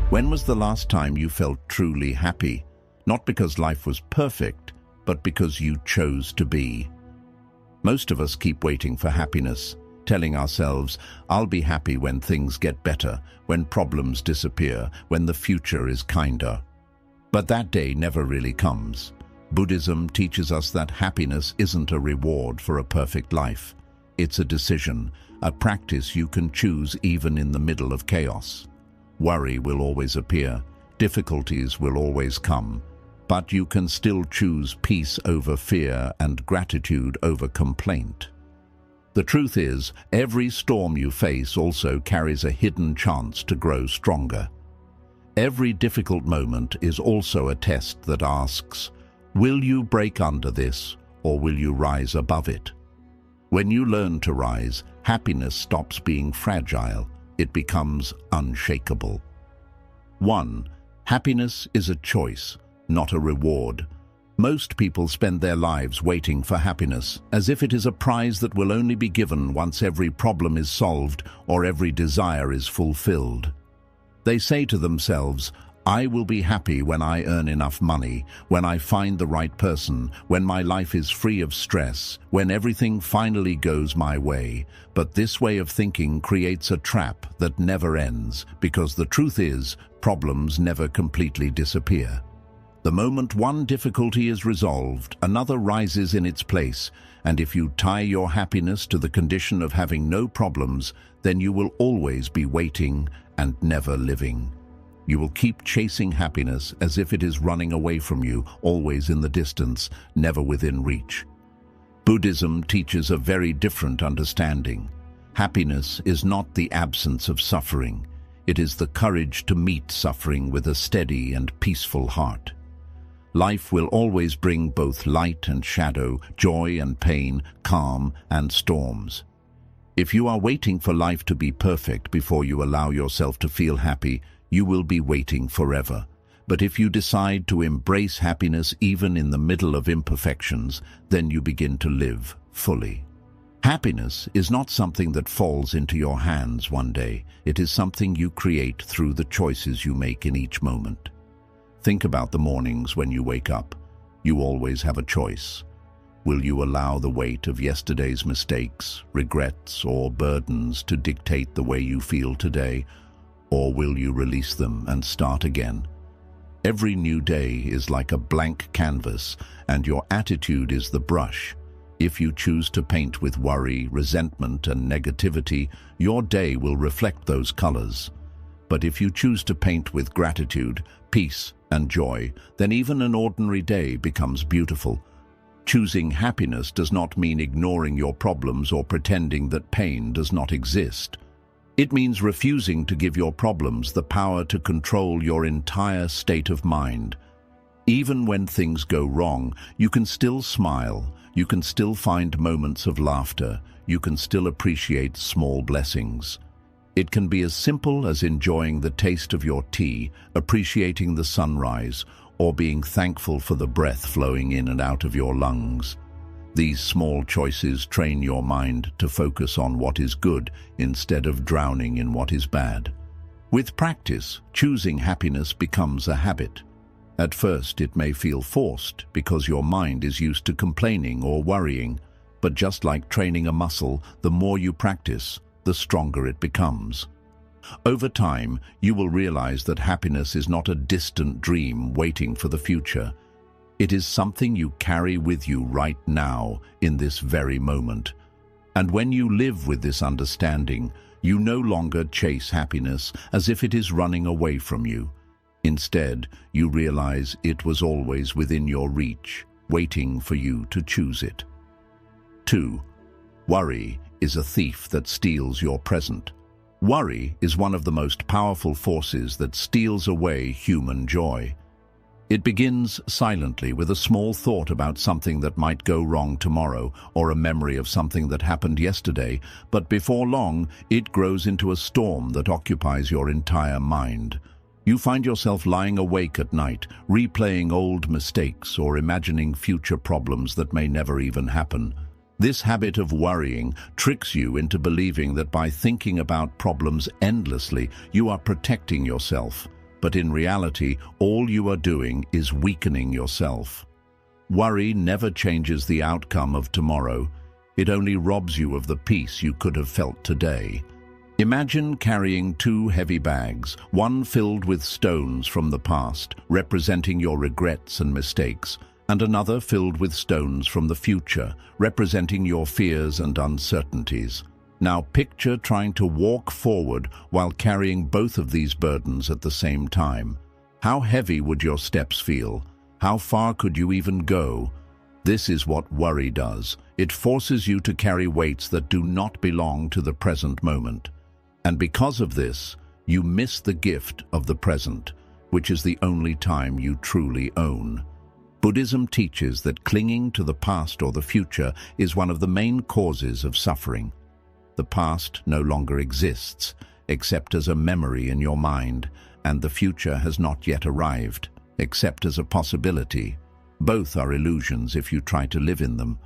When was the last time you felt truly happy? Not because life was perfect, but because you chose to be. Most of us keep waiting for happiness, telling ourselves, I'll be happy when things get better, when problems disappear, when the future is kinder. But that day never really comes. Buddhism teaches us that happiness isn't a reward for a perfect life. It's a decision, a practice you can choose even in the middle of chaos. Worry will always appear, difficulties will always come, but you can still choose peace over fear and gratitude over complaint. The truth is, every storm you face also carries a hidden chance to grow stronger. Every difficult moment is also a test that asks, will you break under this, or will you rise above it? When you learn to rise, happiness stops being fragile. It becomes unshakable. 1. Happiness is a choice, not a reward. Most people spend their lives waiting for happiness, as if it is a prize that will only be given once every problem is solved or every desire is fulfilled. They say to themselves, I will be happy when I earn enough money, when I find the right person, when my life is free of stress, when everything finally goes my way. But this way of thinking creates a trap that never ends, because the truth is, problems never completely disappear. The moment one difficulty is resolved, another rises in its place, and if you tie your happiness to the condition of having no problems, then you will always be waiting and never living. You will keep chasing happiness as if it is running away from you, always in the distance, never within reach. Buddhism teaches a very different understanding. Happiness is not the absence of suffering. It is the courage to meet suffering with a steady and peaceful heart. Life will always bring both light and shadow, joy and pain, calm and storms. If you are waiting for life to be perfect before you allow yourself to feel happy, you will be waiting forever. But if you decide to embrace happiness even in the middle of imperfections, then you begin to live fully. Happiness is not something that falls into your hands one day. It is something you create through the choices you make in each moment. Think about the mornings when you wake up. You always have a choice. Will you allow the weight of yesterday's mistakes, regrets, or burdens to dictate the way you feel today? Or will you release them and start again? Every new day is like a blank canvas, and your attitude is the brush. If you choose to paint with worry, resentment, and negativity, your day will reflect those colors. But if you choose to paint with gratitude, peace, and joy, then even an ordinary day becomes beautiful. Choosing happiness does not mean ignoring your problems or pretending that pain does not exist. It means refusing to give your problems the power to control your entire state of mind. Even when things go wrong, you can still smile, you can still find moments of laughter, you can still appreciate small blessings. It can be as simple as enjoying the taste of your tea, appreciating the sunrise, or being thankful for the breath flowing in and out of your lungs. These small choices train your mind to focus on what is good instead of drowning in what is bad. With practice, choosing happiness becomes a habit. At first, it may feel forced because your mind is used to complaining or worrying, but just like training a muscle, the more you practice, the stronger it becomes. Over time, you will realize that happiness is not a distant dream waiting for the future. It is something you carry with you right now, in this very moment. And when you live with this understanding, you no longer chase happiness as if it is running away from you. Instead, you realize it was always within your reach, waiting for you to choose it. 2. Worry is a thief that steals your present. Worry is one of the most powerful forces that steals away human joy. It begins silently with a small thought about something that might go wrong tomorrow or a memory of something that happened yesterday, but before long, it grows into a storm that occupies your entire mind. You find yourself lying awake at night, replaying old mistakes or imagining future problems that may never even happen. This habit of worrying tricks you into believing that by thinking about problems endlessly, you are protecting yourself. but in reality, all you are doing is weakening yourself. Worry never changes the outcome of tomorrow. It only robs you of the peace you could have felt today. Imagine carrying two heavy bags, one filled with stones from the past, representing your regrets and mistakes, and another filled with stones from the future, representing your fears and uncertainties. Now picture trying to walk forward while carrying both of these burdens at the same time. How heavy would your steps feel? How far could you even go? This is what worry does. It forces you to carry weights that do not belong to the present moment. And because of this, you miss the gift of the present, which is the only time you truly own. Buddhism teaches that clinging to the past or the future is one of the main causes of suffering. The past no longer exists, except as a memory in your mind, and the future has not yet arrived, except as a possibility. Both are illusions if you try to live in them.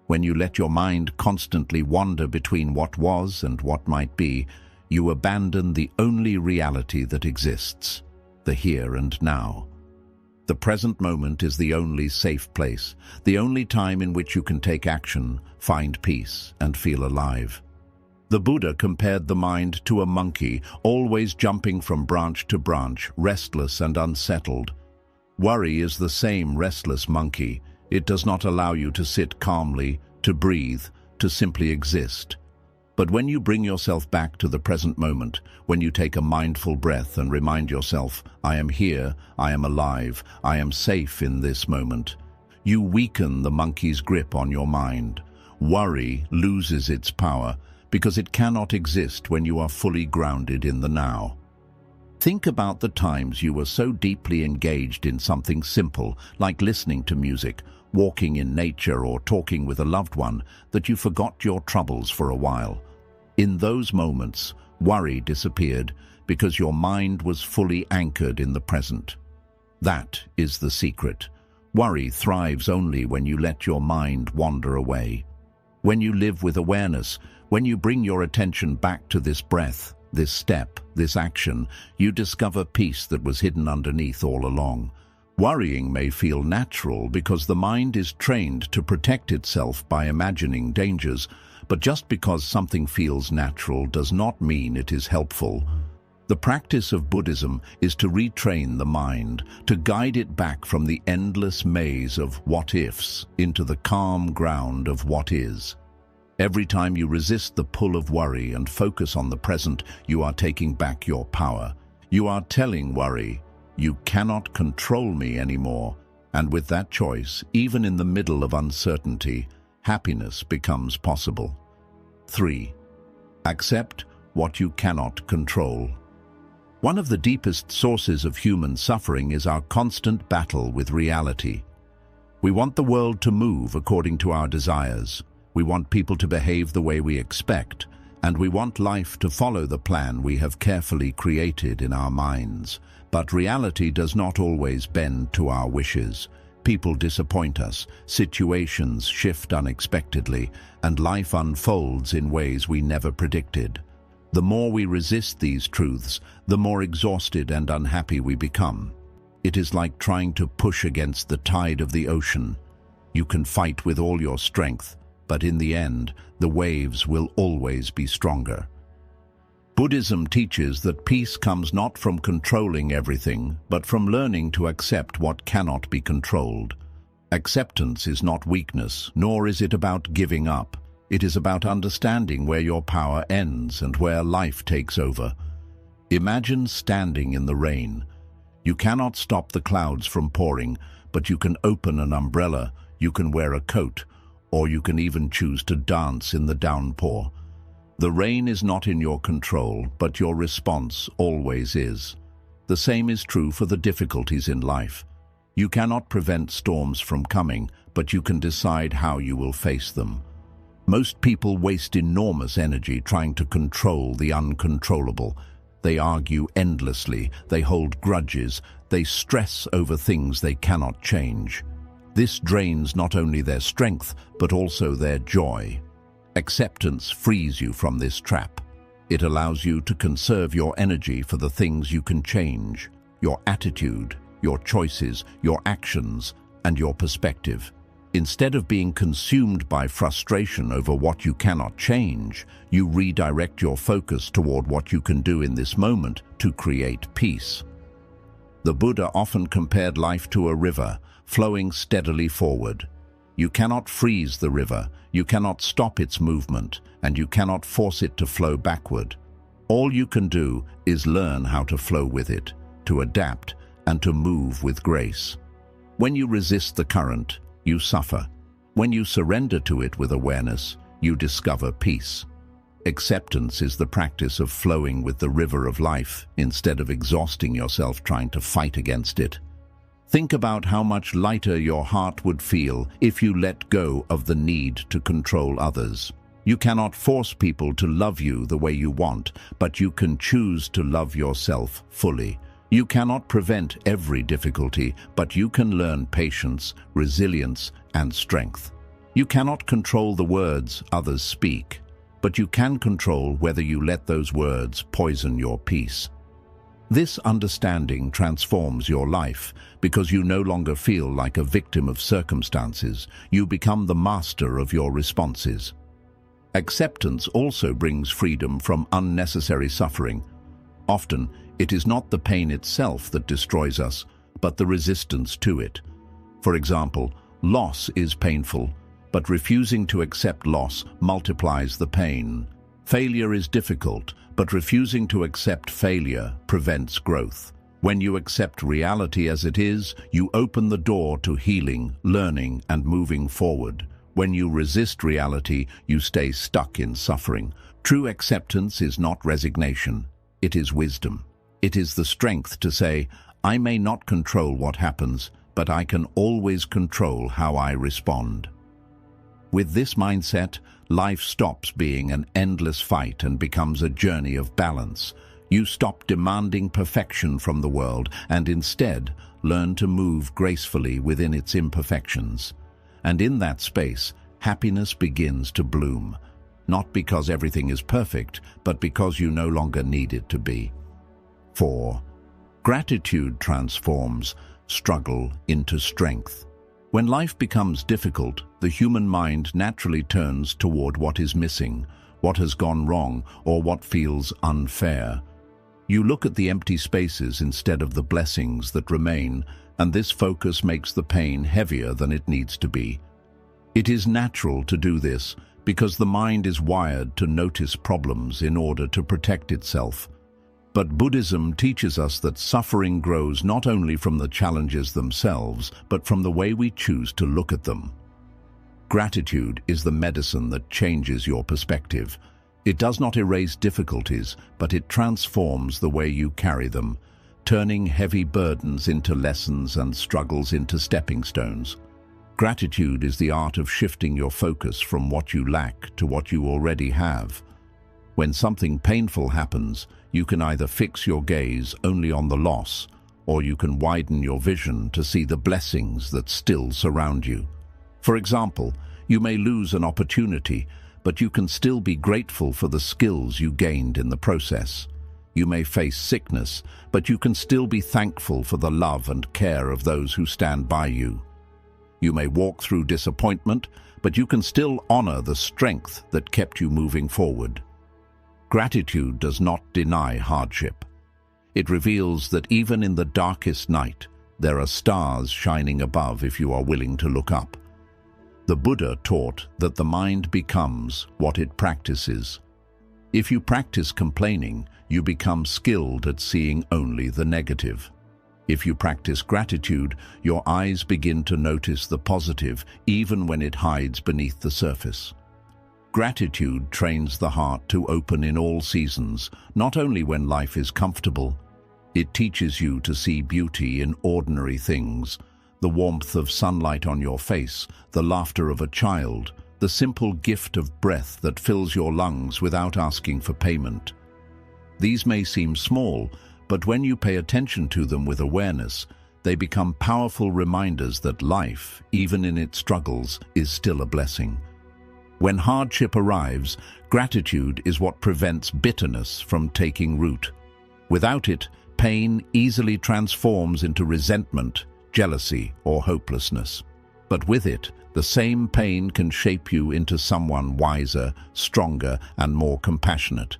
When you let your mind constantly wander between what was and what might be, you abandon the only reality that exists, the here and now. The present moment is the only safe place, the only time in which you can take action, find peace, and feel alive. The Buddha compared the mind to a monkey, always jumping from branch to branch, restless and unsettled. Worry is the same restless monkey. It does not allow you to sit calmly, to breathe, to simply exist. But when you bring yourself back to the present moment, when you take a mindful breath and remind yourself, I am here, I am alive, I am safe in this moment, you weaken the monkey's grip on your mind. Worry loses its power because it cannot exist when you are fully grounded in the now. Think about the times you were so deeply engaged in something simple, like listening to music, walking in nature, or talking with a loved one, that you forgot your troubles for a while. In those moments, worry disappeared because your mind was fully anchored in the present. That is the secret. Worry thrives only when you let your mind wander away. When you live with awareness, when you bring your attention back to this breath, this step, this action, you discover peace that was hidden underneath all along. Worrying may feel natural because the mind is trained to protect itself by imagining dangers, but just because something feels natural does not mean it is helpful. The practice of Buddhism is to retrain the mind, to guide it back from the endless maze of what-ifs into the calm ground of what is. Every time you resist the pull of worry and focus on the present, you are taking back your power. You are telling worry, you cannot control me anymore. And with that choice, even in the middle of uncertainty, happiness becomes possible. 3. Accept what you cannot control. One of the deepest sources of human suffering is our constant battle with reality. We want the world to move according to our desires. We want people to behave the way we expect, and we want life to follow the plan we have carefully created in our minds. But reality does not always bend to our wishes. People disappoint us, situations shift unexpectedly, and life unfolds in ways we never predicted. The more we resist these truths, the more exhausted and unhappy we become. It is like trying to push against the tide of the ocean. You can fight with all your strength, but in the end, the waves will always be stronger. Buddhism teaches that peace comes not from controlling everything, but from learning to accept what cannot be controlled. Acceptance is not weakness, nor is it about giving up. It is about understanding where your power ends and where life takes over. Imagine standing in the rain. You cannot stop the clouds from pouring, but you can open an umbrella, you can wear a coat, or you can even choose to dance in the downpour. The rain is not in your control, but your response always is. The same is true for the difficulties in life. You cannot prevent storms from coming, but you can decide how you will face them. Most people waste enormous energy trying to control the uncontrollable. They argue endlessly, they hold grudges, they stress over things they cannot change. This drains not only their strength, but also their joy. Acceptance frees you from this trap. It allows you to conserve your energy for the things you can change. your attitude, your choices, your actions, and your perspective. Instead of being consumed by frustration over what you cannot change, you redirect your focus toward what you can do in this moment to create peace. The Buddha often compared life to a river, flowing steadily forward. You cannot freeze the river, you cannot stop its movement, and you cannot force it to flow backward. All you can do is learn how to flow with it, to adapt, and to move with grace. When you resist the current, you suffer. When you surrender to it with awareness, you discover peace. Acceptance is the practice of flowing with the river of life instead of exhausting yourself trying to fight against it. Think about how much lighter your heart would feel if you let go of the need to control others. You cannot force people to love you the way you want, but you can choose to love yourself fully. You cannot prevent every difficulty, but you can learn patience, resilience, and strength. You cannot control the words others speak, but you can control whether you let those words poison your peace. This understanding transforms your life because you no longer feel like a victim of circumstances. You become the master of your responses. Acceptance also brings freedom from unnecessary suffering. Often, it is not the pain itself that destroys us, but the resistance to it. For example, loss is painful, but refusing to accept loss multiplies the pain. Failure is difficult, but refusing to accept failure prevents growth. When you accept reality as it is, you open the door to healing, learning, and moving forward. When you resist reality, you stay stuck in suffering. True acceptance is not resignation. It is wisdom. It is the strength to say, I may not control what happens, but I can always control how I respond. With this mindset, life stops being an endless fight and becomes a journey of balance. You stop demanding perfection from the world and instead learn to move gracefully within its imperfections. And in that space, happiness begins to bloom, not because everything is perfect, but because you no longer need it to be. 4. Gratitude transforms struggle into strength. When life becomes difficult, the human mind naturally turns toward what is missing, what has gone wrong, or what feels unfair. You look at the empty spaces instead of the blessings that remain, and this focus makes the pain heavier than it needs to be. It is natural to do this because the mind is wired to notice problems in order to protect itself. But Buddhism teaches us that suffering grows not only from the challenges themselves, but from the way we choose to look at them. Gratitude is the medicine that changes your perspective. It does not erase difficulties, but it transforms the way you carry them, turning heavy burdens into lessons and struggles into stepping stones. Gratitude is the art of shifting your focus from what you lack to what you already have. When something painful happens, you can either fix your gaze only on the loss, or you can widen your vision to see the blessings that still surround you. For example, you may lose an opportunity, but you can still be grateful for the skills you gained in the process. You may face sickness, but you can still be thankful for the love and care of those who stand by you. You may walk through disappointment, but you can still honor the strength that kept you moving forward. Gratitude does not deny hardship. It reveals that even in the darkest night, there are stars shining above if you are willing to look up. The Buddha taught that the mind becomes what it practices. If you practice complaining, you become skilled at seeing only the negative. If you practice gratitude, your eyes begin to notice the positive, even when it hides beneath the surface. Gratitude trains the heart to open in all seasons, not only when life is comfortable. It teaches you to see beauty in ordinary things, the warmth of sunlight on your face, the laughter of a child, the simple gift of breath that fills your lungs without asking for payment. These may seem small, but when you pay attention to them with awareness, they become powerful reminders that life, even in its struggles, is still a blessing. When hardship arrives, gratitude is what prevents bitterness from taking root. Without it, Pain easily transforms into resentment, jealousy, or hopelessness. But with it, the same pain can shape you into someone wiser, stronger, and more compassionate.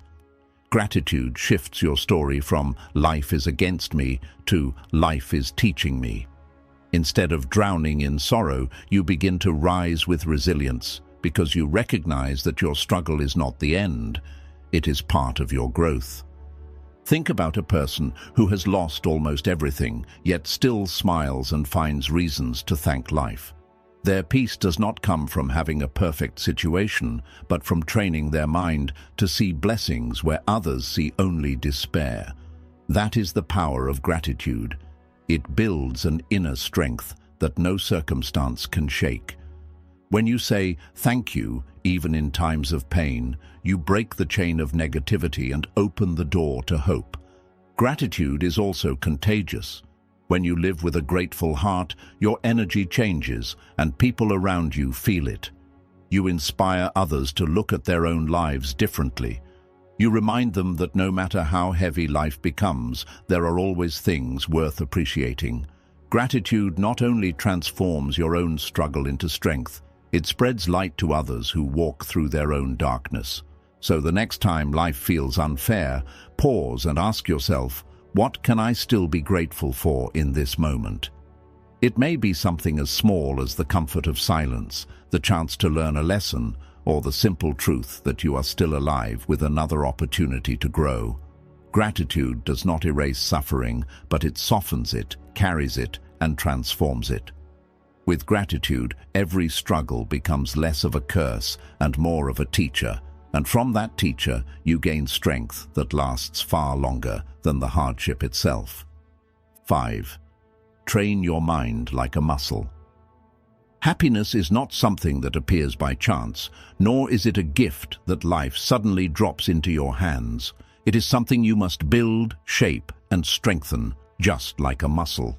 Gratitude shifts your story from "life is against me" to "life is teaching me." Instead of drowning in sorrow, you begin to rise with resilience because you recognize that your struggle is not the end. It is part of your growth. Think about a person who has lost almost everything, yet still smiles and finds reasons to thank life. Their peace does not come from having a perfect situation, but from training their mind to see blessings where others see only despair. That is the power of gratitude. It builds an inner strength that no circumstance can shake. When you say thank you, even in times of pain, you break the chain of negativity and open the door to hope. Gratitude is also contagious. When you live with a grateful heart, your energy changes and people around you feel it. You inspire others to look at their own lives differently. You remind them that no matter how heavy life becomes, there are always things worth appreciating. Gratitude not only transforms your own struggle into strength, it spreads light to others who walk through their own darkness. So the next time life feels unfair, pause and ask yourself, what can I still be grateful for in this moment? It may be something as small as the comfort of silence, the chance to learn a lesson, or the simple truth that you are still alive with another opportunity to grow. Gratitude does not erase suffering, but it softens it, carries it, and transforms it. With gratitude, every struggle becomes less of a curse and more of a teacher, and from that teacher you gain strength that lasts far longer than the hardship itself. 5. Train your mind like a muscle. Happiness is not something that appears by chance, nor is it a gift that life suddenly drops into your hands. It is something you must build, shape, and strengthen, just like a muscle.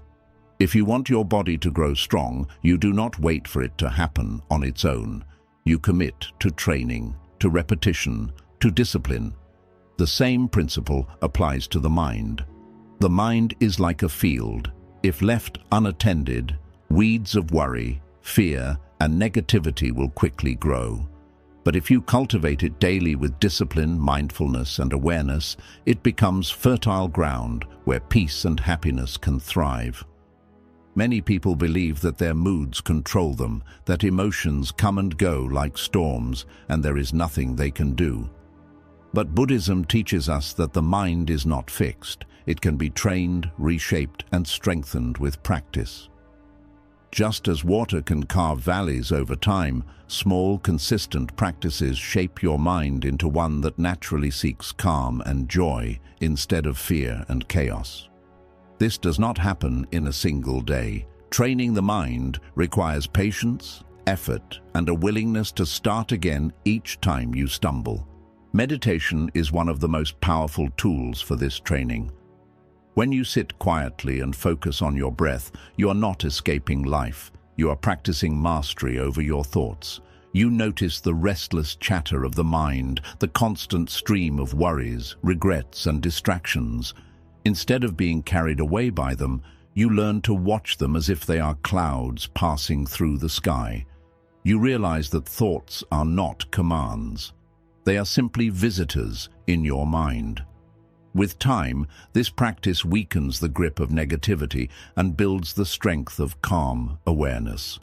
If you want your body to grow strong, you do not wait for it to happen on its own. You commit to training, to repetition, to discipline. The same principle applies to the mind. The mind is like a field. If left unattended, weeds of worry, fear, and negativity will quickly grow. But if you cultivate it daily with discipline, mindfulness, and awareness, it becomes fertile ground where peace and happiness can thrive. Many people believe that their moods control them, that emotions come and go like storms, and there is nothing they can do. But Buddhism teaches us that the mind is not fixed. It can be trained, reshaped, and strengthened with practice. Just as water can carve valleys over time, small, consistent practices shape your mind into one that naturally seeks calm and joy instead of fear and chaos. This does not happen in a single day. Training the mind requires patience, effort, and a willingness to start again each time you stumble. Meditation is one of the most powerful tools for this training. When you sit quietly and focus on your breath, you are not escaping life. You are practicing mastery over your thoughts. You notice the restless chatter of the mind, the constant stream of worries, regrets, and distractions. Instead of being carried away by them, you learn to watch them as if they are clouds passing through the sky. You realize that thoughts are not commands. They are simply visitors in your mind. With time, this practice weakens the grip of negativity and builds the strength of calm awareness.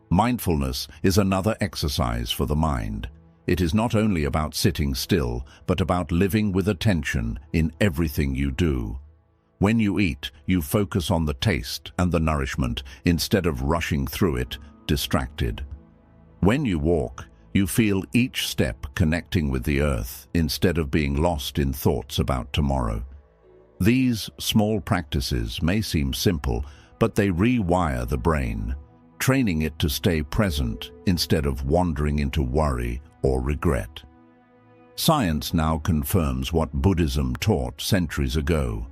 Mindfulness is another exercise for the mind. It is not only about sitting still, but about living with attention in everything you do. When you eat, you focus on the taste and the nourishment instead of rushing through it, distracted. When you walk, you feel each step connecting with the earth instead of being lost in thoughts about tomorrow. These small practices may seem simple, but they rewire the brain, training it to stay present instead of wandering into worry or regret. Science now confirms what Buddhism taught centuries ago.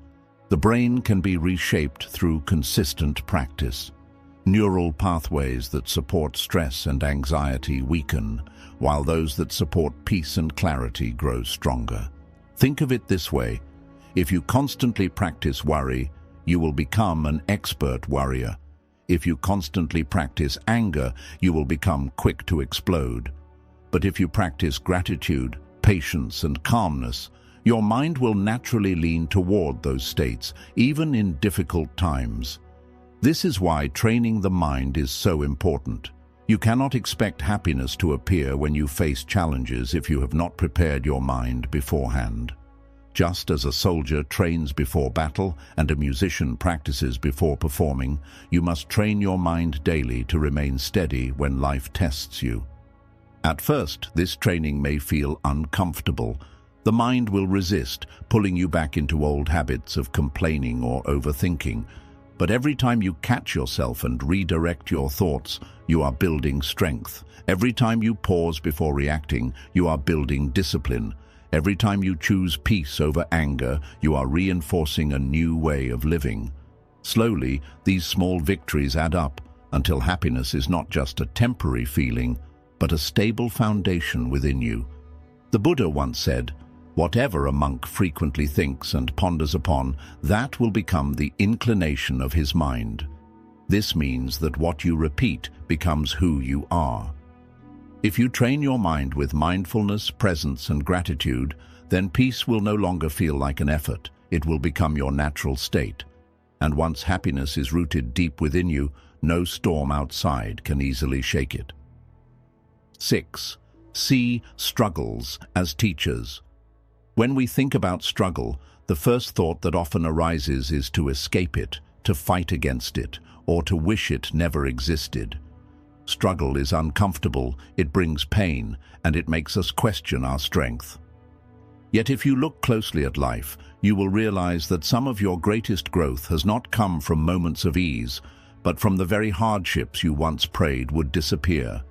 The brain can be reshaped through consistent practice. Neural pathways that support stress and anxiety weaken, while those that support peace and clarity grow stronger. Think of it this way. If you constantly practice worry, you will become an expert worrier. If you constantly practice anger, you will become quick to explode. But if you practice gratitude, patience, and calmness, your mind will naturally lean toward those states, even in difficult times. This is why training the mind is so important. You cannot expect happiness to appear when you face challenges if you have not prepared your mind beforehand. Just as a soldier trains before battle and a musician practices before performing, you must train your mind daily to remain steady when life tests you. At first, this training may feel uncomfortable. The mind will resist, pulling you back into old habits of complaining or overthinking. But every time you catch yourself and redirect your thoughts, you are building strength. Every time you pause before reacting, you are building discipline. Every time you choose peace over anger, you are reinforcing a new way of living. Slowly, these small victories add up until happiness is not just a temporary feeling, but a stable foundation within you. The Buddha once said, "Whatever a monk frequently thinks and ponders upon, that will become the inclination of his mind." This means that what you repeat becomes who you are. If you train your mind with mindfulness, presence, and gratitude, then peace will no longer feel like an effort. It will become your natural state. And once happiness is rooted deep within you, no storm outside can easily shake it. 6. See struggles as teachers. When we think about struggle, the first thought that often arises is to escape it, to fight against it, or to wish it never existed. Struggle is uncomfortable, it brings pain, and it makes us question our strength. Yet if you look closely at life, you will realize that some of your greatest growth has not come from moments of ease, but from the very hardships you once prayed would disappear.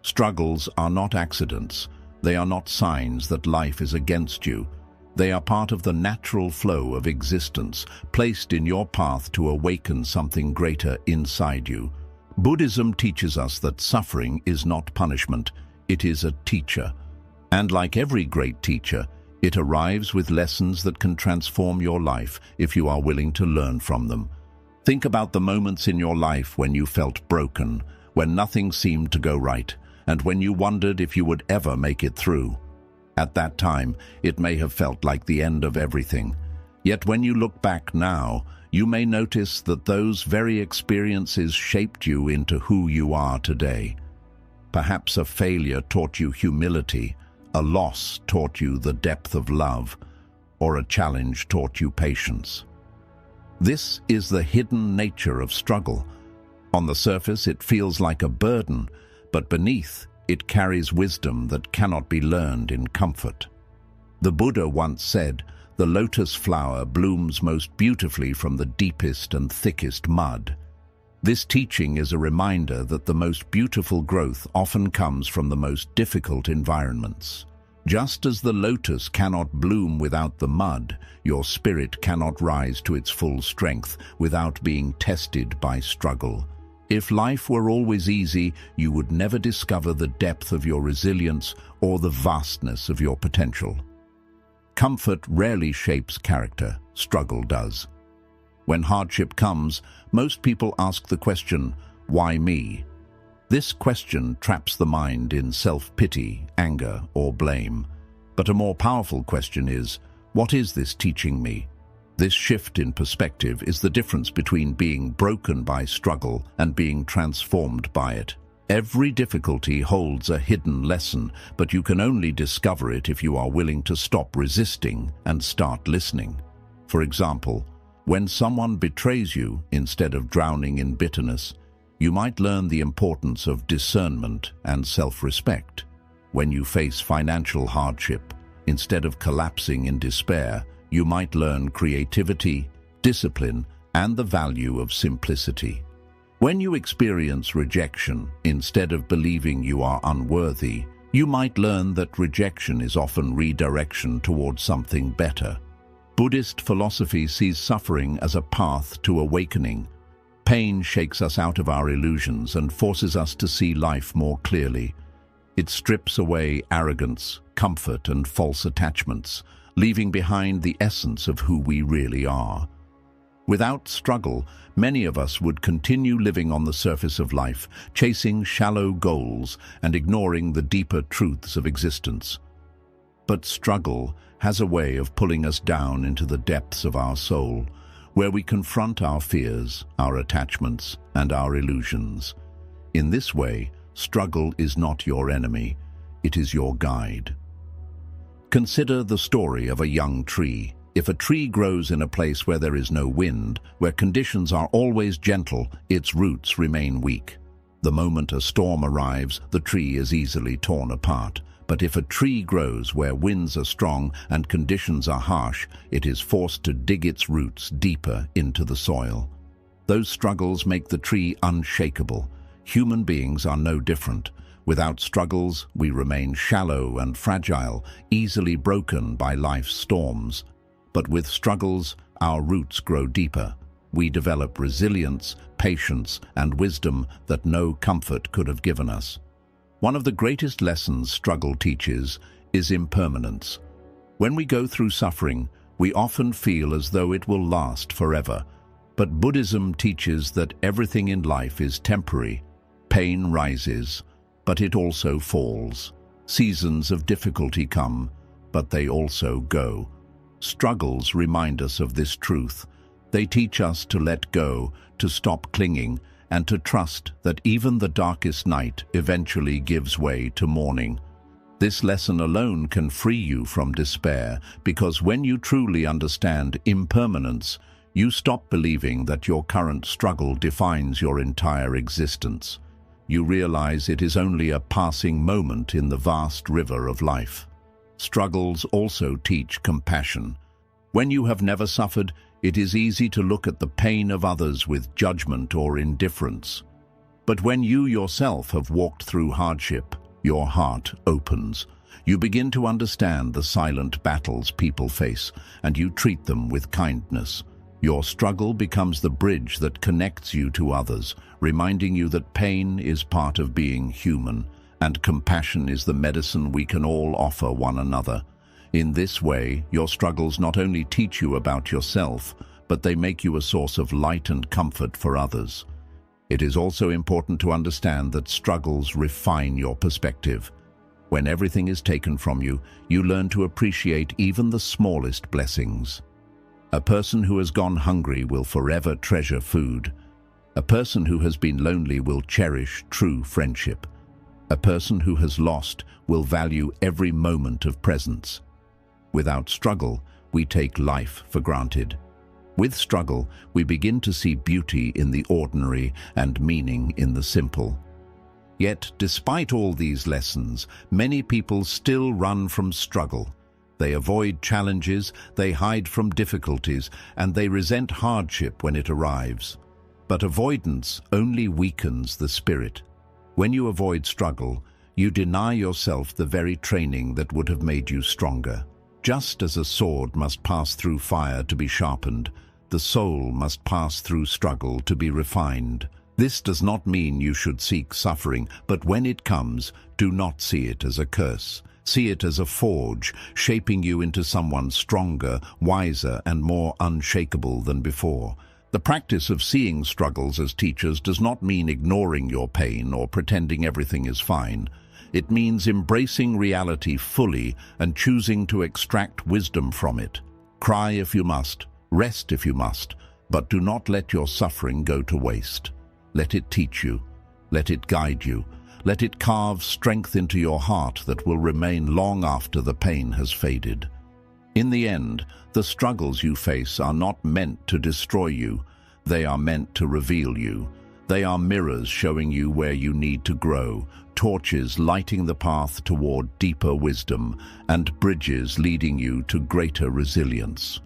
Struggles are not accidents. They are not signs that life is against you. They are part of the natural flow of existence, placed in your path to awaken something greater inside you. Buddhism teaches us that suffering is not punishment, it is a teacher. And like every great teacher, it arrives with lessons that can transform your life if you are willing to learn from them. Think about the moments in your life when you felt broken, when nothing seemed to go right, and when you wondered if you would ever make it through. At that time, it may have felt like the end of everything. Yet when you look back now, you may notice that those very experiences shaped you into who you are today. Perhaps a failure taught you humility, a loss taught you the depth of love, or a challenge taught you patience. This is the hidden nature of struggle. On the surface, it feels like a burden, but beneath, it carries wisdom that cannot be learned in comfort. The Buddha once said, "The lotus flower blooms most beautifully from the deepest and thickest mud." This teaching is a reminder that the most beautiful growth often comes from the most difficult environments. Just as the lotus cannot bloom without the mud, your spirit cannot rise to its full strength without being tested by struggle. If life were always easy, you would never discover the depth of your resilience or the vastness of your potential. Comfort rarely shapes character, struggle does. When hardship comes, most people ask the question, "Why me?" This question traps the mind in self-pity, anger, or blame. But a more powerful question is, what is this teaching me? This shift in perspective is the difference between being broken by struggle and being transformed by it. Every difficulty holds a hidden lesson, but you can only discover it if you are willing to stop resisting and start listening. For example, when someone betrays you instead of drowning in bitterness, you might learn the importance of discernment and self-respect. When you face financial hardship, instead of collapsing in despair, you might learn creativity, discipline, and the value of simplicity. When you experience rejection, instead of believing you are unworthy, you might learn that rejection is often redirection towards something better. Buddhist philosophy sees suffering as a path to awakening. Pain shakes us out of our illusions and forces us to see life more clearly. It strips away arrogance, comfort, and false attachments, leaving behind the essence of who we really are. Without struggle, many of us would continue living on the surface of life, chasing shallow goals and ignoring the deeper truths of existence. But struggle has a way of pulling us down into the depths of our soul, where we confront our fears, our attachments, and our illusions. In this way, struggle is not your enemy, it is your guide. Consider the story of a young tree. If a tree grows in a place where there is no wind, where conditions are always gentle, its roots remain weak. The moment a storm arrives, the tree is easily torn apart. But if a tree grows where winds are strong and conditions are harsh, it is forced to dig its roots deeper into the soil. Those struggles make the tree unshakable. Human beings are no different. Without struggles, we remain shallow and fragile, easily broken by life's storms. But with struggles, our roots grow deeper. We develop resilience, patience, and wisdom that no comfort could have given us. One of the greatest lessons struggle teaches is impermanence. When we go through suffering, we often feel as though it will last forever. But Buddhism teaches that everything in life is temporary. Pain rises, but it also falls. Seasons of difficulty come, but they also go. Struggles remind us of this truth. They teach us to let go, to stop clinging, and to trust that even the darkest night eventually gives way to morning. This lesson alone can free you from despair, because when you truly understand impermanence, you stop believing that your current struggle defines your entire existence. You realize it is only a passing moment in the vast river of life. Struggles also teach compassion. When you have never suffered, it is easy to look at the pain of others with judgment or indifference. But when you yourself have walked through hardship, your heart opens. You begin to understand the silent battles people face, and you treat them with kindness. Your struggle becomes the bridge that connects you to others, reminding you that pain is part of being human, and compassion is the medicine we can all offer one another. In this way, your struggles not only teach you about yourself, but they make you a source of light and comfort for others. It is also important to understand that struggles refine your perspective. When everything is taken from you, you learn to appreciate even the smallest blessings. A person who has gone hungry will forever treasure food. A person who has been lonely will cherish true friendship. A person who has lost will value every moment of presence. Without struggle, we take life for granted. With struggle, we begin to see beauty in the ordinary and meaning in the simple. Yet, despite all these lessons, many people still run from struggle. They avoid challenges, they hide from difficulties, and they resent hardship when it arrives. But avoidance only weakens the spirit. When you avoid struggle, you deny yourself the very training that would have made you stronger. Just as a sword must pass through fire to be sharpened, the soul must pass through struggle to be refined. This does not mean you should seek suffering, but when it comes, do not see it as a curse. See it as a forge, shaping you into someone stronger, wiser, and more unshakable than before. The practice of seeing struggles as teachers does not mean ignoring your pain or pretending everything is fine. It means embracing reality fully and choosing to extract wisdom from it. Cry if you must, rest if you must, but do not let your suffering go to waste. Let it teach you. Let it guide you. Let it carve strength into your heart that will remain long after the pain has faded. In the end, the struggles you face are not meant to destroy you. They are meant to reveal you. They are mirrors showing you where you need to grow, torches lighting the path toward deeper wisdom, and bridges leading you to greater resilience.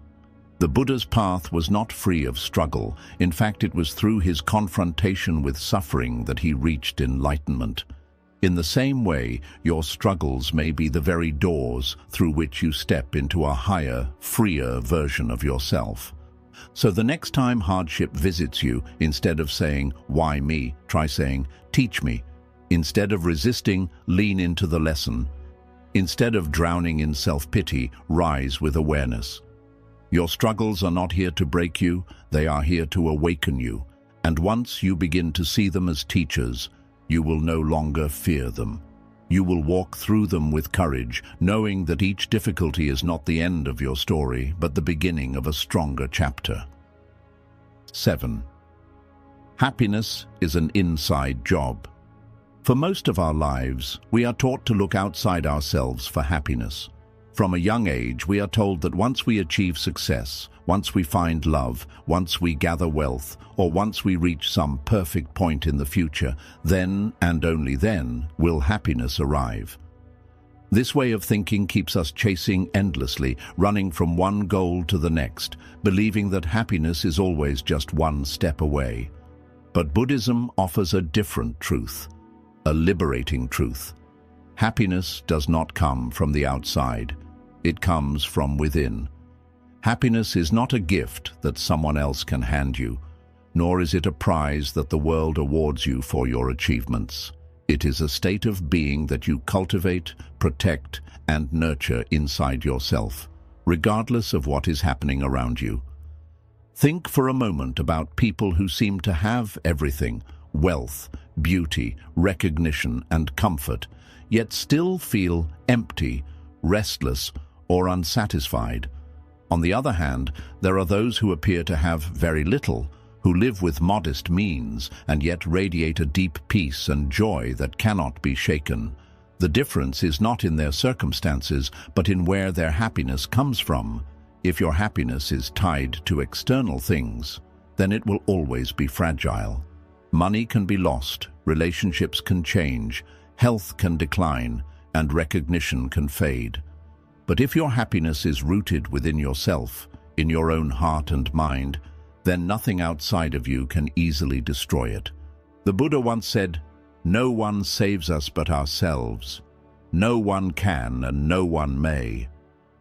The Buddha's path was not free of struggle. In fact, it was through his confrontation with suffering that he reached enlightenment. In the same way, your struggles may be the very doors through which you step into a higher, freer version of yourself. So the next time hardship visits you, instead of saying, "Why me?" try saying, "Teach me." Instead of resisting, lean into the lesson. Instead of drowning in self-pity, rise with awareness. Your struggles are not here to break you, they are here to awaken you. And once you begin to see them as teachers, you will no longer fear them. You will walk through them with courage, knowing that each difficulty is not the end of your story, but the beginning of a stronger chapter. 7. Happiness is an inside job. For most of our lives, we are taught to look outside ourselves for happiness. From a young age, we are told that once we achieve success, once we find love, once we gather wealth, or once we reach some perfect point in the future, then, and only then, will happiness arrive. This way of thinking keeps us chasing endlessly, running from one goal to the next, believing that happiness is always just one step away. But Buddhism offers a different truth, a liberating truth. Happiness does not come from the outside. It comes from within. Happiness is not a gift that someone else can hand you, nor is it a prize that the world awards you for your achievements. It is a state of being that you cultivate, protect, and nurture inside yourself, regardless of what is happening around you. Think for a moment about people who seem to have everything: wealth, beauty, recognition, and comfort, yet still feel empty, restless, or unsatisfied. On the other hand, there are those who appear to have very little, who live with modest means and yet radiate a deep peace and joy that cannot be shaken. The difference is not in their circumstances, but in where their happiness comes from. If your happiness is tied to external things, then it will always be fragile. Money can be lost, relationships can change, health can decline, and recognition can fade. But if your happiness is rooted within yourself, in your own heart and mind, then nothing outside of you can easily destroy it. The Buddha once said, "No one saves us but ourselves. No one can and no one may.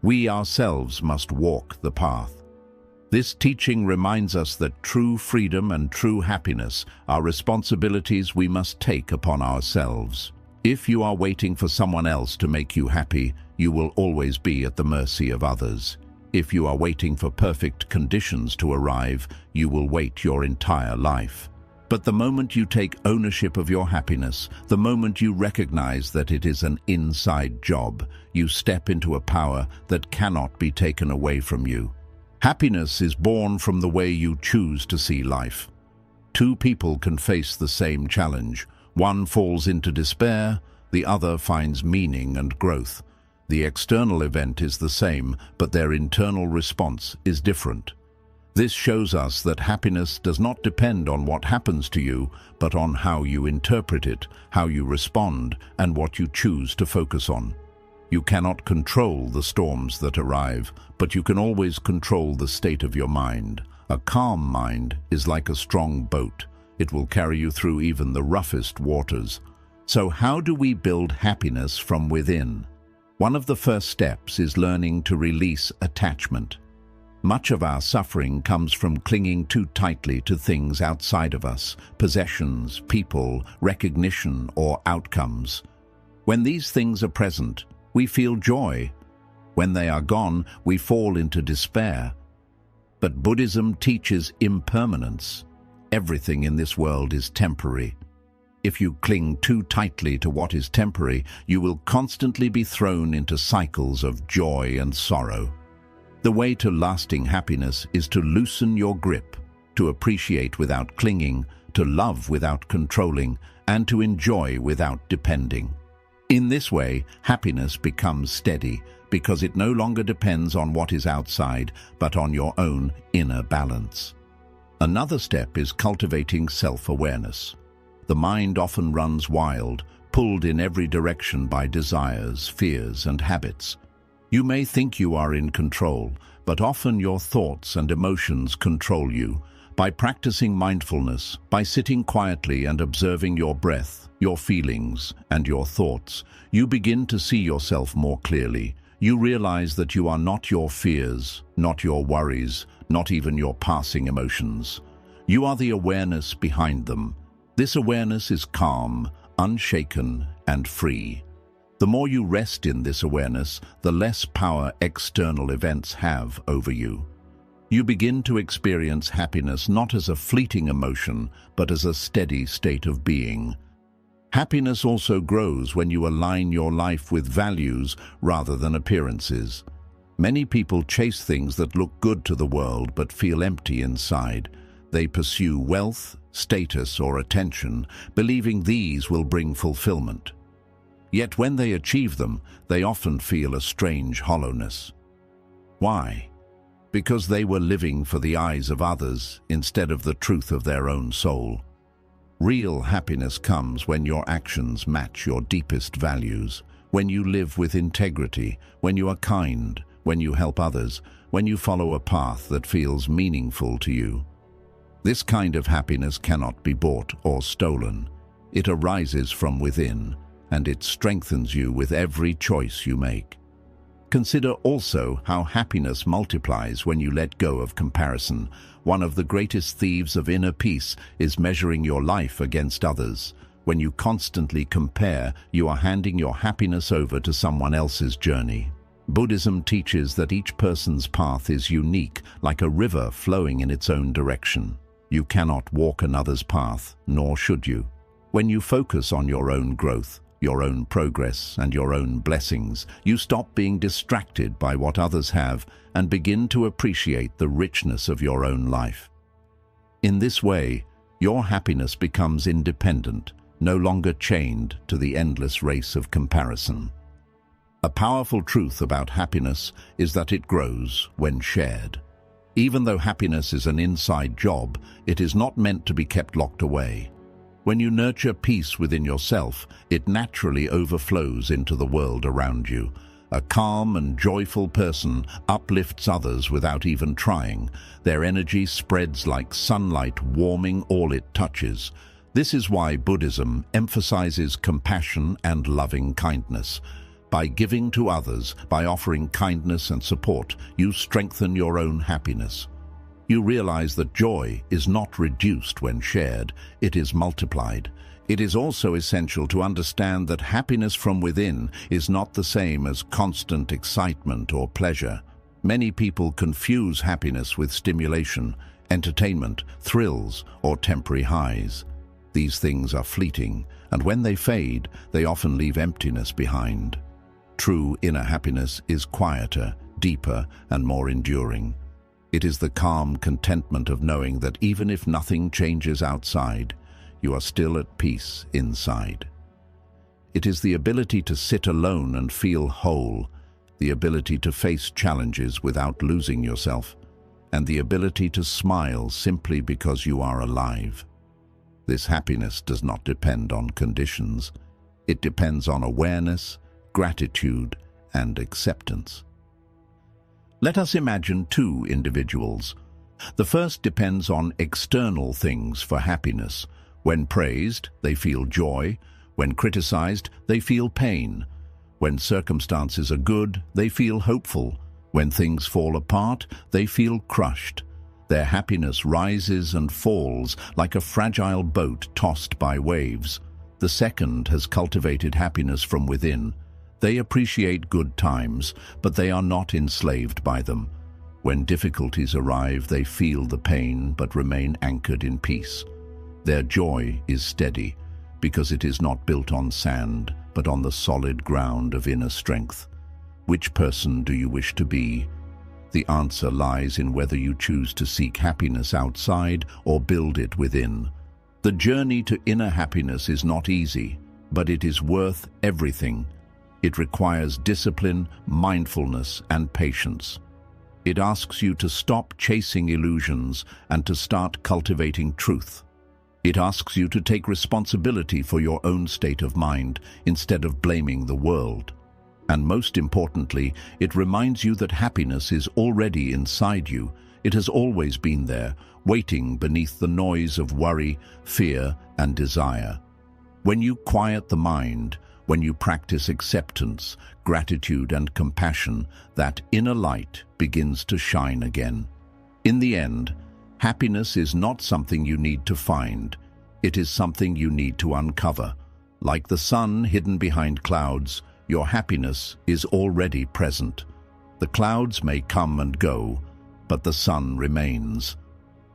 We ourselves must walk the path." This teaching reminds us that true freedom and true happiness are responsibilities we must take upon ourselves. If you are waiting for someone else to make you happy, you will always be at the mercy of others. If you are waiting for perfect conditions to arrive, you will wait your entire life. But the moment you take ownership of your happiness, the moment you recognize that it is an inside job, you step into a power that cannot be taken away from you. Happiness is born from the way you choose to see life. Two people can face the same challenge. One falls into despair, the other finds meaning and growth. The external event is the same, but their internal response is different. This shows us that happiness does not depend on what happens to you, but on how you interpret it, how you respond, and what you choose to focus on. You cannot control the storms that arrive, but you can always control the state of your mind. A calm mind is like a strong boat. It will carry you through even the roughest waters. So how do we build happiness from within? One of the first steps is learning to release attachment. Much of our suffering comes from clinging too tightly to things outside of us, possessions, people, recognition, or outcomes. When these things are present, we feel joy. When they are gone, we fall into despair. But Buddhism teaches impermanence. Everything in this world is temporary. If you cling too tightly to what is temporary, you will constantly be thrown into cycles of joy and sorrow. The way to lasting happiness is to loosen your grip, to appreciate without clinging, to love without controlling, and to enjoy without depending. In this way, happiness becomes steady, because it no longer depends on what is outside, but on your own inner balance. Another step is cultivating self-awareness. The mind often runs wild, pulled in every direction by desires, fears, and habits. You may think you are in control, but often your thoughts and emotions control you. By practicing mindfulness, by sitting quietly and observing your breath, your feelings, and your thoughts, you begin to see yourself more clearly. You realize that you are not your fears, not your worries, not even your passing emotions. You are the awareness behind them. This awareness is calm, unshaken, and free. The more you rest in this awareness, the less power external events have over you. You begin to experience happiness not as a fleeting emotion, but as a steady state of being. Happiness also grows when you align your life with values rather than appearances. Many people chase things that look good to the world but feel empty inside. They pursue wealth, status, or attention, believing these will bring fulfillment. Yet when they achieve them, they often feel a strange hollowness. Why? Because they were living for the eyes of others instead of the truth of their own soul. Real happiness comes when your actions match your deepest values, when you live with integrity, when you are kind, when you help others, when you follow a path that feels meaningful to you. This kind of happiness cannot be bought or stolen. It arises from within, and it strengthens you with every choice you make. Consider also how happiness multiplies when you let go of comparison. One of the greatest thieves of inner peace is measuring your life against others. When you constantly compare, you are handing your happiness over to someone else's journey. Buddhism teaches that each person's path is unique, like a river flowing in its own direction. You cannot walk another's path, nor should you. When you focus on your own growth, your own progress, and your own blessings, you stop being distracted by what others have and begin to appreciate the richness of your own life. In this way, your happiness becomes independent, no longer chained to the endless race of comparison. A powerful truth about happiness is that it grows when shared. Even though happiness is an inside job, it is not meant to be kept locked away. When you nurture peace within yourself, it naturally overflows into the world around you. A calm and joyful person uplifts others without even trying. Their energy spreads like sunlight, warming all it touches. This is why Buddhism emphasizes compassion and loving kindness. By giving to others, by offering kindness and support, you strengthen your own happiness. You realize that joy is not reduced when shared, it is multiplied. It is also essential to understand that happiness from within is not the same as constant excitement or pleasure. Many people confuse happiness with stimulation, entertainment, thrills, or temporary highs. These things are fleeting, and when they fade, they often leave emptiness behind. True inner happiness is quieter, deeper, and more enduring. It is the calm contentment of knowing that even if nothing changes outside, you are still at peace inside. It is the ability to sit alone and feel whole, the ability to face challenges without losing yourself, and the ability to smile simply because you are alive. This happiness does not depend on conditions. It depends on awareness, gratitude, and acceptance. Let us imagine two individuals. The first depends on external things for happiness. When praised, they feel joy. When criticized, they feel pain. When circumstances are good, they feel hopeful. When things fall apart, they feel crushed. Their happiness rises and falls like a fragile boat tossed by waves. The second has cultivated happiness from within. They appreciate good times, but they are not enslaved by them. When difficulties arrive, they feel the pain but remain anchored in peace. Their joy is steady because it is not built on sand, but on the solid ground of inner strength. Which person do you wish to be? The answer lies in whether you choose to seek happiness outside or build it within. The journey to inner happiness is not easy, but it is worth everything. It requires discipline, mindfulness, and patience. It asks you to stop chasing illusions and to start cultivating truth. It asks you to take responsibility for your own state of mind instead of blaming the world. And most importantly, it reminds you that happiness is already inside you. It has always been there, waiting beneath the noise of worry, fear, and desire. When you quiet the mind, when you practice acceptance, gratitude, and compassion, that inner light begins to shine again. In the end, happiness is not something you need to find. It is something you need to uncover. Like the sun hidden behind clouds, your happiness is already present. The clouds may come and go, but the sun remains.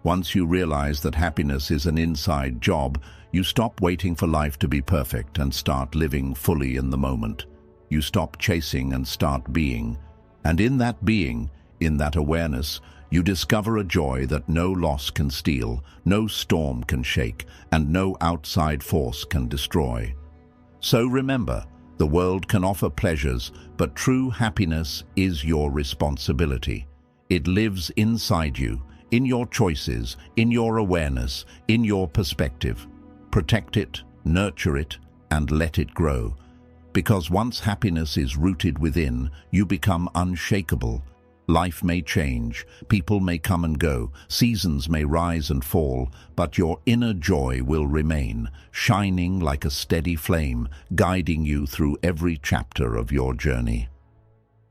Once you realize that happiness is an inside job, you stop waiting for life to be perfect and start living fully in the moment. You stop chasing and start being. And in that being, in that awareness, you discover a joy that no loss can steal, no storm can shake, and no outside force can destroy. So remember, the world can offer pleasures, but true happiness is your responsibility. It lives inside you, in your choices, in your awareness, in your perspective. Protect it, nurture it, and let it grow. Because once happiness is rooted within, you become unshakable. Life may change, people may come and go, seasons may rise and fall, but your inner joy will remain, shining like a steady flame, guiding you through every chapter of your journey.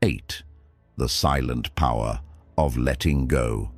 8. The silent power of letting go.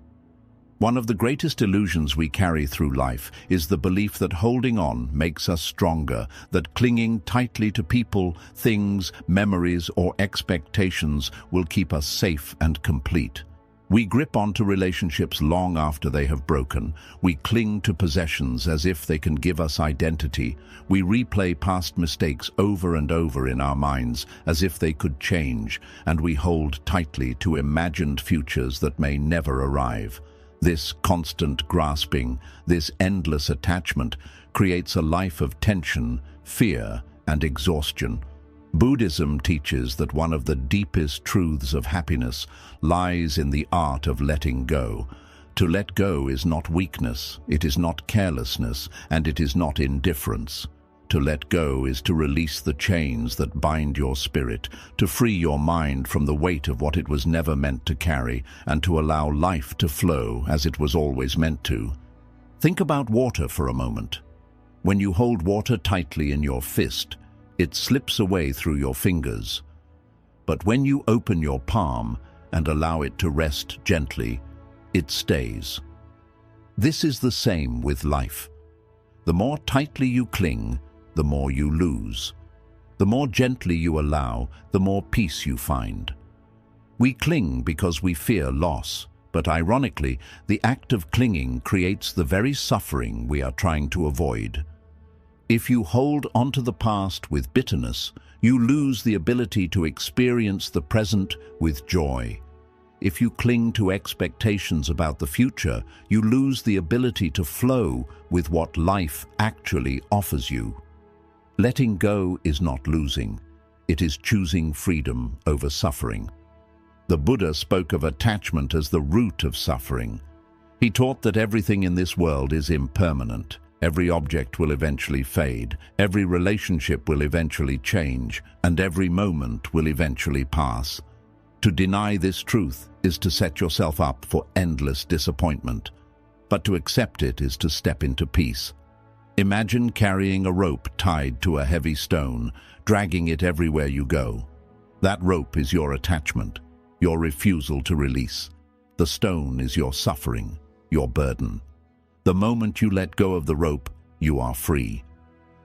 One of the greatest illusions we carry through life is the belief that holding on makes us stronger, that clinging tightly to people, things, memories, or expectations will keep us safe and complete. We grip onto relationships long after they have broken. We cling to possessions as if they can give us identity. We replay past mistakes over and over in our minds as if they could change, and we hold tightly to imagined futures that may never arrive. This constant grasping, this endless attachment, creates a life of tension, fear, and exhaustion. Buddhism teaches that one of the deepest truths of happiness lies in the art of letting go. To let go is not weakness, it is not carelessness, and it is not indifference. To let go is to release the chains that bind your spirit, to free your mind from the weight of what it was never meant to carry, and to allow life to flow as it was always meant to. Think about water for a moment. When you hold water tightly in your fist, it slips away through your fingers. But when you open your palm and allow it to rest gently, it stays. This is the same with life. The more tightly you cling, the more you lose. The more gently you allow, the more peace you find. We cling because we fear loss, but ironically, the act of clinging creates the very suffering we are trying to avoid. If you hold onto the past with bitterness, you lose the ability to experience the present with joy. If you cling to expectations about the future, you lose the ability to flow with what life actually offers you. Letting go is not losing. It is choosing freedom over suffering. The Buddha spoke of attachment as the root of suffering. He taught that everything in this world is impermanent. Every object will eventually fade, every relationship will eventually change, and every moment will eventually pass. To deny this truth is to set yourself up for endless disappointment, but to accept it is to step into peace. Imagine carrying a rope tied to a heavy stone, dragging it everywhere you go. That rope is your attachment, your refusal to release. The stone is your suffering, your burden. The moment you let go of the rope, you are free.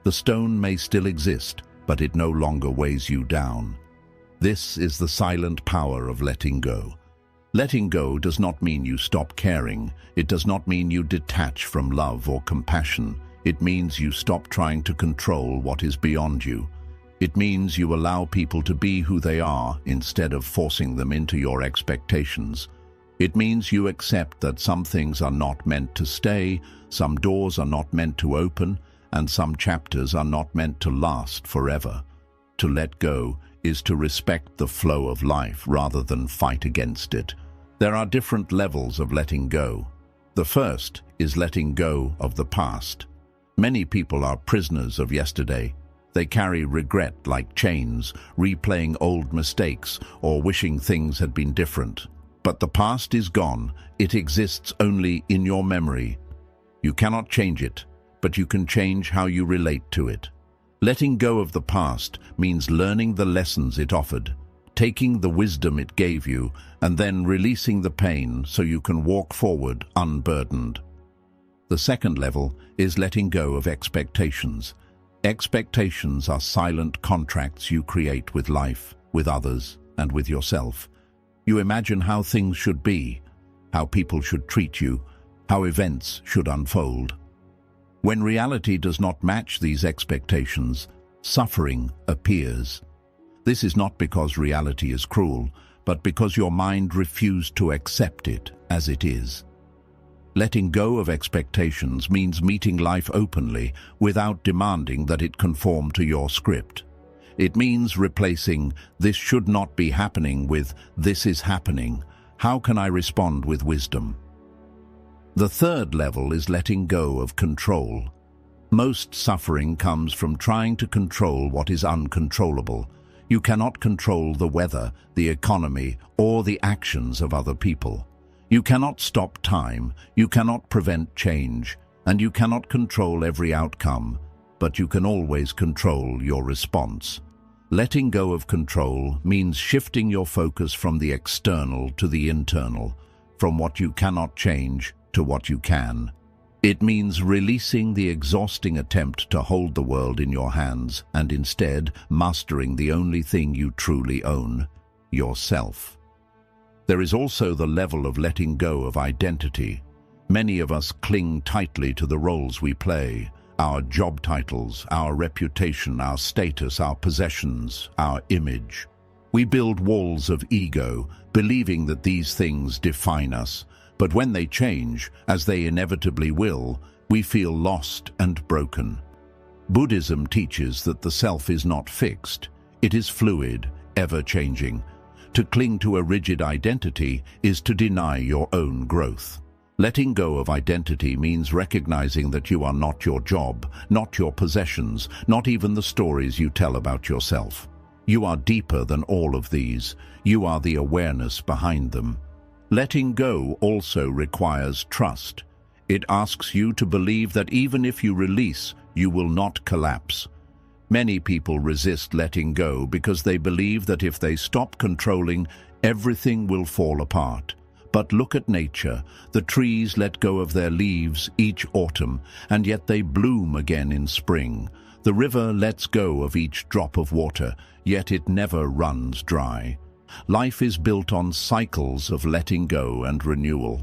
The stone may still exist, but it no longer weighs you down. This is the silent power of letting go. Letting go does not mean you stop caring. It does not mean you detach from love or compassion. It means you stop trying to control what is beyond you. It means you allow people to be who they are instead of forcing them into your expectations. It means you accept that some things are not meant to stay, some doors are not meant to open, and some chapters are not meant to last forever. To let go is to respect the flow of life rather than fight against it. There are different levels of letting go. The first is letting go of the past. Many people are prisoners of yesterday. They carry regret like chains, replaying old mistakes or wishing things had been different. But the past is gone. It exists only in your memory. You cannot change it, but you can change how you relate to it. Letting go of the past means learning the lessons it offered, taking the wisdom it gave you, and then releasing the pain so you can walk forward unburdened. The second level is letting go of expectations. Expectations are silent contracts you create with life, with others, and with yourself. You imagine how things should be, how people should treat you, how events should unfold. When reality does not match these expectations, suffering appears. This is not because reality is cruel, but because your mind refused to accept it as it is. Letting go of expectations means meeting life openly without demanding that it conform to your script. It means replacing "this should not be happening" with "this is happening. How can I respond with wisdom?" The third level is letting go of control. Most suffering comes from trying to control what is uncontrollable. You cannot control the weather, the economy, or the actions of other people. You cannot stop time, you cannot prevent change, and you cannot control every outcome, but you can always control your response. Letting go of control means shifting your focus from the external to the internal, from what you cannot change to what you can. It means releasing the exhausting attempt to hold the world in your hands and instead mastering the only thing you truly own, yourself. There is also the level of letting go of identity. Many of us cling tightly to the roles we play, our job titles, our reputation, our status, our possessions, our image. We build walls of ego, believing that these things define us, but when they change, as they inevitably will, we feel lost and broken. Buddhism teaches that the self is not fixed. It is fluid, ever-changing. To cling to a rigid identity is to deny your own growth. Letting go of identity means recognizing that you are not your job, not your possessions, not even the stories you tell about yourself. You are deeper than all of these. You are the awareness behind them. Letting go also requires trust. It asks you to believe that even if you release, you will not collapse. Many people resist letting go because they believe that if they stop controlling, everything will fall apart. But look at nature. The trees let go of their leaves each autumn, and yet they bloom again in spring. The river lets go of each drop of water, yet it never runs dry. Life is built on cycles of letting go and renewal.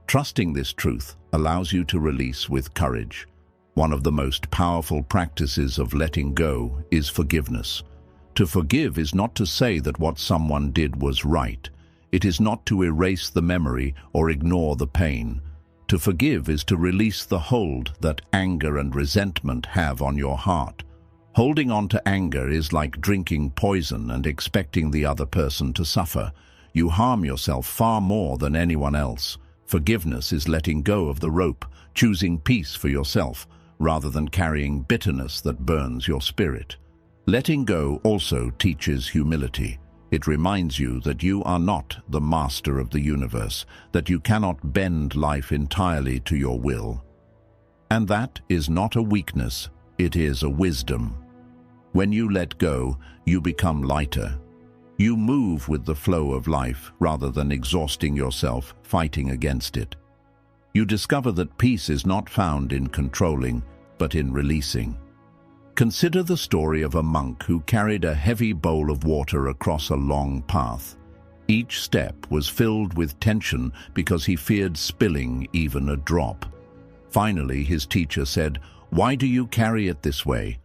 Trusting this truth allows you to release with courage. One of the most powerful practices of letting go is forgiveness. To forgive is not to say that what someone did was right. It is not to erase the memory or ignore the pain. To forgive is to release the hold that anger and resentment have on your heart. Holding on to anger is like drinking poison and expecting the other person to suffer. You harm yourself far more than anyone else. Forgiveness is letting go of the rope, choosing peace for yourself, rather than carrying bitterness that burns your spirit. Letting go also teaches humility. It reminds you that you are not the master of the universe, that you cannot bend life entirely to your will. And that is not a weakness, it is a wisdom. When you let go, you become lighter. You move with the flow of life rather than exhausting yourself fighting against it. You discover that peace is not found in controlling, but in releasing. Consider the story of a monk who carried a heavy bowl of water across a long path. Each step was filled with tension because he feared spilling even a drop. Finally, his teacher said, "Why do you carry it this way?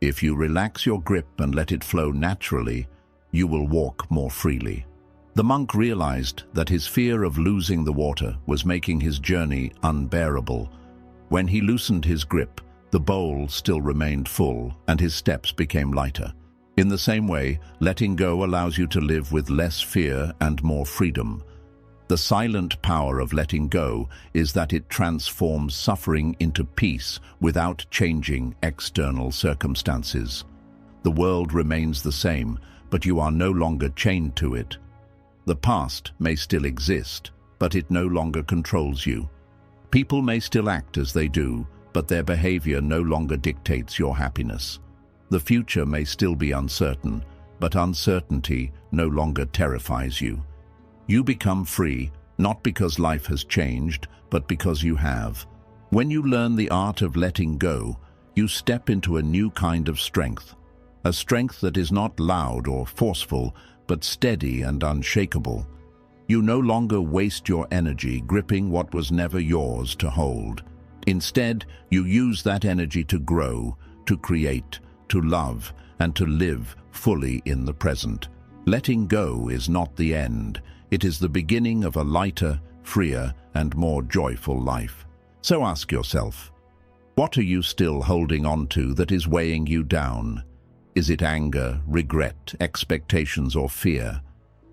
If you relax your grip and let it flow naturally, you will walk more freely." The monk realized that his fear of losing the water was making his journey unbearable. When he loosened his grip, the bowl still remained full and his steps became lighter. In the same way, letting go allows you to live with less fear and more freedom. The silent power of letting go is that it transforms suffering into peace without changing external circumstances. The world remains the same, but you are no longer chained to it. The past may still exist, but it no longer controls you. People may still act as they do, but their behavior no longer dictates your happiness. The future may still be uncertain, but uncertainty no longer terrifies you. You become free, not because life has changed, but because you have. When you learn the art of letting go, you step into a new kind of strength, a strength that is not loud or forceful, but steady and unshakable. You no longer waste your energy gripping what was never yours to hold. Instead, you use that energy to grow, to create, to love, and to live fully in the present. Letting go is not the end. It is the beginning of a lighter, freer, and more joyful life. So ask yourself, what are you still holding on to that is weighing you down? Is it anger, regret, expectations, or fear?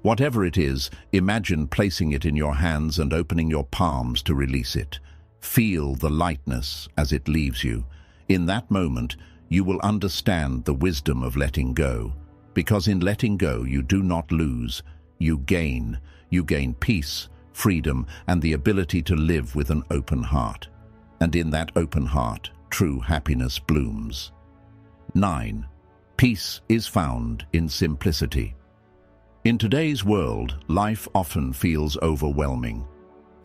Whatever it is, imagine placing it in your hands and opening your palms to release it. Feel the lightness as it leaves you. In that moment, you will understand the wisdom of letting go. Because in letting go, you do not lose, you gain. You gain peace, freedom, and the ability to live with an open heart. And in that open heart, true happiness blooms. 9. Peace is found in simplicity. In today's world, life often feels overwhelming.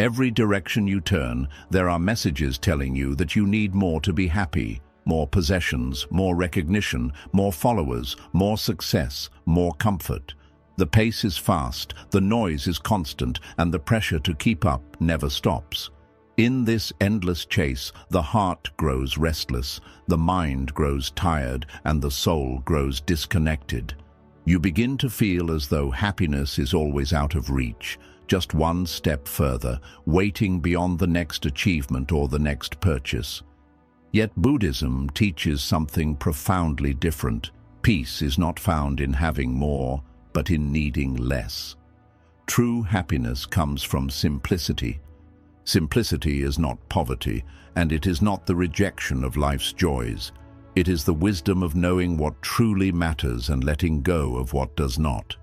Every direction you turn, there are messages telling you that you need more to be happy, more possessions, more recognition, more followers, more success, more comfort. The pace is fast, the noise is constant, and the pressure to keep up never stops. In this endless chase, the heart grows restless, the mind grows tired, and the soul grows disconnected. You begin to feel as though happiness is always out of reach, just one step further, waiting beyond the next achievement or the next purchase. Yet Buddhism teaches something profoundly different. Peace is not found in having more, but in needing less. True happiness comes from simplicity. Simplicity is not poverty, and it is not the rejection of life's joys. It is the wisdom of knowing what truly matters and letting go of what does not.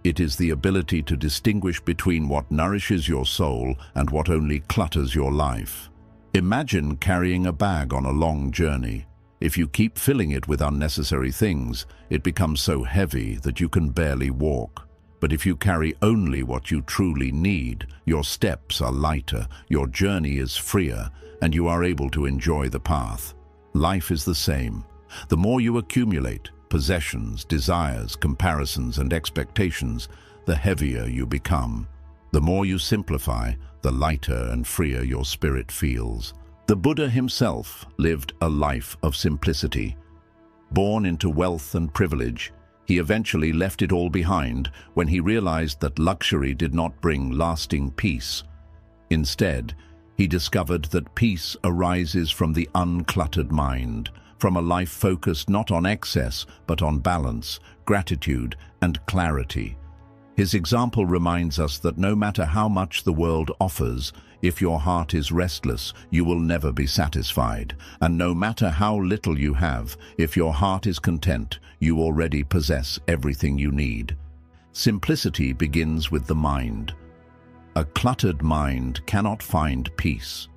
It is the ability to distinguish between what nourishes your soul and what only clutters your life. Imagine carrying a bag on a long journey. If you keep filling it with unnecessary things, it becomes so heavy that you can barely walk. But if you carry only what you truly need, your steps are lighter, your journey is freer, and you are able to enjoy the path. Life is the same. The more you accumulate, possessions, desires, comparisons, and expectations, the heavier you become. The more you simplify, the lighter and freer your spirit feels. The Buddha himself lived a life of simplicity. Born into wealth and privilege, he eventually left it all behind when he realized that luxury did not bring lasting peace. Instead, he discovered that peace arises from the uncluttered mind, from a life focused not on excess but on balance, gratitude, and clarity. His example reminds us that no matter how much the world offers, if your heart is restless, you will never be satisfied. And no matter how little you have, if your heart is content, you already possess everything you need. Simplicity begins with the mind. A cluttered mind cannot find peace.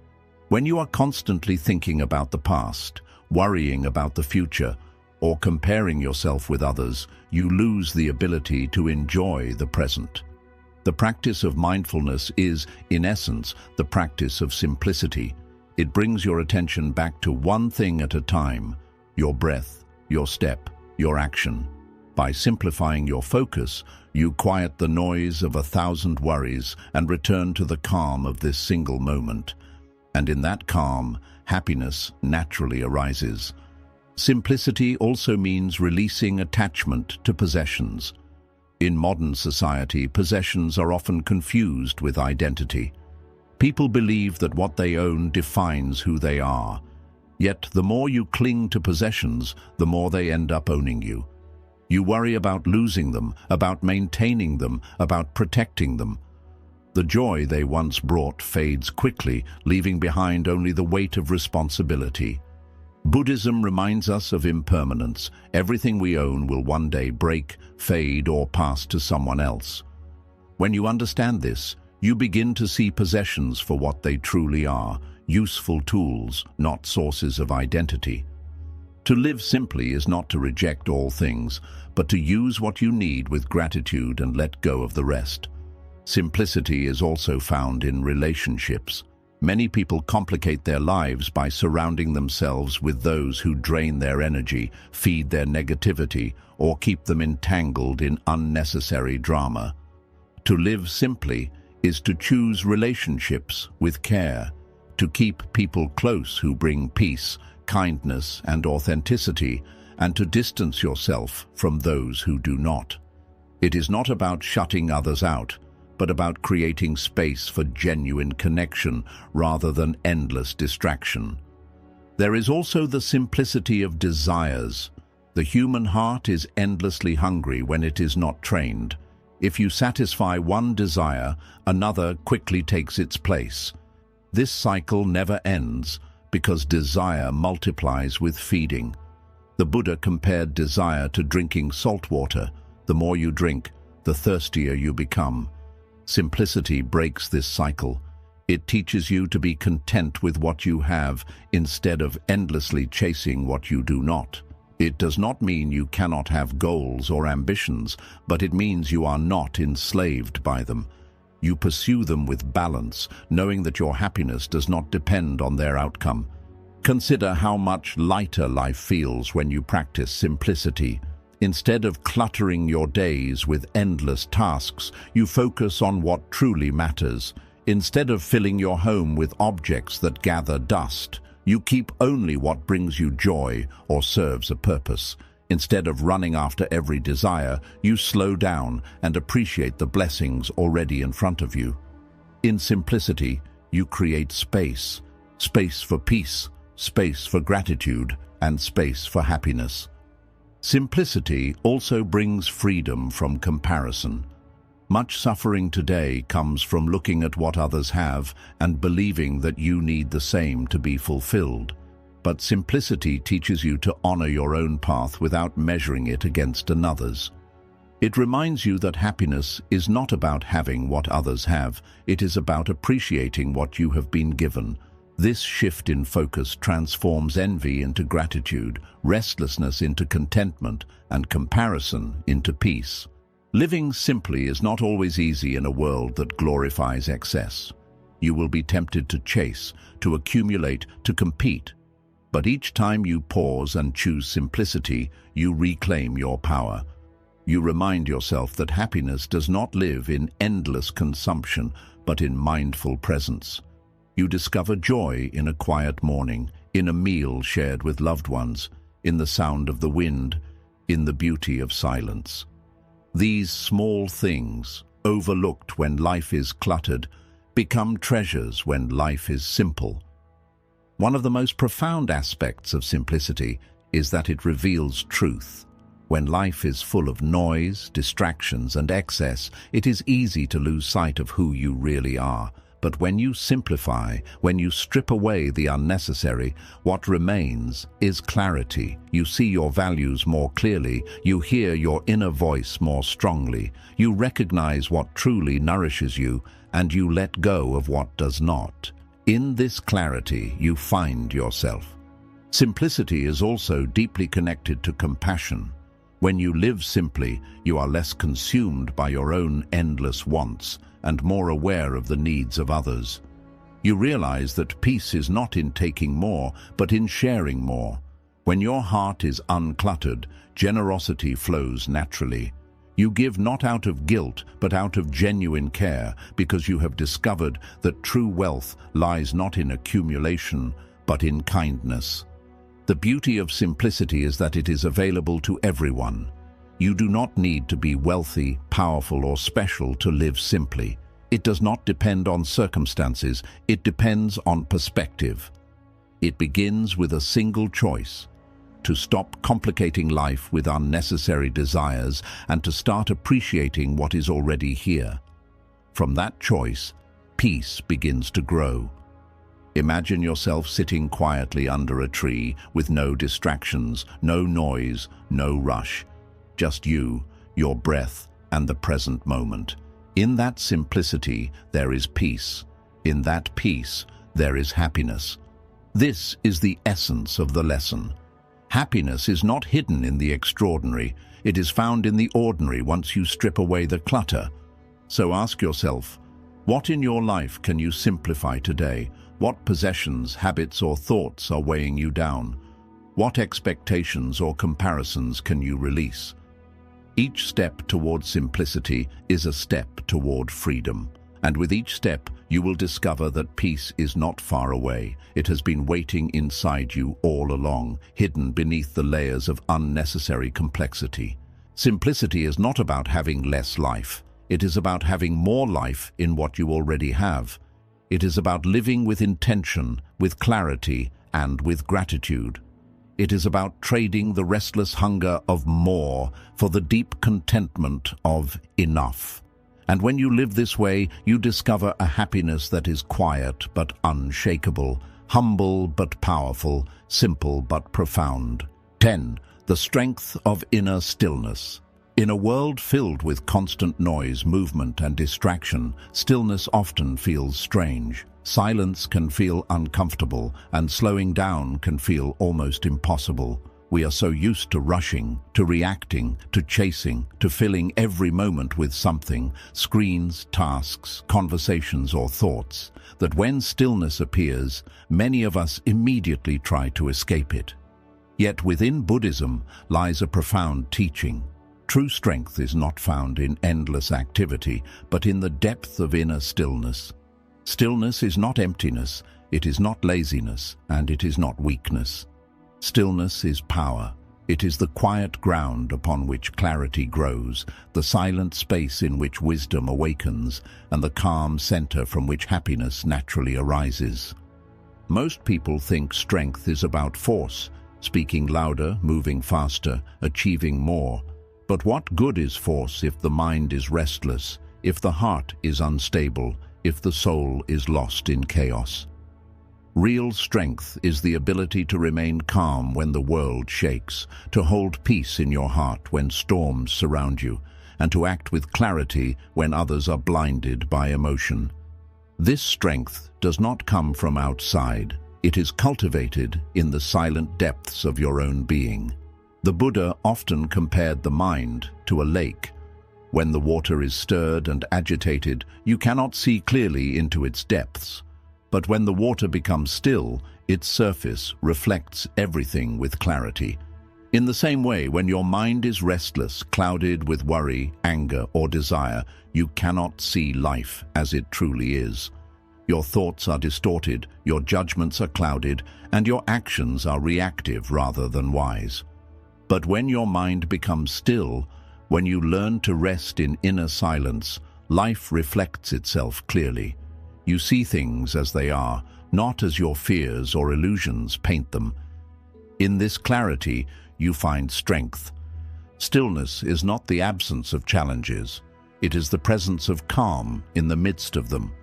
When you are constantly thinking about the past, worrying about the future, or comparing yourself with others, you lose the ability to enjoy the present. The practice of mindfulness is, in essence, the practice of simplicity. It brings your attention back to one thing at a time: your breath, your step, your action. By simplifying your focus, you quiet the noise of 1,000 worries and return to the calm of this single moment. And in that calm, happiness naturally arises. Simplicity also means releasing attachment to possessions. In modern society, possessions are often confused with identity. People believe that what they own defines who they are. Yet the more you cling to possessions, the more they end up owning you. You worry about losing them, about maintaining them, about protecting them. The joy they once brought fades quickly, leaving behind only the weight of responsibility. Buddhism reminds us of impermanence. Everything we own will one day break, fade, or pass to someone else. When you understand this, you begin to see possessions for what they truly are: useful tools, not sources of identity. To live simply is not to reject all things, but to use what you need with gratitude and let go of the rest. Simplicity is also found in relationships. Many people complicate their lives by surrounding themselves with those who drain their energy, feed their negativity, or keep them entangled in unnecessary drama. To live simply is to choose relationships with care, to keep people close who bring peace, kindness, and authenticity, and to distance yourself from those who do not. It is not about shutting others out, but about creating space for genuine connection rather than endless distraction. There is also the simplicity of desires. The human heart is endlessly hungry when it is not trained. If you satisfy one desire, another quickly takes its place. This cycle never ends because desire multiplies with feeding. The Buddha compared desire to drinking salt water. The more you drink, the thirstier you become. Simplicity breaks this cycle. It teaches you to be content with what you have instead of endlessly chasing what you do not. It does not mean you cannot have goals or ambitions, but it means you are not enslaved by them. You pursue them with balance, knowing that your happiness does not depend on their outcome. Consider how much lighter life feels when you practice simplicity. Instead of cluttering your days with endless tasks, you focus on what truly matters. Instead of filling your home with objects that gather dust, you keep only what brings you joy or serves a purpose. Instead of running after every desire, you slow down and appreciate the blessings already in front of you. In simplicity, you create space. Space for peace, space for gratitude, and space for happiness. Simplicity also brings freedom from comparison. Much suffering today comes from looking at what others have and believing that you need the same to be fulfilled. But simplicity teaches you to honor your own path without measuring it against another's. It reminds you that happiness is not about having what others have, it is about appreciating what you have been given. This shift in focus transforms envy into gratitude, restlessness into contentment, and comparison into peace. Living simply is not always easy in a world that glorifies excess. You will be tempted to chase, to accumulate, to compete. But each time you pause and choose simplicity, you reclaim your power. You remind yourself that happiness does not live in endless consumption, but in mindful presence. You discover joy in a quiet morning, in a meal shared with loved ones, in the sound of the wind, in the beauty of silence. These small things, overlooked when life is cluttered, become treasures when life is simple. One of the most profound aspects of simplicity is that it reveals truth. When life is full of noise, distractions, and excess, it is easy to lose sight of who you really are. But when you simplify, when you strip away the unnecessary, what remains is clarity. You see your values more clearly, you hear your inner voice more strongly, you recognize what truly nourishes you, and you let go of what does not. In this clarity, you find yourself. Simplicity is also deeply connected to compassion. When you live simply, you are less consumed by your own endless wants, and more aware of the needs of others. You realize that peace is not in taking more, but in sharing more. When your heart is uncluttered, generosity flows naturally. You give not out of guilt, but out of genuine care, because you have discovered that true wealth lies not in accumulation, but in kindness. The beauty of simplicity is that it is available to everyone. You do not need to be wealthy, powerful, or special to live simply. It does not depend on circumstances, it depends on perspective. It begins with a single choice: to stop complicating life with unnecessary desires and to start appreciating what is already here. From that choice, peace begins to grow. Imagine yourself sitting quietly under a tree with no distractions, no noise, no rush. Just you, your breath, and the present moment. In that simplicity, there is peace. In that peace, there is happiness. This is the essence of the lesson. Happiness is not hidden in the extraordinary. It is found in the ordinary once you strip away the clutter. So ask yourself, what in your life can you simplify today? What possessions, habits, or thoughts are weighing you down? What expectations or comparisons can you release? Each step toward simplicity is a step toward freedom. And with each step, you will discover that peace is not far away. It has been waiting inside you all along, hidden beneath the layers of unnecessary complexity. Simplicity is not about having less life. It is about having more life in what you already have. It is about living with intention, with clarity, and with gratitude. It is about trading the restless hunger of more for the deep contentment of enough. And when you live this way, you discover a happiness that is quiet but unshakable, humble but powerful, simple but profound. 10. The strength of inner stillness. In a world filled with constant noise, movement, and distraction, stillness often feels strange. Silence can feel uncomfortable, and slowing down can feel almost impossible. We are so used to rushing, to reacting, to chasing, to filling every moment with something, screens, tasks, conversations, or thoughts, that when stillness appears, many of us immediately try to escape it. Yet within Buddhism lies a profound teaching. True strength is not found in endless activity, but in the depth of inner stillness. Stillness is not emptiness, it is not laziness, and it is not weakness. Stillness is power. It is the quiet ground upon which clarity grows, the silent space in which wisdom awakens, and the calm center from which happiness naturally arises. Most people think strength is about force, speaking louder, moving faster, achieving more. But what good is force if the mind is restless, if the heart is unstable, if the soul is lost in chaos? Real strength is the ability to remain calm when the world shakes, to hold peace in your heart when storms surround you, and to act with clarity when others are blinded by emotion. This strength does not come from outside. It is cultivated in the silent depths of your own being. The Buddha often compared the mind to a lake. When the water is stirred and agitated, you cannot see clearly into its depths. But when the water becomes still, its surface reflects everything with clarity. In the same way, when your mind is restless, clouded with worry, anger, or desire, you cannot see life as it truly is. Your thoughts are distorted, your judgments are clouded, and your actions are reactive rather than wise. But when your mind becomes still, when you learn to rest in inner silence, life reflects itself clearly. You see things as they are, not as your fears or illusions paint them. In this clarity, you find strength. Stillness is not the absence of challenges. It is the presence of calm in the midst of them.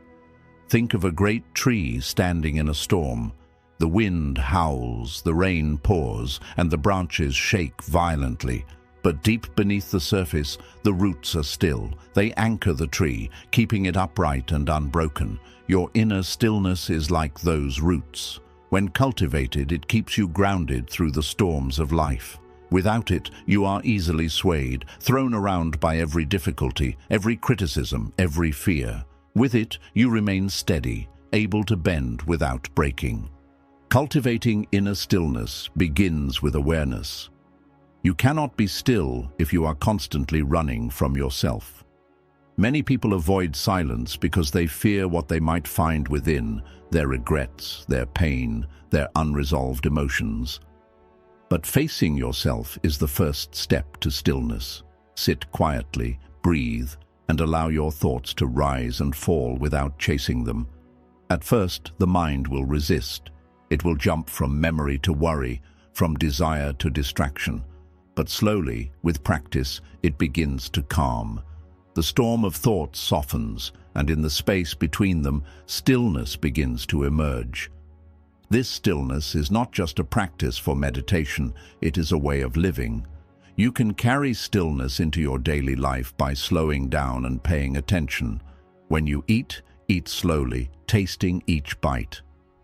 Think of a great tree standing in a storm. The wind howls, the rain pours, and the branches shake violently. But deep beneath the surface, the roots are still. They anchor the tree, keeping it upright and unbroken. Your inner stillness is like those roots. When cultivated, it keeps you grounded through the storms of life. Without it, you are easily swayed, thrown around by every difficulty, every criticism, every fear. With it, you remain steady, able to bend without breaking. Cultivating inner stillness begins with awareness. You cannot be still if you are constantly running from yourself. Many people avoid silence because they fear what they might find within, their regrets, their pain, their unresolved emotions. But facing yourself is the first step to stillness. Sit quietly, breathe, and allow your thoughts to rise and fall without chasing them. At first, the mind will resist. It will jump from memory to worry, from desire to distraction. But slowly, with practice, it begins to calm. The storm of thoughts softens, and in the space between them, stillness begins to emerge. This stillness is not just a practice for meditation, it is a way of living. You can carry stillness into your daily life by slowing down and paying attention. When you eat, eat slowly, tasting each bite.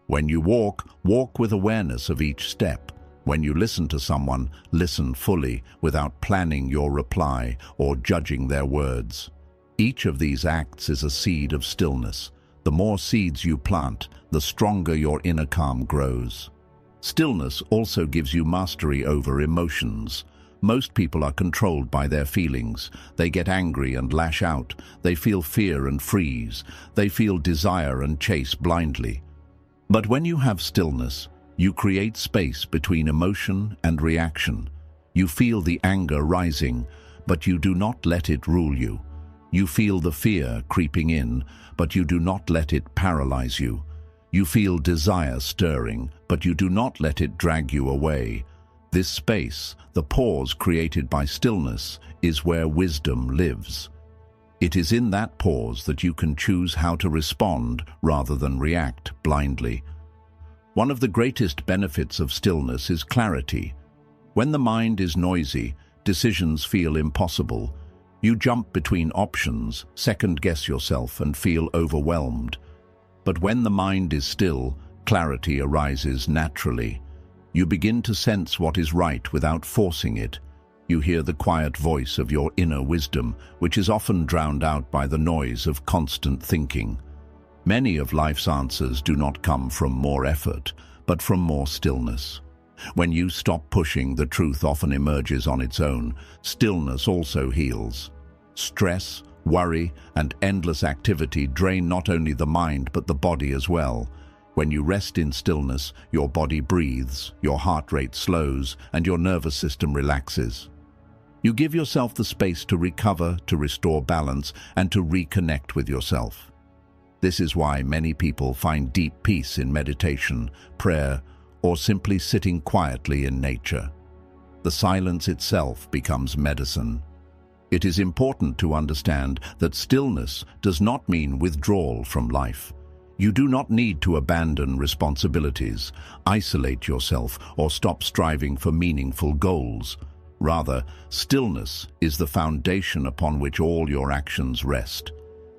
When you walk, walk with awareness of each step. When you listen to someone, listen fully, without planning your reply or judging their words. Each of these acts is a seed of stillness. The more seeds you plant, the stronger your inner calm grows. Stillness also gives you mastery over emotions. Most people are controlled by their feelings. They get angry and lash out. They feel fear and freeze. They feel desire and chase blindly. But when you have stillness, you create space between emotion and reaction. You feel the anger rising, but you do not let it rule you. You feel the fear creeping in, but you do not let it paralyze you. You feel desire stirring, but you do not let it drag you away. This space, the pause created by stillness, is where wisdom lives. It is in that pause that you can choose how to respond rather than react blindly. One of the greatest benefits of stillness is clarity. When the mind is noisy, decisions feel impossible. You jump between options, second-guess yourself, and feel overwhelmed. But when the mind is still, clarity arises naturally. You begin to sense what is right without forcing it. You hear the quiet voice of your inner wisdom, which is often drowned out by the noise of constant thinking. Many of life's answers do not come from more effort, but from more stillness. When you stop pushing, the truth often emerges on its own. Stillness also heals. Stress, worry, and endless activity drain not only the mind but the body as well. When you rest in stillness, your body breathes, your heart rate slows, and your nervous system relaxes. You give yourself the space to recover, to restore balance, and to reconnect with yourself. This is why many people find deep peace in meditation, prayer, or simply sitting quietly in nature. The silence itself becomes medicine. It is important to understand that stillness does not mean withdrawal from life. You do not need to abandon responsibilities, isolate yourself, or stop striving for meaningful goals. Rather, stillness is the foundation upon which all your actions rest.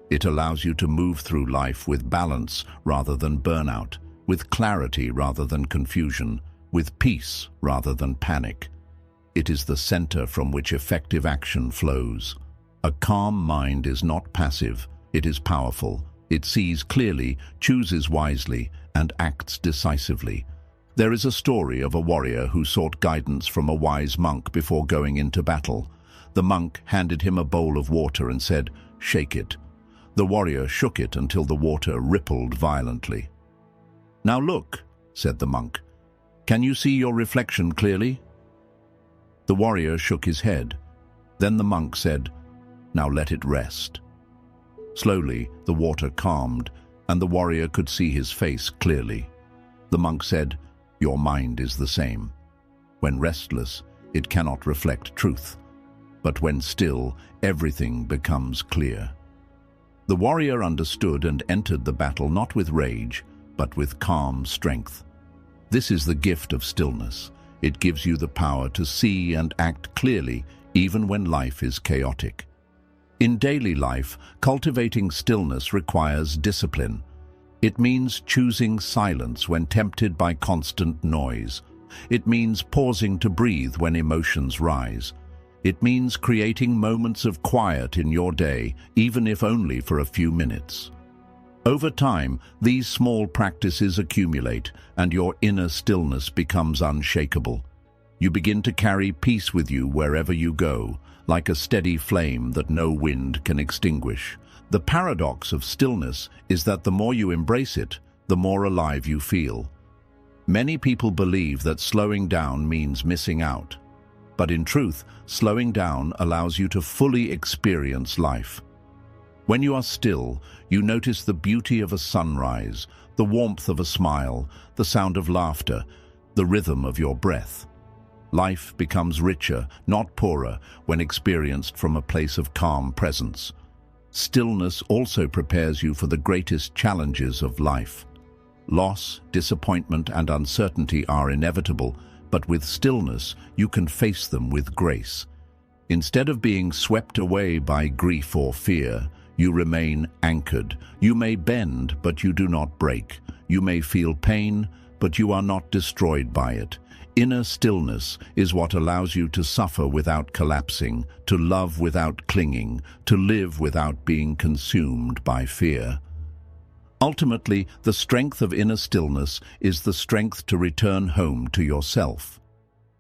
It allows you to move through life with balance rather than burnout, with clarity rather than confusion, with peace rather than panic. It is the center from which effective action flows. A calm mind is not passive, it is powerful. It sees clearly, chooses wisely, and acts decisively. There is a story of a warrior who sought guidance from a wise monk before going into battle. The monk handed him a bowl of water and said, "Shake it." The warrior shook it until the water rippled violently. "Now look," said the monk. "Can you see your reflection clearly?" The warrior shook his head. Then the monk said, "Now let it rest." Slowly, the water calmed, and the warrior could see his face clearly. The monk said, "Your mind is the same. When restless, it cannot reflect truth. But when still, everything becomes clear." The warrior understood and entered the battle not with rage, but with calm strength. This is the gift of stillness. It gives you the power to see and act clearly, even when life is chaotic. In daily life, cultivating stillness requires discipline. It means choosing silence when tempted by constant noise. It means pausing to breathe when emotions rise. It means creating moments of quiet in your day, even if only for a few minutes. Over time, these small practices accumulate, and your inner stillness becomes unshakable. You begin to carry peace with you wherever you go, like a steady flame that no wind can extinguish. The paradox of stillness is that the more you embrace it, the more alive you feel. Many people believe that slowing down means missing out. But in truth, slowing down allows you to fully experience life. When you are still, you notice the beauty of a sunrise, the warmth of a smile, the sound of laughter, the rhythm of your breath. Life becomes richer, not poorer, when experienced from a place of calm presence. Stillness also prepares you for the greatest challenges of life. Loss, disappointment, and uncertainty are inevitable, but with stillness, you can face them with grace. Instead of being swept away by grief or fear, you remain anchored. You may bend, but you do not break. You may feel pain, but you are not destroyed by it. Inner stillness is what allows you to suffer without collapsing, to love without clinging, to live without being consumed by fear. Ultimately, the strength of inner stillness is the strength to return home to yourself,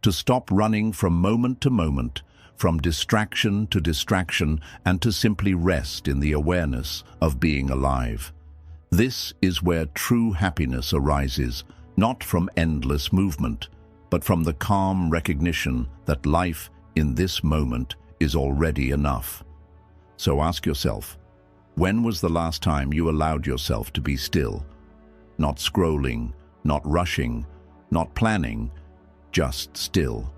to stop running from moment to moment, from distraction to distraction, and to simply rest in the awareness of being alive. This is where true happiness arises, not from endless movement, but from the calm recognition that life in this moment is already enough. So ask yourself, when was the last time you allowed yourself to be still? Not scrolling, not rushing, not planning, just still.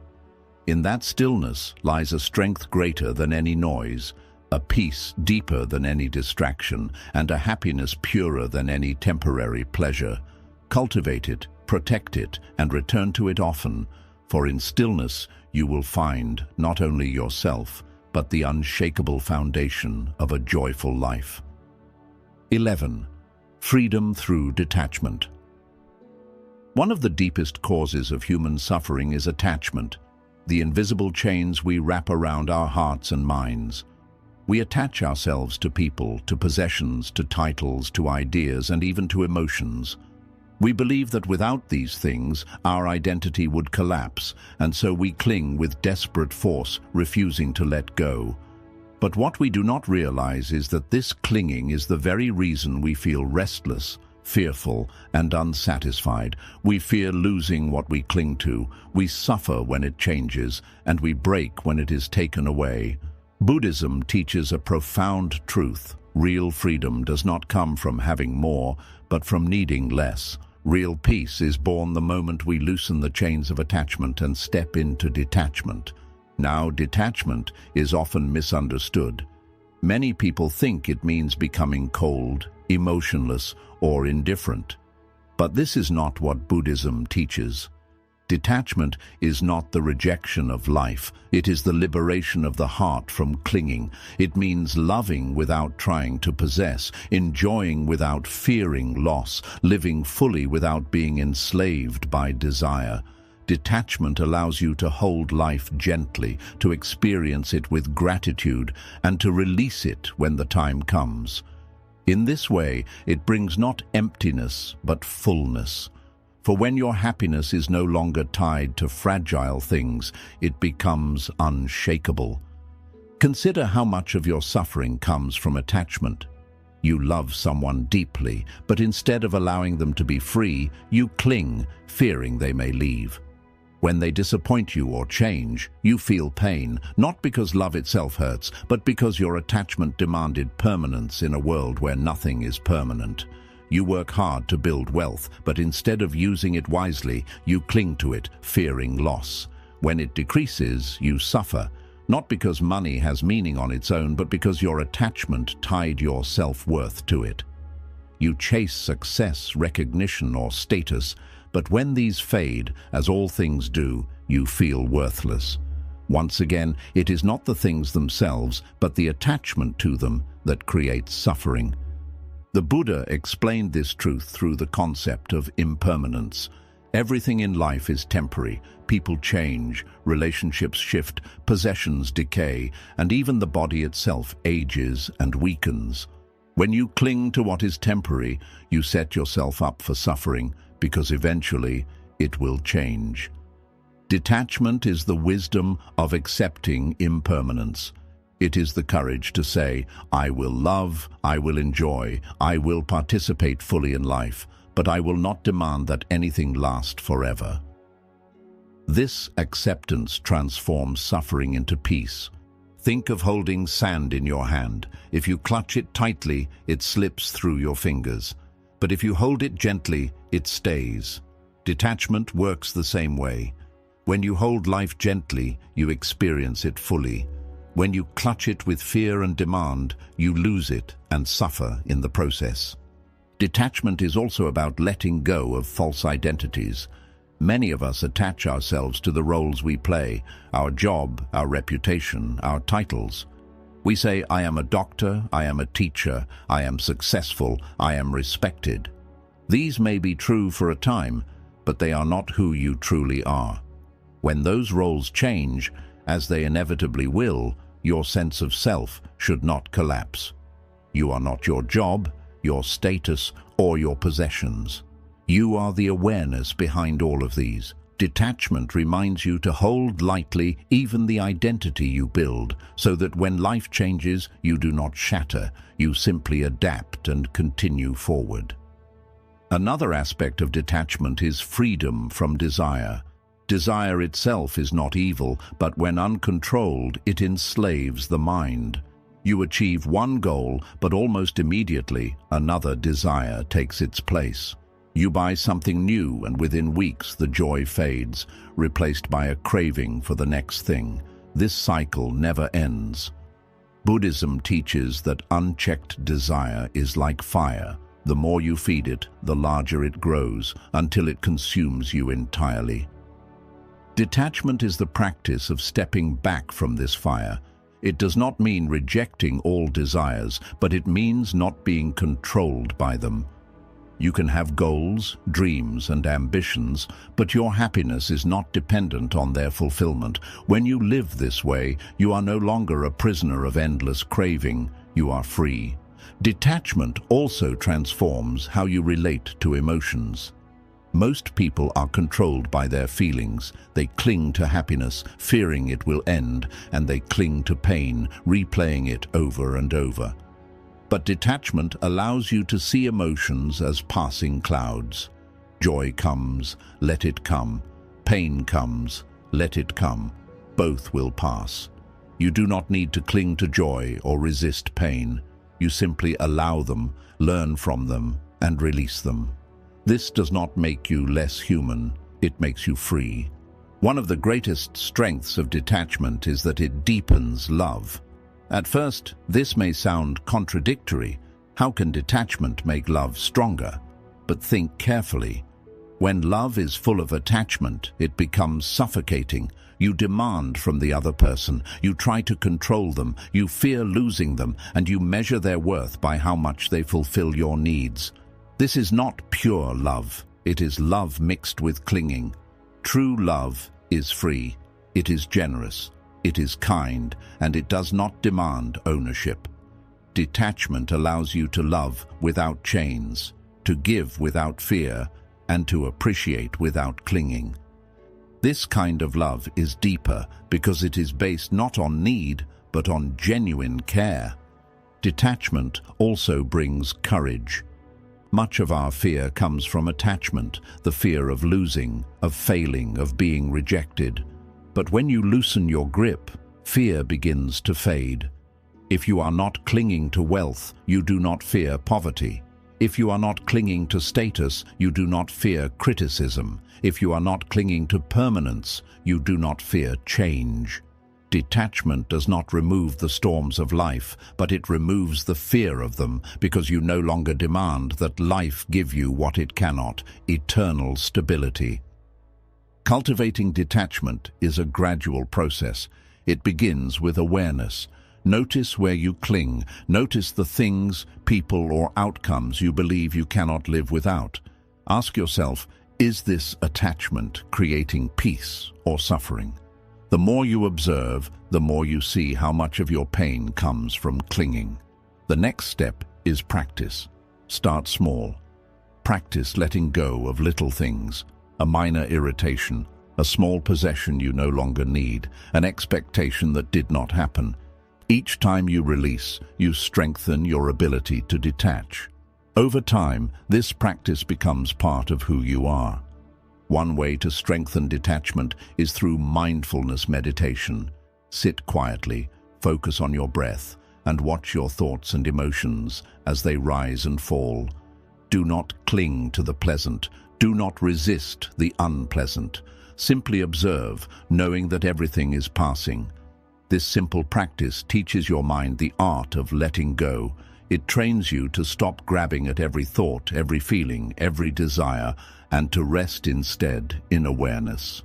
In that stillness lies a strength greater than any noise, a peace deeper than any distraction, and a happiness purer than any temporary pleasure. Cultivate it, protect it, and return to it often, for in stillness you will find not only yourself, but the unshakable foundation of a joyful life. 11. Freedom through detachment. One of the deepest causes of human suffering is attachment, the invisible chains we wrap around our hearts and minds. We attach ourselves to people, to possessions, to titles, to ideas, and even to emotions. We believe that without these things, our identity would collapse, and so we cling with desperate force, refusing to let go. But what we do not realize is that this clinging is the very reason we feel restless, fearful, and unsatisfied. We fear losing what we cling to, we suffer when it changes, and we break when it is taken away. Buddhism teaches a profound truth. Real freedom does not come from having more, but from needing less. Real peace is born the moment we loosen the chains of attachment and step into detachment. Now, detachment is often misunderstood. Many people think it means becoming cold, emotionless, or indifferent. But this is not what Buddhism teaches. Detachment is not the rejection of life. It is the liberation of the heart from clinging. It means loving without trying to possess, enjoying without fearing loss, living fully without being enslaved by desire. Detachment allows you to hold life gently, to experience it with gratitude, and to release it when the time comes. In this way, it brings not emptiness, but fullness. For when your happiness is no longer tied to fragile things, it becomes unshakable. Consider how much of your suffering comes from attachment. You love someone deeply, but instead of allowing them to be free, you cling, fearing they may leave. When they disappoint you or change, you feel pain, not because love itself hurts, but because your attachment demanded permanence in a world where nothing is permanent. You work hard to build wealth, but instead of using it wisely, you cling to it, fearing loss. When it decreases, you suffer, not because money has meaning on its own, but because your attachment tied your self-worth to it. You chase success, recognition, or status, but when these fade, as all things do, you feel worthless. Once again, it is not the things themselves, but the attachment to them that creates suffering. The Buddha explained this truth through the concept of impermanence. Everything in life is temporary. People change, relationships shift, possessions decay, and even the body itself ages and weakens. When you cling to what is temporary, you set yourself up for suffering, because eventually it will change. Detachment is the wisdom of accepting impermanence. It is the courage to say, I will love, I will enjoy, I will participate fully in life, but I will not demand that anything last forever. This acceptance transforms suffering into peace. Think of holding sand in your hand. If you clutch it tightly, it slips through your fingers. But if you hold it gently, it stays. Detachment works the same way. When you hold life gently, you experience it fully. When you clutch it with fear and demand, you lose it and suffer in the process. Detachment is also about letting go of false identities. Many of us attach ourselves to the roles we play, our job, our reputation, our titles. We say, I am a doctor, I am a teacher, I am successful, I am respected. These may be true for a time, but they are not who you truly are. When those roles change, as they inevitably will, your sense of self should not collapse. You are not your job, your status, or your possessions. You are the awareness behind all of these. Detachment reminds you to hold lightly even the identity you build, so that when life changes, you do not shatter, you simply adapt and continue forward. Another aspect of detachment is freedom from desire. Desire itself is not evil, but when uncontrolled, it enslaves the mind. You achieve one goal, but almost immediately, another desire takes its place. You buy something new, and within weeks the joy fades, replaced by a craving for the next thing. This cycle never ends. Buddhism teaches that unchecked desire is like fire. The more you feed it, the larger it grows, until it consumes you entirely. Detachment is the practice of stepping back from this fire. It does not mean rejecting all desires, but it means not being controlled by them. You can have goals, dreams, and ambitions, but your happiness is not dependent on their fulfillment. When you live this way, you are no longer a prisoner of endless craving. You are free. Detachment also transforms how you relate to emotions. Most people are controlled by their feelings. They cling to happiness, fearing it will end, and they cling to pain, replaying it over and over. But detachment allows you to see emotions as passing clouds. Joy comes, let it come. Pain comes, let it come. Both will pass. You do not need to cling to joy or resist pain. You simply allow them, learn from them, and release them. This does not make you less human, it makes you free. One of the greatest strengths of detachment is that it deepens love. At first, this may sound contradictory. How can detachment make love stronger? But think carefully. When love is full of attachment, it becomes suffocating. You demand from the other person, you try to control them, you fear losing them, and you measure their worth by how much they fulfill your needs. This is not pure love. It is love mixed with clinging. True love is free. It is generous. It is kind, and it does not demand ownership. Detachment allows you to love without chains, to give without fear, and to appreciate without clinging. This kind of love is deeper because it is based not on need, but on genuine care. Detachment also brings courage. Much of our fear comes from attachment, the fear of losing, of failing, of being rejected. But when you loosen your grip, fear begins to fade. If you are not clinging to wealth, you do not fear poverty. If you are not clinging to status, you do not fear criticism. If you are not clinging to permanence, you do not fear change. Detachment does not remove the storms of life, but it removes the fear of them, because you no longer demand that life give you what it cannot, eternal stability. Cultivating detachment is a gradual process. It begins with awareness. Notice where you cling. Notice the things, people, or outcomes you believe you cannot live without. Ask yourself, is this attachment creating peace or suffering? The more you observe, the more you see how much of your pain comes from clinging. The next step is practice. Start small. Practice letting go of little things. A minor irritation, a small possession you no longer need, an expectation that did not happen. Each time you release, you strengthen your ability to detach. Over time, this practice becomes part of who you are. One way to strengthen detachment is through mindfulness meditation. Sit quietly, focus on your breath, and watch your thoughts and emotions as they rise and fall. Do not cling to the pleasant. Do not resist the unpleasant. Simply observe, knowing that everything is passing. This simple practice teaches your mind the art of letting go. It trains you to stop grabbing at every thought, every feeling, every desire, and to rest instead in awareness.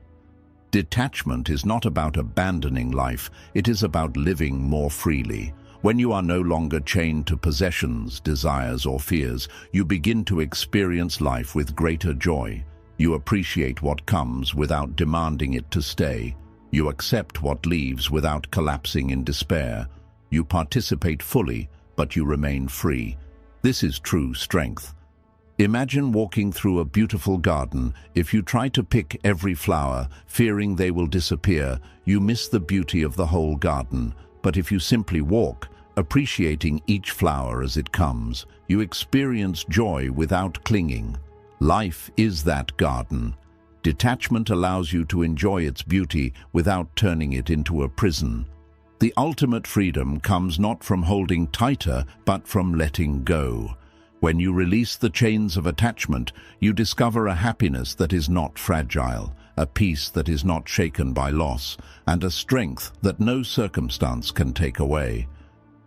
Detachment is not about abandoning life, it is about living more freely. When you are no longer chained to possessions, desires, or fears, you begin to experience life with greater joy. You appreciate what comes without demanding it to stay. You accept what leaves without collapsing in despair. You participate fully, but you remain free. This is true strength. Imagine walking through a beautiful garden. If you try to pick every flower, fearing they will disappear, you miss the beauty of the whole garden. But if you simply walk, appreciating each flower as it comes, you experience joy without clinging. Life is that garden. Detachment allows you to enjoy its beauty without turning it into a prison. The ultimate freedom comes not from holding tighter, but from letting go. When you release the chains of attachment, you discover a happiness that is not fragile, a peace that is not shaken by loss, and a strength that no circumstance can take away.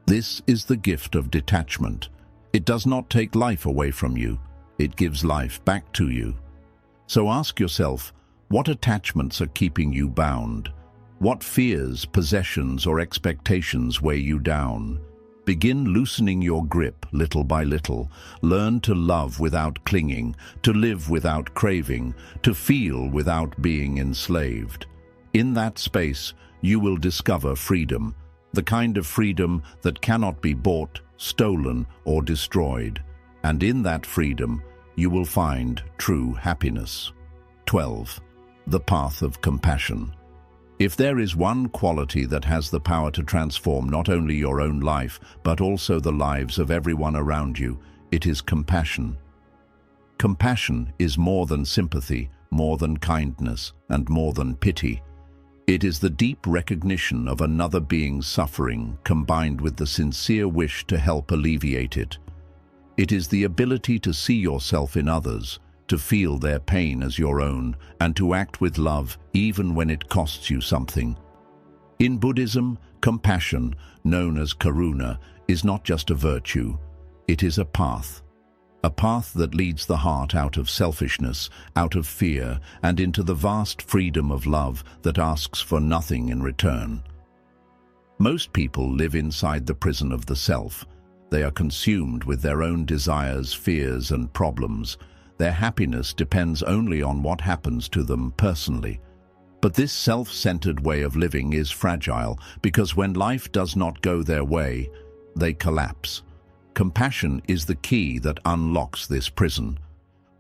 This is the gift of detachment. It does not take life away from you. It gives life back to you. So ask yourself, what attachments are keeping you bound? What fears, possessions, or expectations weigh you down? Begin loosening your grip little by little. Learn to love without clinging, to live without craving, to feel without being enslaved. In that space, you will discover freedom, the kind of freedom that cannot be bought, stolen, or destroyed. And in that freedom, you will find true happiness. 12. The path of compassion. If there is one quality that has the power to transform not only your own life, but also the lives of everyone around you, it is compassion. Compassion is more than sympathy, more than kindness, and more than pity. It is the deep recognition of another being's suffering combined with the sincere wish to help alleviate it. It is the ability to see yourself in others, to feel their pain as your own, and to act with love even when it costs you something. In Buddhism, compassion, known as karuna, is not just a virtue, it is a path that leads the heart out of selfishness, out of fear, and into the vast freedom of love that asks for nothing in return. Most people live inside the prison of the self. They are consumed with their own desires, fears, and problems. Their happiness depends only on what happens to them personally. But this self-centered way of living is fragile because when life does not go their way, they collapse. Compassion is the key that unlocks this prison.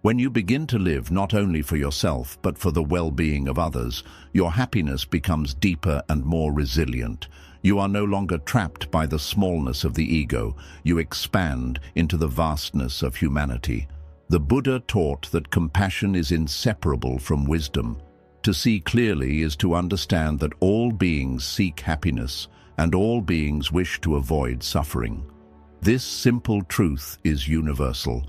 When you begin to live not only for yourself but for the well-being of others, your happiness becomes deeper and more resilient. You are no longer trapped by the smallness of the ego. You expand into the vastness of humanity. The Buddha taught that compassion is inseparable from wisdom. To see clearly is to understand that all beings seek happiness, and all beings wish to avoid suffering. This simple truth is universal.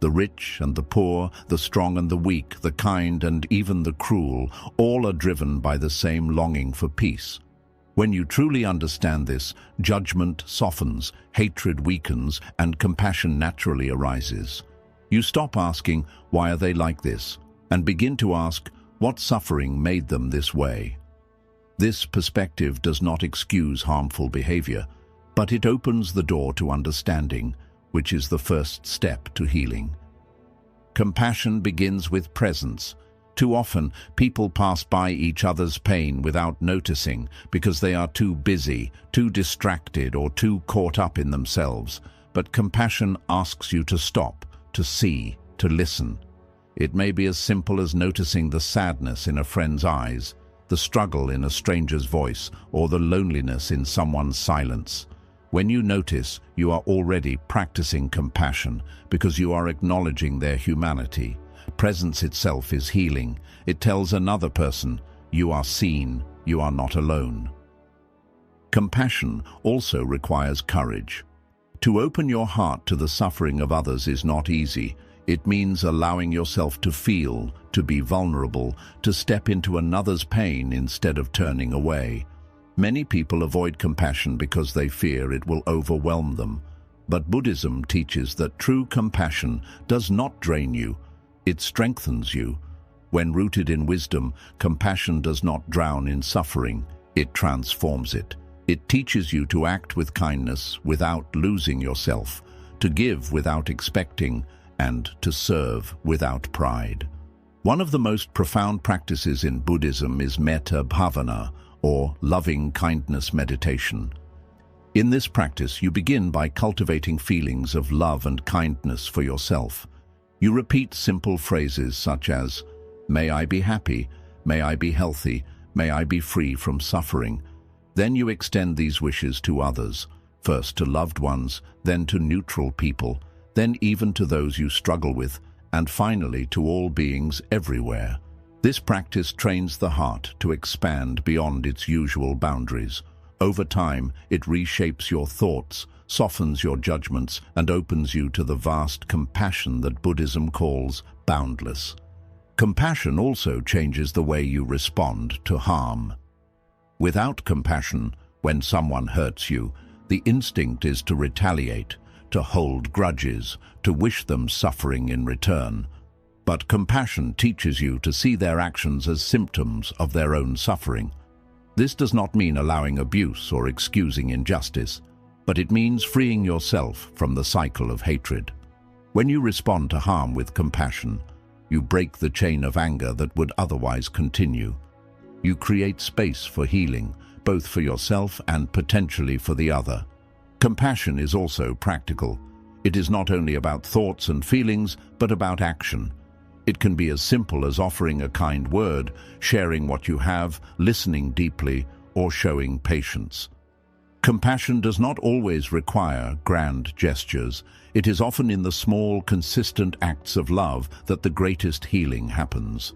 The rich and the poor, the strong and the weak, the kind and even the cruel, all are driven by the same longing for peace. When you truly understand this, judgment softens, hatred weakens, and compassion naturally arises. You stop asking, why are they like this? And begin to ask, what suffering made them this way? This perspective does not excuse harmful behavior, but it opens the door to understanding, which is the first step to healing. Compassion begins with presence. Too often, people pass by each other's pain without noticing because they are too busy, too distracted, or too caught up in themselves. But compassion asks you to stop, to see, to listen. It may be as simple as noticing the sadness in a friend's eyes, the struggle in a stranger's voice, or the loneliness in someone's silence. When you notice, you are already practicing compassion because you are acknowledging their humanity. Presence itself is healing. It tells another person, you are seen, you are not alone. Compassion also requires courage. To open your heart to the suffering of others is not easy. It means allowing yourself to feel, to be vulnerable, to step into another's pain instead of turning away. Many people avoid compassion because they fear it will overwhelm them. But Buddhism teaches that true compassion does not drain you, it strengthens you. When rooted in wisdom, compassion does not drown in suffering, it transforms it. It teaches you to act with kindness without losing yourself, to give without expecting, and to serve without pride. One of the most profound practices in Buddhism is metta bhavana, or loving kindness meditation. In this practice, you begin by cultivating feelings of love and kindness for yourself. You repeat simple phrases such as, "May I be happy, may I be healthy, may I be free from suffering." Then you extend these wishes to others, first to loved ones, then to neutral people, then even to those you struggle with, and finally to all beings everywhere. This practice trains the heart to expand beyond its usual boundaries. Over time, it reshapes your thoughts, softens your judgments, and opens you to the vast compassion that Buddhism calls boundless. Compassion also changes the way you respond to harm. Without compassion, when someone hurts you, the instinct is to retaliate, to hold grudges, to wish them suffering in return. But compassion teaches you to see their actions as symptoms of their own suffering. This does not mean allowing abuse or excusing injustice, but it means freeing yourself from the cycle of hatred. When you respond to harm with compassion, you break the chain of anger that would otherwise continue. You create space for healing, both for yourself and potentially for the other. Compassion is also practical. It is not only about thoughts and feelings, but about action. It can be as simple as offering a kind word, sharing what you have, listening deeply, or showing patience. Compassion does not always require grand gestures. It is often in the small, consistent acts of love that the greatest healing happens.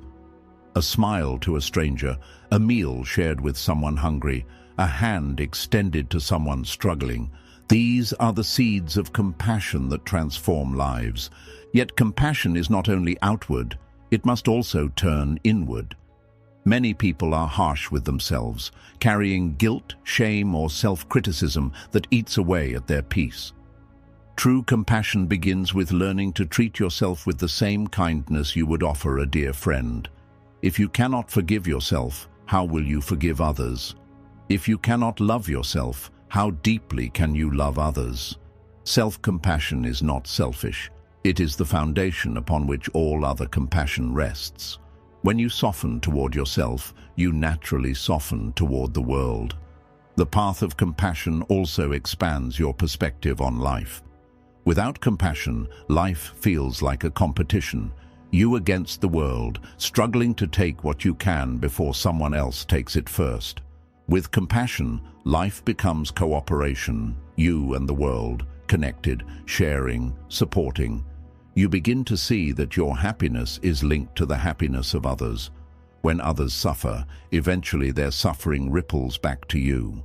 A smile to a stranger, a meal shared with someone hungry, a hand extended to someone struggling. These are the seeds of compassion that transform lives. Yet compassion is not only outward, it must also turn inward. Many people are harsh with themselves, carrying guilt, shame, or self-criticism that eats away at their peace. True compassion begins with learning to treat yourself with the same kindness you would offer a dear friend. If you cannot forgive yourself, how will you forgive others? If you cannot love yourself, how deeply can you love others? Self-compassion is not selfish. It is the foundation upon which all other compassion rests. When you soften toward yourself, you naturally soften toward the world. The path of compassion also expands your perspective on life. Without compassion, life feels like a competition, you against the world, struggling to take what you can before someone else takes it first. With compassion, life becomes cooperation, you and the world, connected, sharing, supporting. You begin to see that your happiness is linked to the happiness of others. When others suffer, eventually their suffering ripples back to you.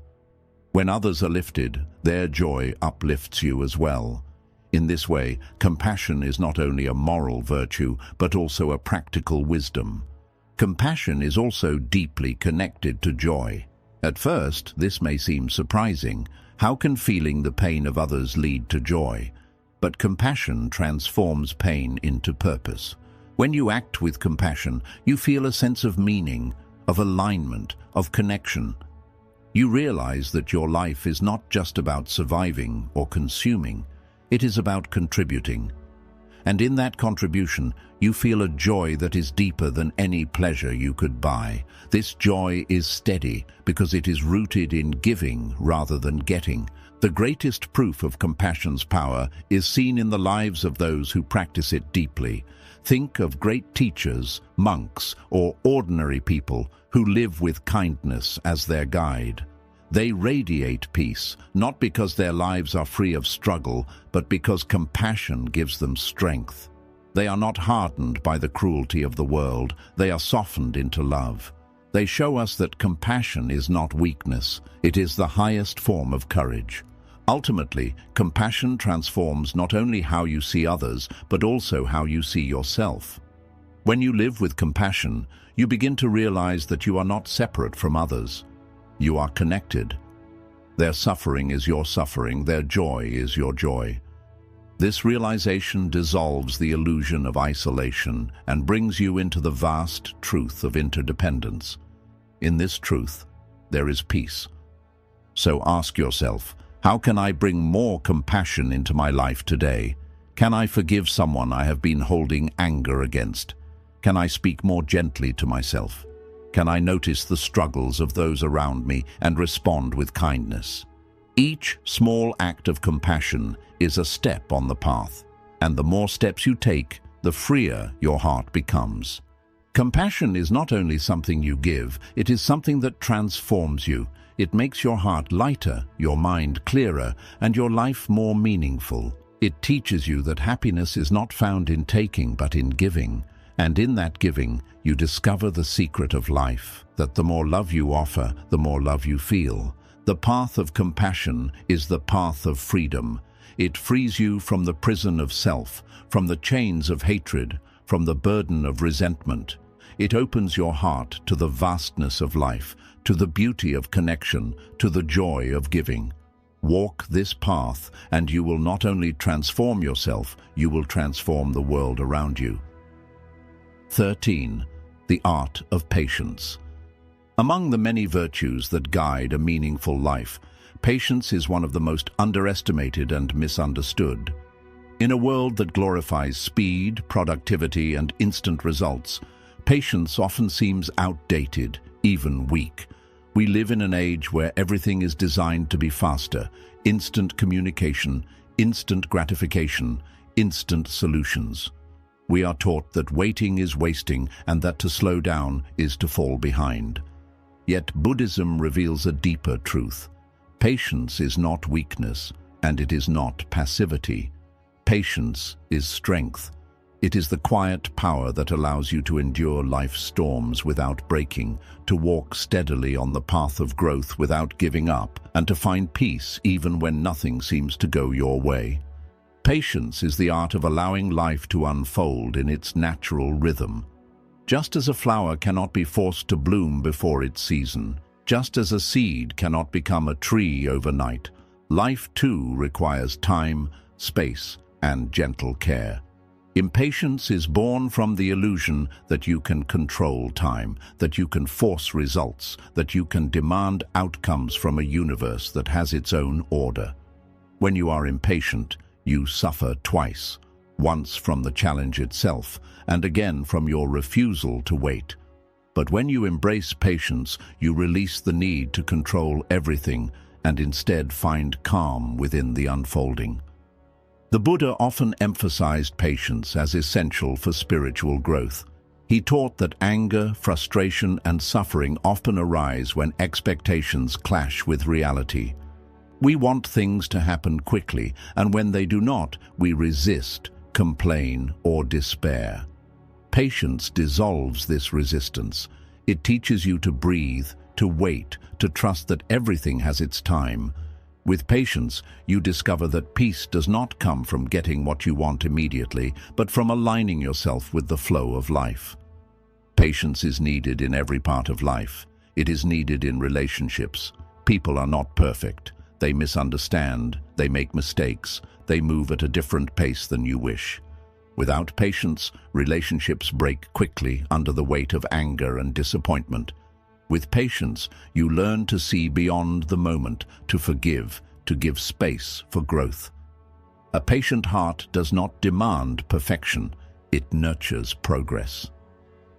When others are lifted, their joy uplifts you as well. In this way, compassion is not only a moral virtue, but also a practical wisdom. Compassion is also deeply connected to joy. At first, this may seem surprising. How can feeling the pain of others lead to joy? But compassion transforms pain into purpose. When you act with compassion, you feel a sense of meaning, of alignment, of connection. You realize that your life is not just about surviving or consuming, it is about contributing. And in that contribution, you feel a joy that is deeper than any pleasure you could buy. This joy is steady because it is rooted in giving rather than getting. The greatest proof of compassion's power is seen in the lives of those who practice it deeply. Think of great teachers, monks, or ordinary people who live with kindness as their guide. They radiate peace, not because their lives are free of struggle, but because compassion gives them strength. They are not hardened by the cruelty of the world, they are softened into love. They show us that compassion is not weakness, it is the highest form of courage. Ultimately, compassion transforms not only how you see others, but also how you see yourself. When you live with compassion, you begin to realize that you are not separate from others. You are connected. Their suffering is your suffering, their joy is your joy. This realization dissolves the illusion of isolation and brings you into the vast truth of interdependence. In this truth, there is peace. So ask yourself, how can I bring more compassion into my life today? Can I forgive someone I have been holding anger against? Can I speak more gently to myself? Can I notice the struggles of those around me and respond with kindness? Each small act of compassion is a step on the path, and the more steps you take, the freer your heart becomes. Compassion is not only something you give, it is something that transforms you. It makes your heart lighter, your mind clearer, and your life more meaningful. It teaches you that happiness is not found in taking but in giving. And in that giving, you discover the secret of life, that the more love you offer, the more love you feel. The path of compassion is the path of freedom. It frees you from the prison of self, from the chains of hatred, from the burden of resentment. It opens your heart to the vastness of life, to the beauty of connection, to the joy of giving. Walk this path, and you will not only transform yourself, you will transform the world around you. 13. The art of patience. Among the many virtues that guide a meaningful life, patience is one of the most underestimated and misunderstood. In a world that glorifies speed, productivity, and instant results, patience often seems outdated, even weak. We live in an age where everything is designed to be faster: instant communication, instant gratification, instant solutions. We are taught that waiting is wasting and that to slow down is to fall behind. Yet Buddhism reveals a deeper truth. Patience is not weakness, and it is not passivity. Patience is strength. It is the quiet power that allows you to endure life's storms without breaking, to walk steadily on the path of growth without giving up, and to find peace even when nothing seems to go your way. Patience is the art of allowing life to unfold in its natural rhythm. Just as a flower cannot be forced to bloom before its season, just as a seed cannot become a tree overnight, life too requires time, space, and gentle care. Impatience is born from the illusion that you can control time, that you can force results, that you can demand outcomes from a universe that has its own order. When you are impatient, you suffer twice, once from the challenge itself, and again from your refusal to wait. But when you embrace patience, you release the need to control everything and instead find calm within the unfolding. The Buddha often emphasized patience as essential for spiritual growth. He taught that anger, frustration, and suffering often arise when expectations clash with reality. We want things to happen quickly, and when they do not, we resist, complain, or despair. Patience dissolves this resistance. It teaches you to breathe, to wait, to trust that everything has its time. With patience, you discover that peace does not come from getting what you want immediately, but from aligning yourself with the flow of life. Patience is needed in every part of life. It is needed in relationships. People are not perfect. They misunderstand, they make mistakes, they move at a different pace than you wish. Without patience, relationships break quickly under the weight of anger and disappointment. With patience, you learn to see beyond the moment, to forgive, to give space for growth. A patient heart does not demand perfection, it nurtures progress.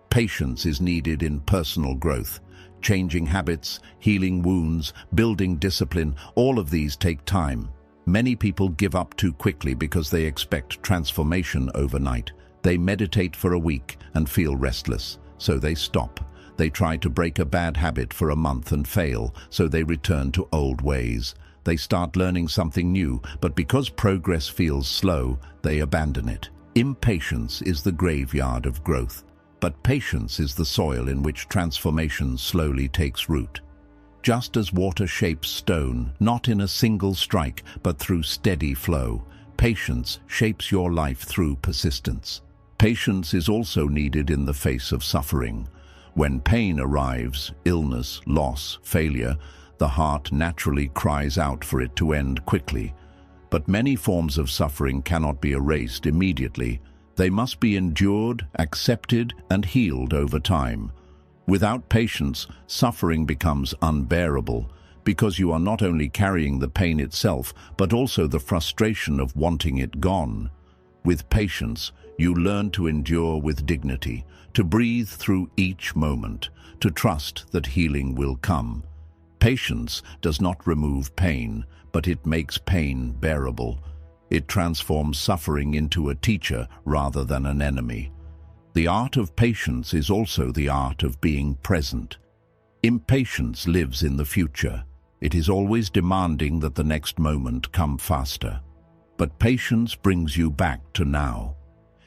Patience is needed in personal growth. Changing habits, healing wounds, building discipline, all of these take time. Many people give up too quickly because they expect transformation overnight. They meditate for a week and feel restless, so they stop. They try to break a bad habit for a month and fail, so they return to old ways. They start learning something new, but because progress feels slow, they abandon it. Impatience is the graveyard of growth, but patience is the soil in which transformation slowly takes root. Just as water shapes stone, not in a single strike, but through steady flow, patience shapes your life through persistence. Patience is also needed in the face of suffering. When pain arrives, illness, loss, failure, the heart naturally cries out for it to end quickly. But many forms of suffering cannot be erased immediately. They must be endured, accepted, and healed over time. Without patience, suffering becomes unbearable, because you are not only carrying the pain itself, but also the frustration of wanting it gone. With patience, you learn to endure with dignity, to breathe through each moment, to trust that healing will come. Patience does not remove pain, but it makes pain bearable. It transforms suffering into a teacher rather than an enemy. The art of patience is also the art of being present. Impatience lives in the future. It is always demanding that the next moment come faster. But patience brings you back to now.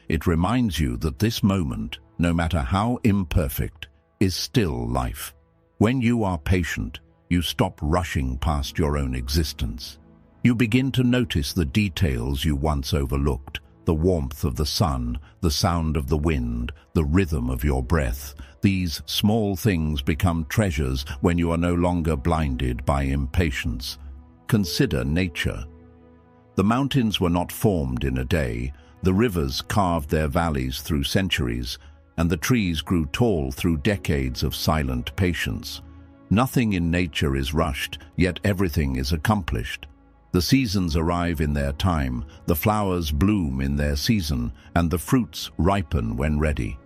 It reminds you that this moment, no matter how imperfect, is still life. When you are patient, you stop rushing past your own existence. You begin to notice the details you once overlooked, the warmth of the sun, the sound of the wind, the rhythm of your breath. These small things become treasures when you are no longer blinded by impatience. Consider nature. The mountains were not formed in a day, the rivers carved their valleys through centuries, and the trees grew tall through decades of silent patience. Nothing in nature is rushed, yet everything is accomplished. The seasons arrive in their time, the flowers bloom in their season, and the fruits ripen when ready.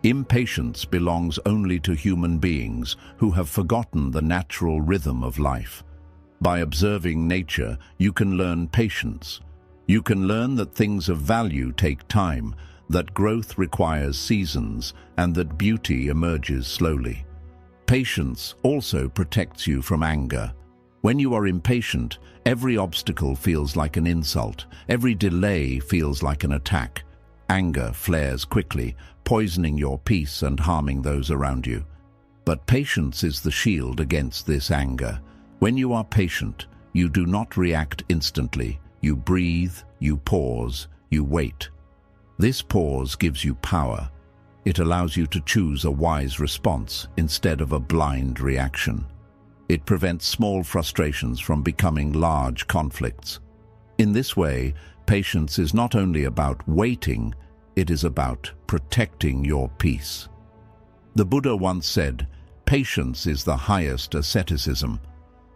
Impatience belongs only to human beings who have forgotten the natural rhythm of life. By observing nature, you can learn patience. You can learn that things of value take time, that growth requires seasons, and that beauty emerges slowly. Patience also protects you from anger. When you are impatient, every obstacle feels like an insult. Every delay feels like an attack. Anger flares quickly, poisoning your peace and harming those around you. But patience is the shield against this anger. When you are patient, you do not react instantly. You breathe, you pause, you wait. This pause gives you power. It allows you to choose a wise response instead of a blind reaction. It prevents small frustrations from becoming large conflicts. In this way, patience is not only about waiting, it is about protecting your peace. The Buddha once said, "Patience is the highest asceticism."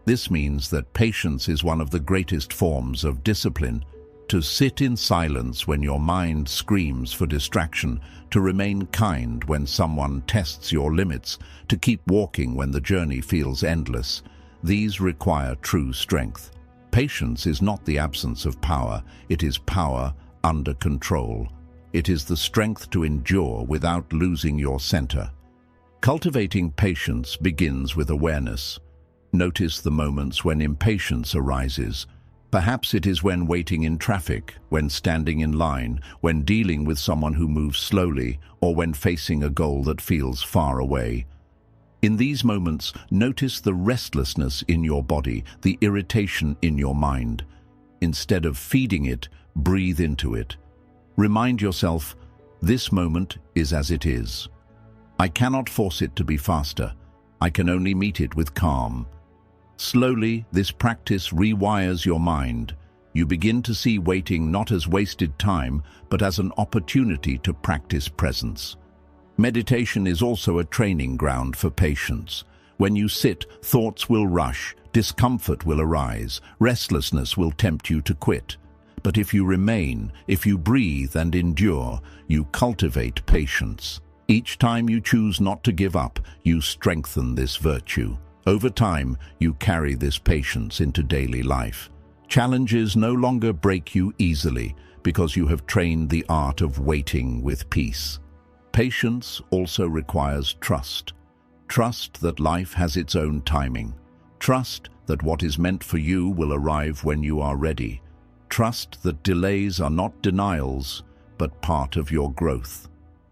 This means that patience is one of the greatest forms of discipline. To sit in silence when your mind screams for distraction, to remain kind when someone tests your limits, to keep walking when the journey feels endless. These require true strength. Patience is not the absence of power, it is power under control. It is the strength to endure without losing your center. Cultivating patience begins with awareness. Notice the moments when impatience arises. Perhaps it is when waiting in traffic, when standing in line, when dealing with someone who moves slowly, or when facing a goal that feels far away. In these moments, notice the restlessness in your body, the irritation in your mind. Instead of feeding it, breathe into it. Remind yourself, this moment is as it is. I cannot force it to be faster. I can only meet it with calm. Slowly, this practice rewires your mind. You begin to see waiting not as wasted time, but as an opportunity to practice presence. Meditation is also a training ground for patience. When you sit, thoughts will rush, discomfort will arise, restlessness will tempt you to quit. But if you remain, if you breathe and endure, you cultivate patience. Each time you choose not to give up, you strengthen this virtue. Over time, you carry this patience into daily life. Challenges no longer break you easily because you have trained the art of waiting with peace. Patience also requires trust. Trust that life has its own timing. Trust that what is meant for you will arrive when you are ready. Trust that delays are not denials, but part of your growth.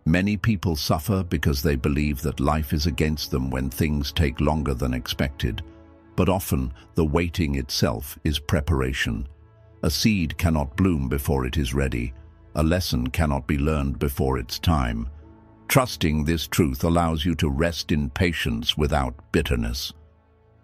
Many people suffer because they believe that life is against them when things take longer than expected. But often, the waiting itself is preparation. A seed cannot bloom before it is ready. A lesson cannot be learned before its time. Trusting this truth allows you to rest in patience without bitterness.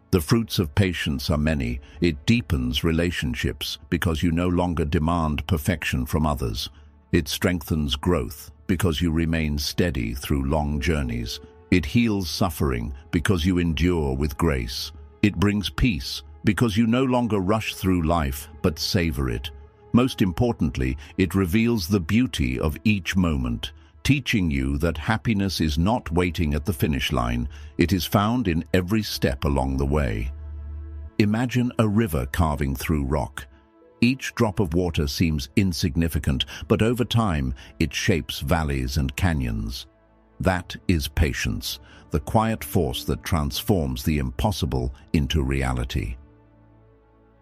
The fruits of patience are many. It deepens relationships because you no longer demand perfection from others. It strengthens growth because you remain steady through long journeys. It heals suffering because you endure with grace. It brings peace because you no longer rush through life but savor it. Most importantly, it reveals the beauty of each moment, teaching you that happiness is not waiting at the finish line. It is found in every step along the way. Imagine a river carving through rock. Each drop of water seems insignificant, but over time it shapes valleys and canyons. That is patience, the quiet force that transforms the impossible into reality.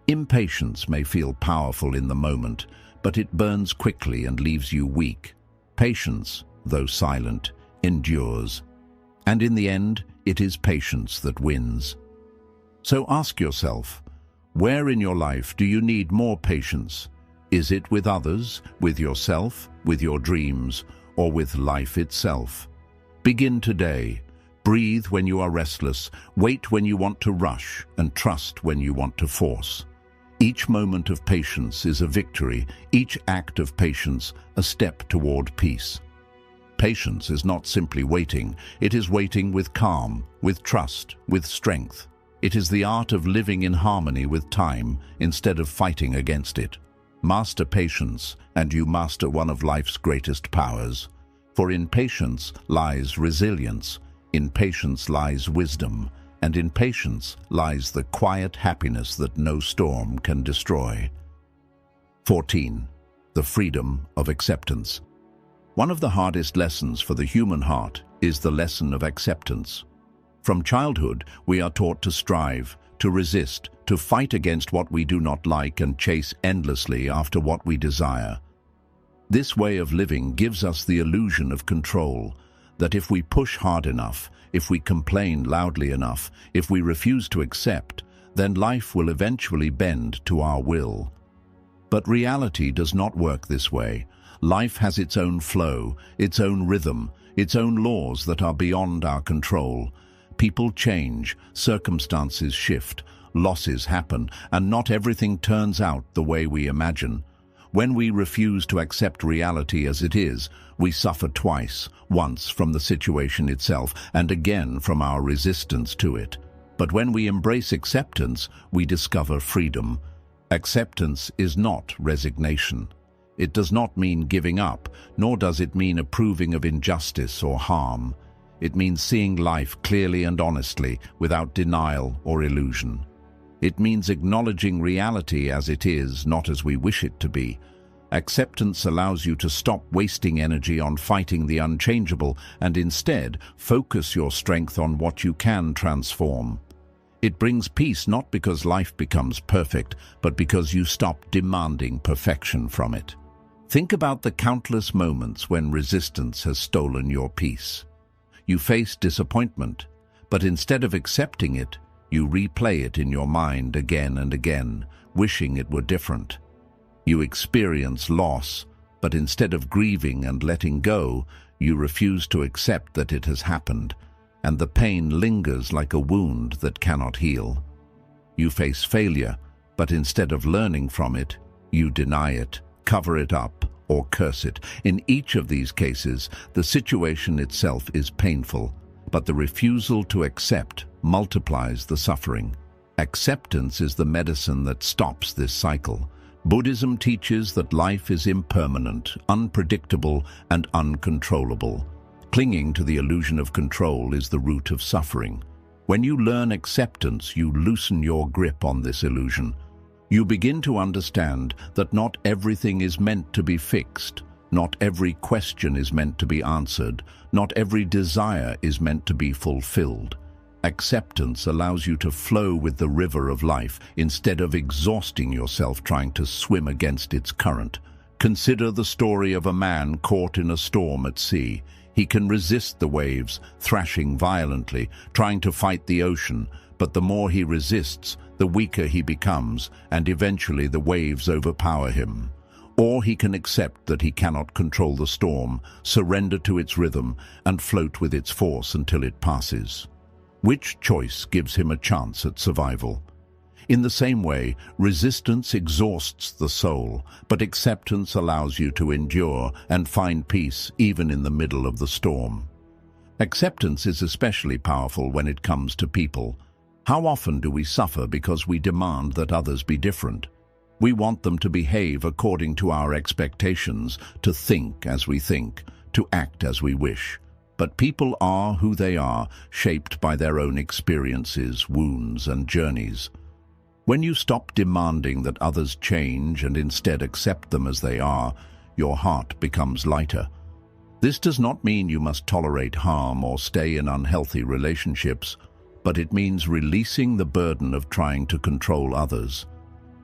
Impatience may feel powerful in the moment, but it burns quickly and leaves you weak. Patience, though silent, endures. And in the end, it is patience that wins. So ask yourself, where in your life do you need more patience? Is it with others, with yourself, with your dreams, or with life itself? Begin today. Breathe when you are restless, wait when you want to rush, and trust when you want to force. Each moment of patience is a victory, each act of patience a step toward peace. Patience is not simply waiting, it is waiting with calm, with trust, with strength. It is the art of living in harmony with time instead of fighting against it. Master patience, and you master one of life's greatest powers. For in patience lies resilience, in patience lies wisdom, and in patience lies the quiet happiness that no storm can destroy. 14. The freedom of acceptance. One of the hardest lessons for the human heart is the lesson of acceptance. From childhood, we are taught to strive, to resist, to fight against what we do not like and chase endlessly after what we desire. This way of living gives us the illusion of control, that if we push hard enough, if we complain loudly enough, if we refuse to accept, then life will eventually bend to our will. But reality does not work this way. Life has its own flow, its own rhythm, its own laws that are beyond our control. People change, circumstances shift, losses happen, and not everything turns out the way we imagine. When we refuse to accept reality as it is, we suffer twice, once from the situation itself and again from our resistance to it. But when we embrace acceptance, we discover freedom. Acceptance is not resignation. It does not mean giving up, nor does it mean approving of injustice or harm. It means seeing life clearly and honestly, without denial or illusion. It means acknowledging reality as it is, not as we wish it to be. Acceptance allows you to stop wasting energy on fighting the unchangeable and instead focus your strength on what you can transform. It brings peace not because life becomes perfect, but because you stop demanding perfection from it. Think about the countless moments when resistance has stolen your peace. You face disappointment, but instead of accepting it, you replay it in your mind again and again, wishing it were different. You experience loss, but instead of grieving and letting go, you refuse to accept that it has happened, and the pain lingers like a wound that cannot heal. You face failure, but instead of learning from it, you deny it, cover it up, or curse it. In each of these cases, the situation itself is painful, but the refusal to accept multiplies the suffering. Acceptance is the medicine that stops this cycle. Buddhism teaches that life is impermanent, unpredictable, and uncontrollable. Clinging to the illusion of control is the root of suffering. When you learn acceptance, you loosen your grip on this illusion. You begin to understand that not everything is meant to be fixed, not every question is meant to be answered, not every desire is meant to be fulfilled. Acceptance allows you to flow with the river of life instead of exhausting yourself trying to swim against its current. Consider the story of a man caught in a storm at sea. He can resist the waves, thrashing violently, trying to fight the ocean, but the more he resists, the weaker he becomes, and eventually the waves overpower him. Or he can accept that he cannot control the storm, surrender to its rhythm, and float with its force until it passes. Which choice gives him a chance at survival? In the same way, resistance exhausts the soul, but acceptance allows you to endure and find peace even in the middle of the storm. Acceptance is especially powerful when it comes to people. How often do we suffer because we demand that others be different? We want them to behave according to our expectations, to think as we think, to act as we wish. But people are who they are, shaped by their own experiences, wounds, and journeys. When you stop demanding that others change and instead accept them as they are, your heart becomes lighter. This does not mean you must tolerate harm or stay in unhealthy relationships, but it means releasing the burden of trying to control others.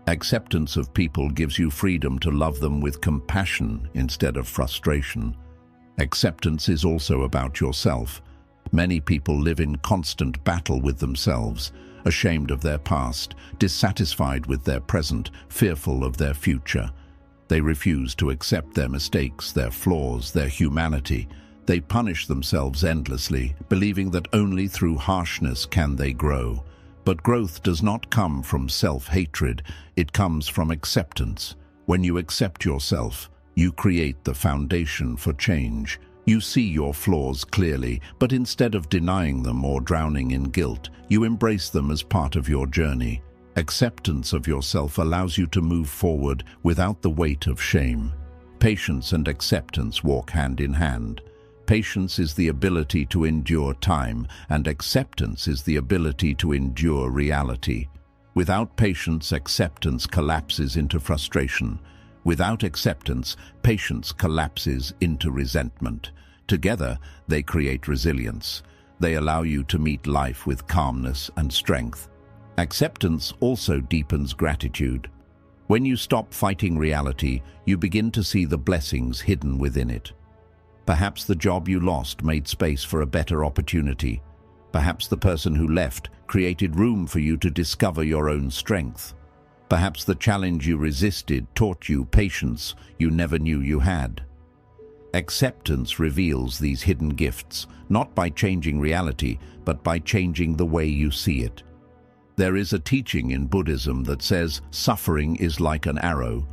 Acceptance of people gives you freedom to love them with compassion instead of frustration. Acceptance is also about yourself. Many people live in constant battle with themselves, ashamed of their past, dissatisfied with their present, fearful of their future. They refuse to accept their mistakes, their flaws, their humanity. They punish themselves endlessly, believing that only through harshness can they grow. But growth does not come from self-hatred, it comes from acceptance. When you accept yourself, you create the foundation for change. You see your flaws clearly, but instead of denying them or drowning in guilt, you embrace them as part of your journey. Acceptance of yourself allows you to move forward without the weight of shame. Patience and acceptance walk hand in hand. Patience is the ability to endure time, and acceptance is the ability to endure reality. Without patience, acceptance collapses into frustration. Without acceptance, patience collapses into resentment. Together, they create resilience. They allow you to meet life with calmness and strength. Acceptance also deepens gratitude. When you stop fighting reality, you begin to see the blessings hidden within it. Perhaps the job you lost made space for a better opportunity. Perhaps the person who left created room for you to discover your own strength. Perhaps the challenge you resisted taught you patience you never knew you had. Acceptance reveals these hidden gifts, not by changing reality, but by changing the way you see it. There is a teaching in Buddhism that says suffering is like an arrow.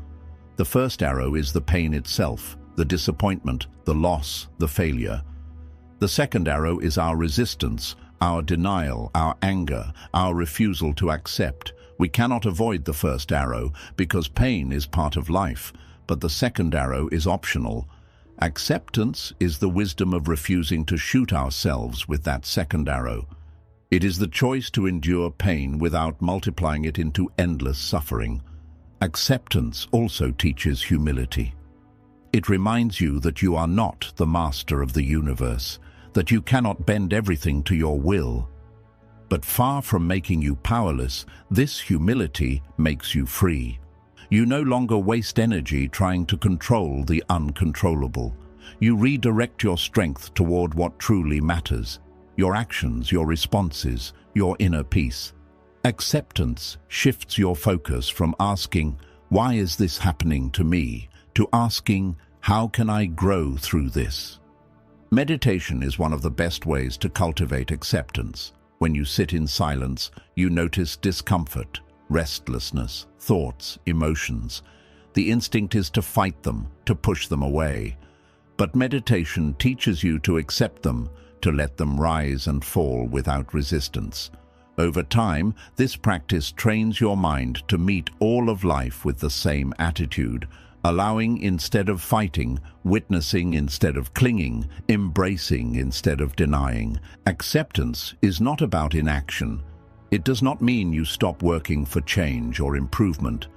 The first arrow is the pain itself, the disappointment, the loss, the failure. The second arrow is our resistance, our denial, our anger, our refusal to accept. We cannot avoid the first arrow because pain is part of life, but the second arrow is optional. Acceptance is the wisdom of refusing to shoot ourselves with that second arrow. It is the choice to endure pain without multiplying it into endless suffering. Acceptance also teaches humility. It reminds you that you are not the master of the universe, that you cannot bend everything to your will. But far from making you powerless, this humility makes you free. You no longer waste energy trying to control the uncontrollable. You redirect your strength toward what truly matters: your actions, your responses, your inner peace. Acceptance shifts your focus from asking, "Why is this happening to me?" to asking, "How can I grow through this?" Meditation is one of the best ways to cultivate acceptance. When you sit in silence, you notice discomfort, restlessness, thoughts, emotions. The instinct is to fight them, to push them away. But meditation teaches you to accept them, to let them rise and fall without resistance. Over time, this practice trains your mind to meet all of life with the same attitude, allowing instead of fighting, witnessing instead of clinging, embracing instead of denying. Acceptance is not about inaction. It does not mean you stop working for change or improvement.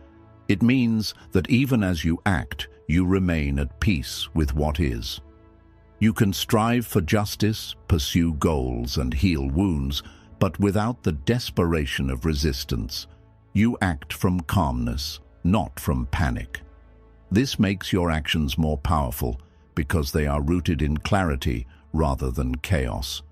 It means that even as you act, you remain at peace with what is. You can strive for justice, pursue goals, and heal wounds, but without the desperation of resistance. You act from calmness, not from panic. This makes your actions more powerful because they are rooted in clarity rather than chaos.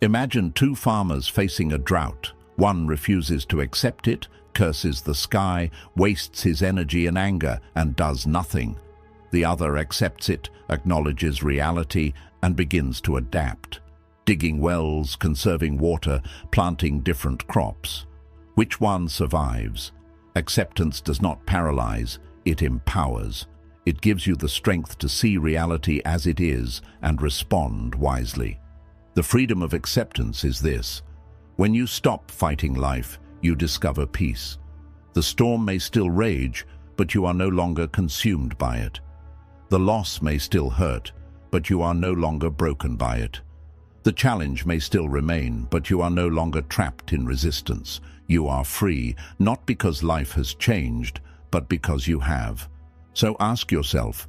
Imagine two farmers facing a drought. One refuses to accept it, curses the sky, wastes his energy in anger, and does nothing. The other accepts it, acknowledges reality, and begins to adapt, digging wells, conserving water, planting different crops. Which one survives? Acceptance does not paralyze, it empowers. It gives you the strength to see reality as it is and respond wisely. The freedom of acceptance is this: when you stop fighting life, you discover peace. The storm may still rage, but you are no longer consumed by it. The loss may still hurt, but you are no longer broken by it. The challenge may still remain, but you are no longer trapped in resistance. You are free, not because life has changed, but because you have. So ask yourself,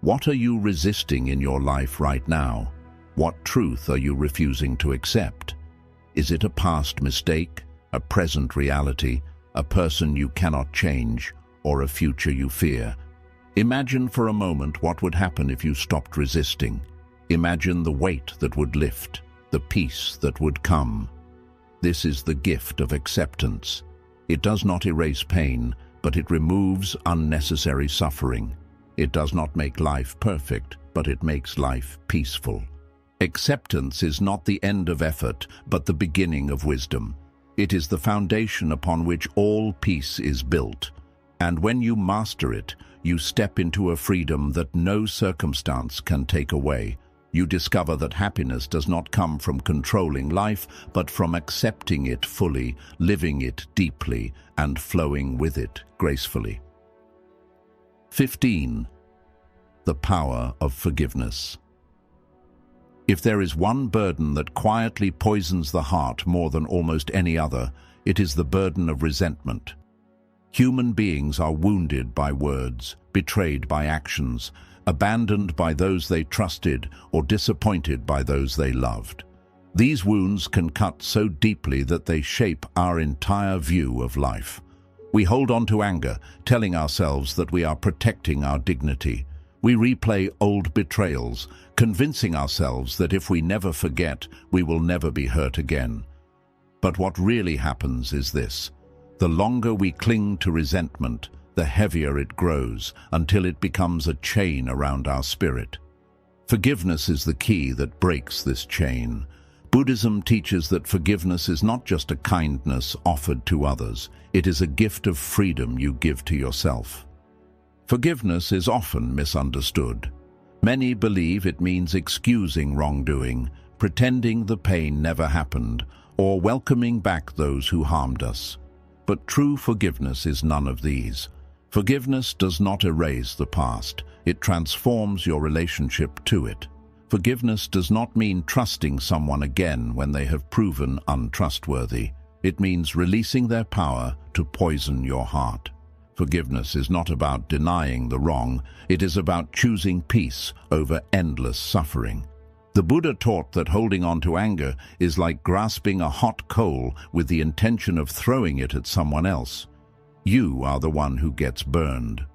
what are you resisting in your life right now? What truth are you refusing to accept? Is it a past mistake, a present reality, a person you cannot change, or a future you fear? Imagine for a moment what would happen if you stopped resisting. Imagine the weight that would lift, the peace that would come. This is the gift of acceptance. It does not erase pain, but it removes unnecessary suffering. It does not make life perfect, but it makes life peaceful. Acceptance is not the end of effort, but the beginning of wisdom. It is the foundation upon which all peace is built. And when you master it, you step into a freedom that no circumstance can take away. You discover that happiness does not come from controlling life, but from accepting it fully, living it deeply, and flowing with it gracefully. 15. The power of forgiveness. If there is one burden that quietly poisons the heart more than almost any other, it is the burden of resentment. Human beings are wounded by words, betrayed by actions, abandoned by those they trusted, or disappointed by those they loved. These wounds can cut so deeply that they shape our entire view of life. We hold on to anger, telling ourselves that we are protecting our dignity. We replay old betrayals, convincing ourselves that if we never forget, we will never be hurt again. But what really happens is this. The longer we cling to resentment, the heavier it grows, until it becomes a chain around our spirit. Forgiveness is the key that breaks this chain. Buddhism teaches that forgiveness is not just a kindness offered to others, it is a gift of freedom you give to yourself. Forgiveness is often misunderstood. Many believe it means excusing wrongdoing, pretending the pain never happened, or welcoming back those who harmed us. But true forgiveness is none of these. Forgiveness does not erase the past, it transforms your relationship to it. Forgiveness does not mean trusting someone again when they have proven untrustworthy. It means releasing their power to poison your heart. Forgiveness is not about denying the wrong, it is about choosing peace over endless suffering. The Buddha taught that holding on to anger is like grasping a hot coal with the intention of throwing it at someone else. You are the one who gets burned.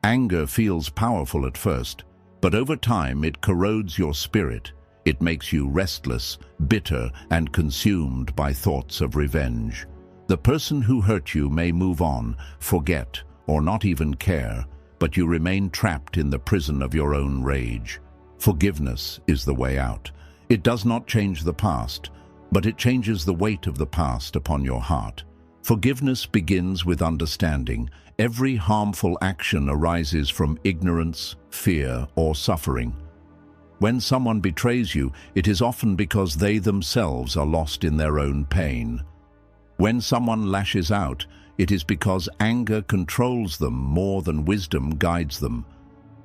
Anger feels powerful at first, but over time it corrodes your spirit. It makes you restless, bitter, and consumed by thoughts of revenge. The person who hurt you may move on, forget, or not even care, but you remain trapped in the prison of your own rage. Forgiveness is the way out. It does not change the past, but it changes the weight of the past upon your heart. Forgiveness begins with understanding. Every harmful action arises from ignorance, fear, or suffering. When someone betrays you, it is often because they themselves are lost in their own pain. When someone lashes out, it is because anger controls them more than wisdom guides them.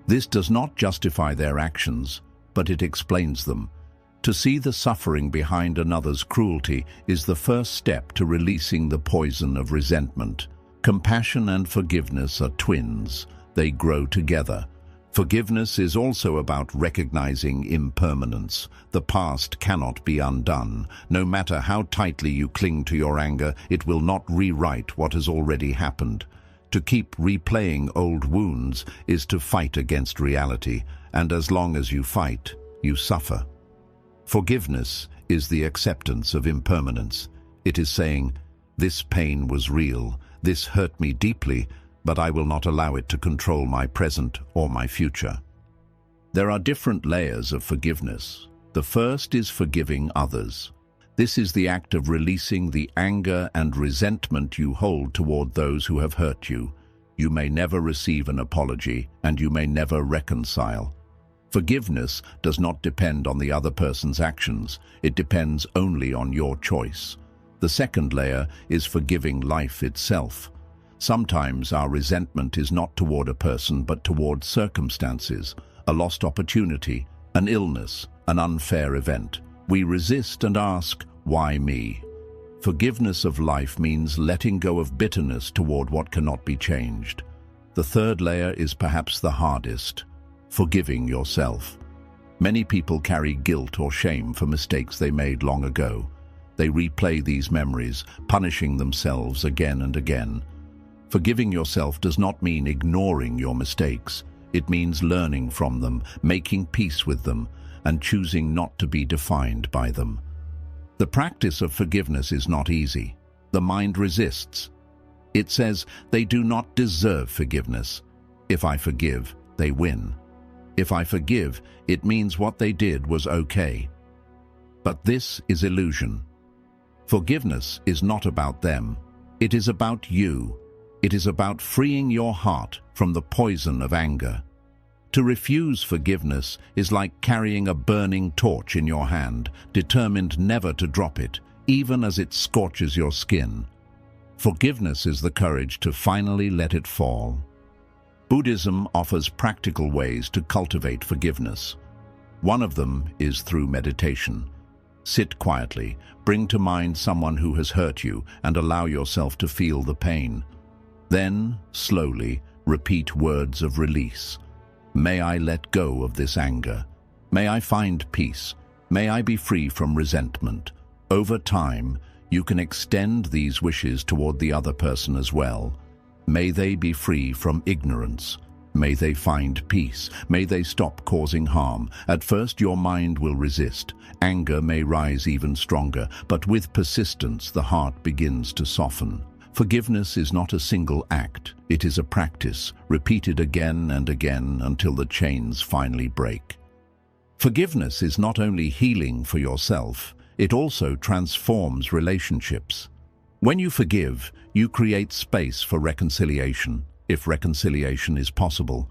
This does not justify their actions, but it explains them. To see the suffering behind another's cruelty is the first step to releasing the poison of resentment. Compassion and forgiveness are twins. They grow together. Forgiveness is also about recognizing impermanence. The past cannot be undone. No matter how tightly you cling to your anger, it will not rewrite what has already happened. To keep replaying old wounds is to fight against reality, and as long as you fight, you suffer. Forgiveness is the acceptance of impermanence. It is saying, this pain was real, this hurt me deeply, but I will not allow it to control my present or my future. There are different layers of forgiveness. The first is forgiving others. This is the act of releasing the anger and resentment you hold toward those who have hurt you. You may never receive an apology, and you may never reconcile. Forgiveness does not depend on the other person's actions. It depends only on your choice. The second layer is forgiving life itself. Sometimes our resentment is not toward a person but toward circumstances, a lost opportunity, an illness, an unfair event. We resist and ask, why me? Forgiveness of life means letting go of bitterness toward what cannot be changed. The third layer is perhaps the hardest: forgiving yourself. Many people carry guilt or shame for mistakes they made long ago. They replay these memories, punishing themselves again and again. Forgiving yourself does not mean ignoring your mistakes. It means learning from them, making peace with them, and choosing not to be defined by them. The practice of forgiveness is not easy. The mind resists. It says, they do not deserve forgiveness. If I forgive, they win. If I forgive, it means what they did was okay. But this is illusion. Forgiveness is not about them. It is about you. It is about freeing your heart from the poison of anger. To refuse forgiveness is like carrying a burning torch in your hand, determined never to drop it, even as it scorches your skin. Forgiveness is the courage to finally let it fall. Buddhism offers practical ways to cultivate forgiveness. One of them is through meditation. Sit quietly, bring to mind someone who has hurt you, and allow yourself to feel the pain. Then, slowly, repeat words of release. May I let go of this anger. May I find peace. May I be free from resentment. Over time, you can extend these wishes toward the other person as well. May they be free from ignorance. May they find peace. May they stop causing harm. At first, your mind will resist. Anger may rise even stronger, but with persistence, the heart begins to soften. Forgiveness is not a single act. It is a practice, repeated again and again until the chains finally break. Forgiveness is not only healing for yourself, it also transforms relationships. When you forgive, you create space for reconciliation, if reconciliation is possible.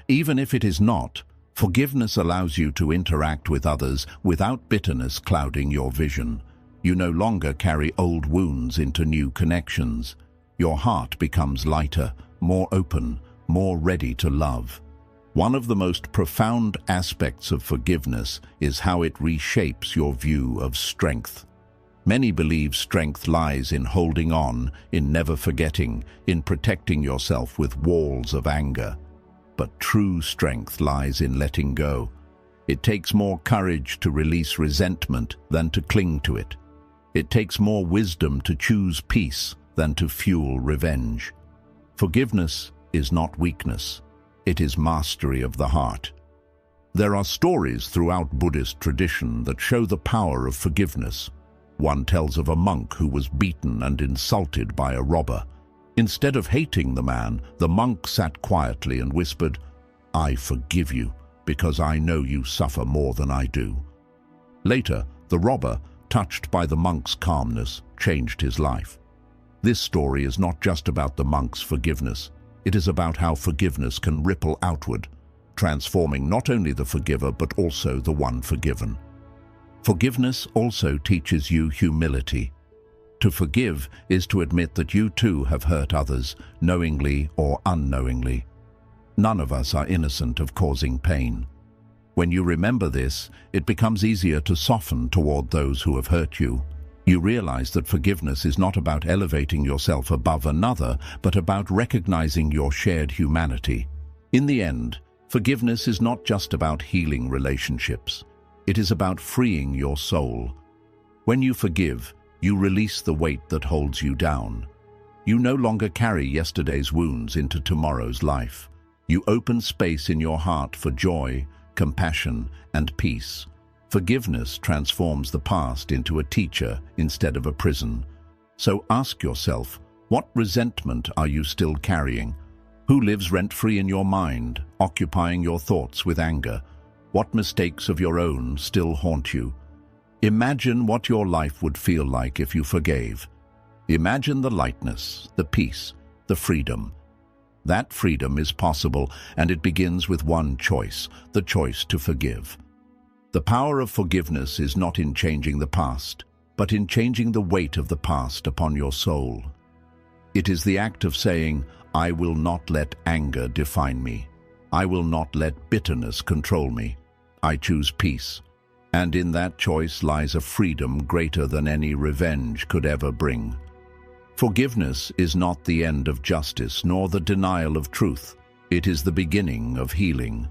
Even if it is not, forgiveness allows you to interact with others without bitterness clouding your vision. You no longer carry old wounds into new connections. Your heart becomes lighter, more open, more ready to love. One of the most profound aspects of forgiveness is how it reshapes your view of strength. Many believe strength lies in holding on, in never forgetting, in protecting yourself with walls of anger. But true strength lies in letting go. It takes more courage to release resentment than to cling to it. It takes more wisdom to choose peace than to fuel revenge. Forgiveness is not weakness. It is mastery of the heart. There are stories throughout Buddhist tradition that show the power of forgiveness. One tells of a monk who was beaten and insulted by a robber. Instead of hating the man, the monk sat quietly and whispered, "I forgive you, because I know you suffer more than I do." Later, the robber, touched by the monk's calmness, changed his life. This story is not just about the monk's forgiveness. It is about how forgiveness can ripple outward, transforming not only the forgiver but also the one forgiven. Forgiveness also teaches you humility. To forgive is to admit that you too have hurt others, knowingly or unknowingly. None of us are innocent of causing pain. When you remember this, it becomes easier to soften toward those who have hurt you. You realize that forgiveness is not about elevating yourself above another, but about recognizing your shared humanity. In the end, forgiveness is not just about healing relationships. It is about freeing your soul. When you forgive, you release the weight that holds you down. You no longer carry yesterday's wounds into tomorrow's life. You open space in your heart for joy, compassion, and peace. Forgiveness transforms the past into a teacher instead of a prison. So ask yourself, what resentment are you still carrying? Who lives rent-free in your mind, occupying your thoughts with anger? What mistakes of your own still haunt you? Imagine what your life would feel like if you forgave. Imagine the lightness, the peace, the freedom. That freedom is possible, and it begins with one choice, the choice to forgive. The power of forgiveness is not in changing the past, but in changing the weight of the past upon your soul. It is the act of saying, "I will not let anger define me. I will not let bitterness control me. I choose peace." And in that choice lies a freedom greater than any revenge could ever bring. Forgiveness is not the end of justice, nor the denial of truth. It is the beginning of healing.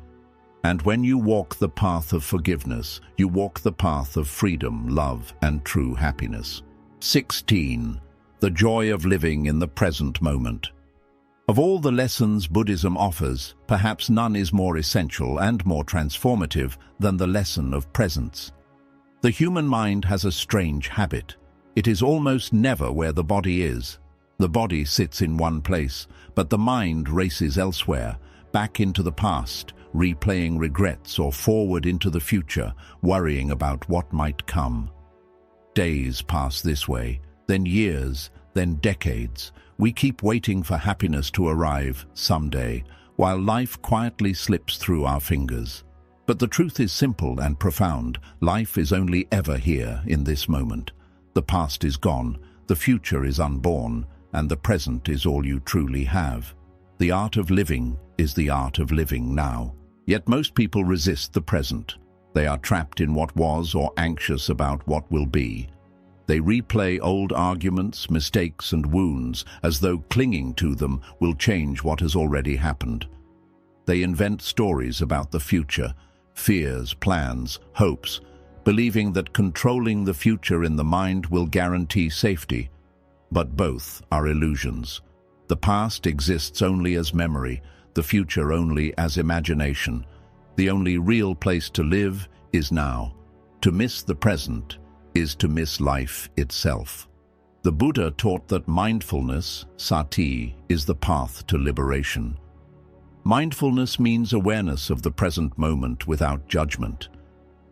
And when you walk the path of forgiveness, you walk the path of freedom, love, and true happiness. 16. The joy of living in the present moment. Of all the lessons Buddhism offers, perhaps none is more essential and more transformative than the lesson of presence. The human mind has a strange habit. It is almost never where the body is. The body sits in one place, but the mind races elsewhere, back into the past, replaying regrets, or forward into the future, worrying about what might come. Days pass this way, then years, then decades. We keep waiting for happiness to arrive someday, while life quietly slips through our fingers. But the truth is simple and profound. Life is only ever here in this moment. The past is gone, the future is unborn, and the present is all you truly have. The art of living is the art of living now. Yet most people resist the present. They are trapped in what was or anxious about what will be. They replay old arguments, mistakes, and wounds as though clinging to them will change what has already happened. They invent stories about the future, fears, plans, hopes, believing that controlling the future in the mind will guarantee safety. But both are illusions. The past exists only as memory, the future only as imagination. The only real place to live is now. To miss the present is to miss life itself. The Buddha taught that mindfulness, sati, is the path to liberation. Mindfulness means awareness of the present moment without judgment.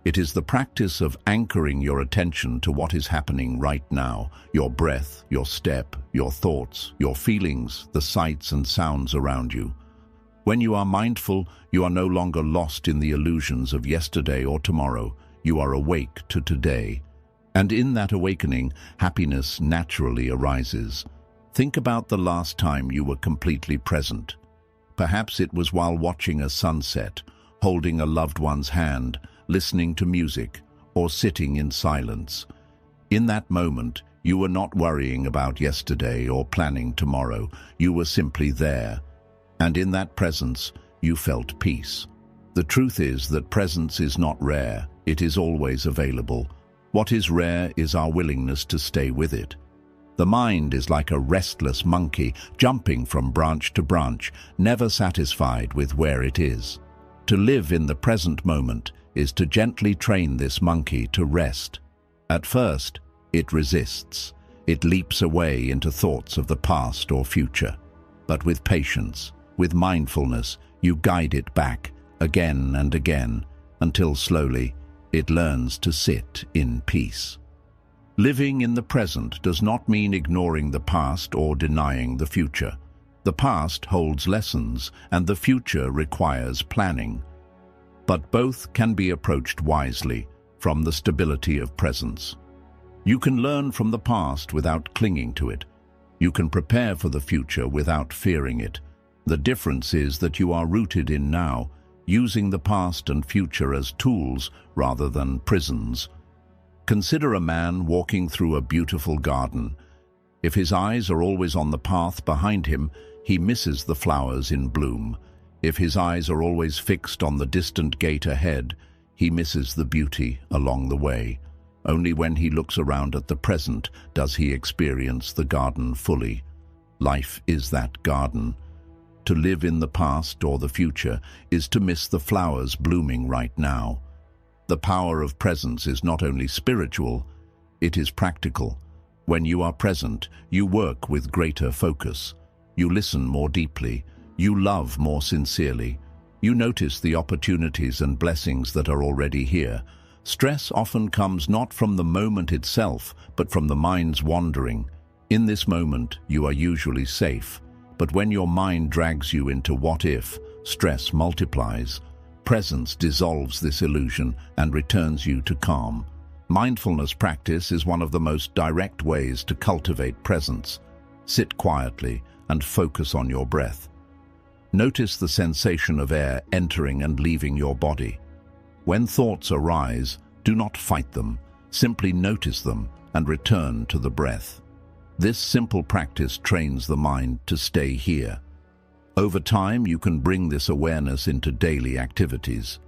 It is the practice of anchoring your attention to what is happening right now, your breath, your step, your thoughts, your feelings, the sights and sounds around you. When you are mindful, you are no longer lost in the illusions of yesterday or tomorrow. You are awake to today. And in that awakening, happiness naturally arises. Think about the last time you were completely present. Perhaps it was while watching a sunset, holding a loved one's hand, listening to music, or sitting in silence. In that moment, you were not worrying about yesterday or planning tomorrow. You were simply there. And in that presence, you felt peace. The truth is that presence is not rare. It is always available. What is rare is our willingness to stay with it. The mind is like a restless monkey, jumping from branch to branch, never satisfied with where it is. To live in the present moment is to gently train this monkey to rest. At first, it resists. It leaps away into thoughts of the past or future. But with patience, with mindfulness, you guide it back again and again, until slowly it learns to sit in peace. Living in the present does not mean ignoring the past or denying the future. The past holds lessons, and the future requires planning. But both can be approached wisely, from the stability of presence. You can learn from the past without clinging to it. You can prepare for the future without fearing it. The difference is that you are rooted in now, using the past and future as tools rather than prisons. Consider a man walking through a beautiful garden. If his eyes are always on the path behind him, he misses the flowers in bloom. If his eyes are always fixed on the distant gate ahead, he misses the beauty along the way. Only when he looks around at the present does he experience the garden fully. Life is that garden. To live in the past or the future is to miss the flowers blooming right now. The power of presence is not only spiritual, it is practical. When you are present, you work with greater focus. You listen more deeply. You love more sincerely. You notice the opportunities and blessings that are already here. Stress often comes not from the moment itself, but from the mind's wandering. In this moment, you are usually safe. But when your mind drags you into what if, stress multiplies. Presence dissolves this illusion and returns you to calm. Mindfulness practice is one of the most direct ways to cultivate presence. Sit quietly and focus on your breath. Notice the sensation of air entering and leaving your body. When thoughts arise, Do not fight them. Simply notice them and return to the breath. This simple practice trains the mind to stay here. Over time, you can bring this awareness into daily activities.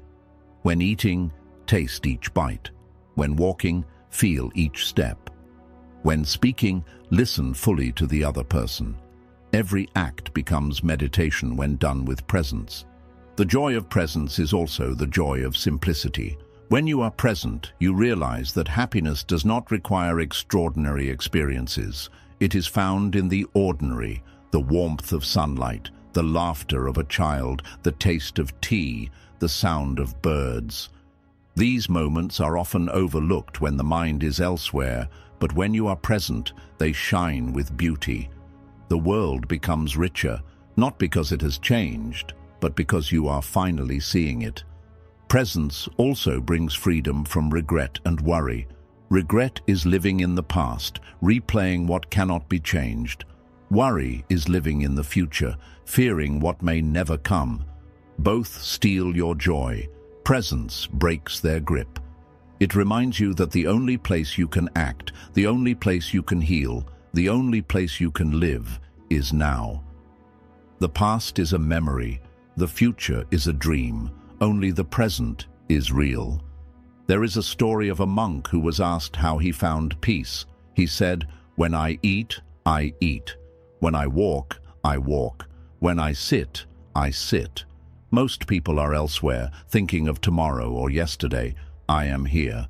When eating, taste each bite. When walking, feel each step. When speaking, listen fully to the other person. Every act becomes meditation when done with presence. The joy of presence is also the joy of simplicity. When you are present, you realize that happiness does not require extraordinary experiences. It is found in the ordinary, the warmth of sunlight, the laughter of a child, the taste of tea, the sound of birds. These moments are often overlooked when the mind is elsewhere, but when you are present, they shine with beauty. The world becomes richer, not because it has changed, but because you are finally seeing it. Presence also brings freedom from regret and worry. Regret is living in the past, replaying what cannot be changed. Worry is living in the future, fearing what may never come. Both steal your joy. Presence breaks their grip. It reminds you that the only place you can act, the only place you can heal, the only place you can live is now. The past is a memory. The future is a dream. Only the present is real. There is a story of a monk who was asked how he found peace. He said, "When I eat, I eat. When I walk, I walk. When I sit, I sit. Most people are elsewhere, thinking of tomorrow or yesterday. I am here."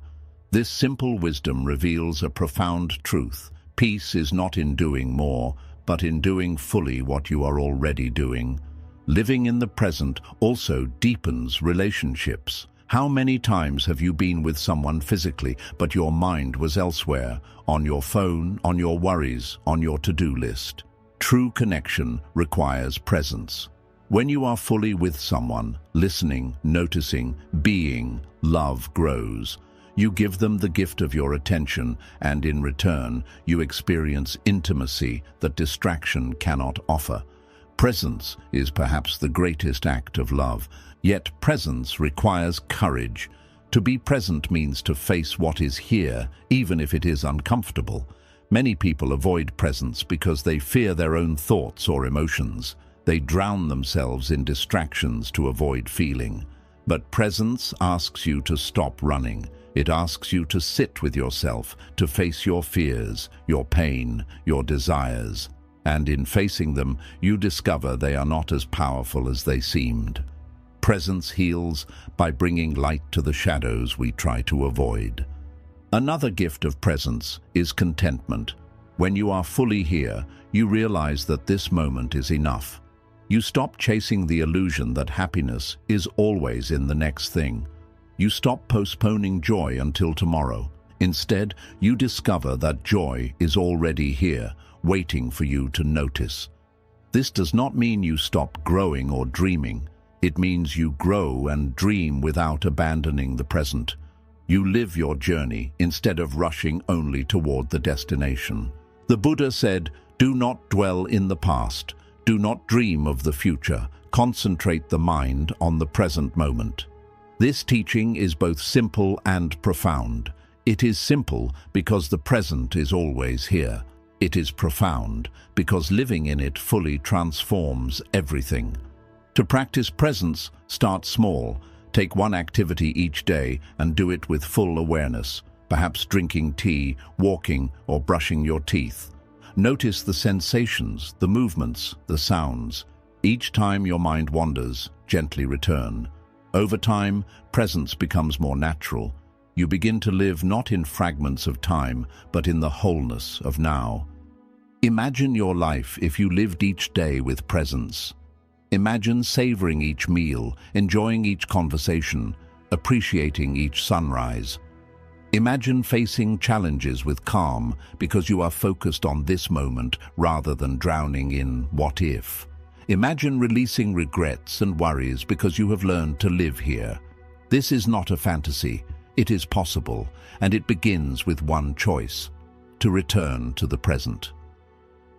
This simple wisdom reveals a profound truth. Peace is not in doing more, but in doing fully what you are already doing. Living in the present also deepens relationships. How many times have you been with someone physically, but your mind was elsewhere, on your phone, on your worries, on your to-do list? True connection requires presence. When you are fully with someone, listening, noticing, being, love grows. You give them the gift of your attention, and in return, you experience intimacy that distraction cannot offer. Presence is perhaps the greatest act of love, yet presence requires courage. To be present means to face what is here, even if it is uncomfortable. Many people avoid presence because they fear their own thoughts or emotions. They drown themselves in distractions to avoid feeling. But presence asks you to stop running. It asks you to sit with yourself, to face your fears, your pain, your desires. And in facing them, you discover they are not as powerful as they seemed. Presence heals by bringing light to the shadows we try to avoid. Another gift of presence is contentment. When you are fully here, you realize that this moment is enough. You stop chasing the illusion that happiness is always in the next thing. You stop postponing joy until tomorrow. Instead, you discover that joy is already here, waiting for you to notice. This does not mean you stop growing or dreaming. It means you grow and dream without abandoning the present. You live your journey instead of rushing only toward the destination. The Buddha said, "Do not dwell in the past. Do not dream of the future. Concentrate the mind on the present moment." This teaching is both simple and profound. It is simple because the present is always here. It is profound because living in it fully transforms everything. To practice presence, start small. Take one activity each day and do it with full awareness, perhaps drinking tea, walking, or brushing your teeth. Notice the sensations, the movements, the sounds. Each time your mind wanders, gently return. Over time, presence becomes more natural. You begin to live not in fragments of time, but in the wholeness of now. Imagine your life if you lived each day with presence. Imagine savoring each meal, enjoying each conversation, appreciating each sunrise. Imagine facing challenges with calm because you are focused on this moment rather than drowning in what if. Imagine releasing regrets and worries because you have learned to live here. This is not a fantasy. It is possible, and it begins with one choice: to return to the present.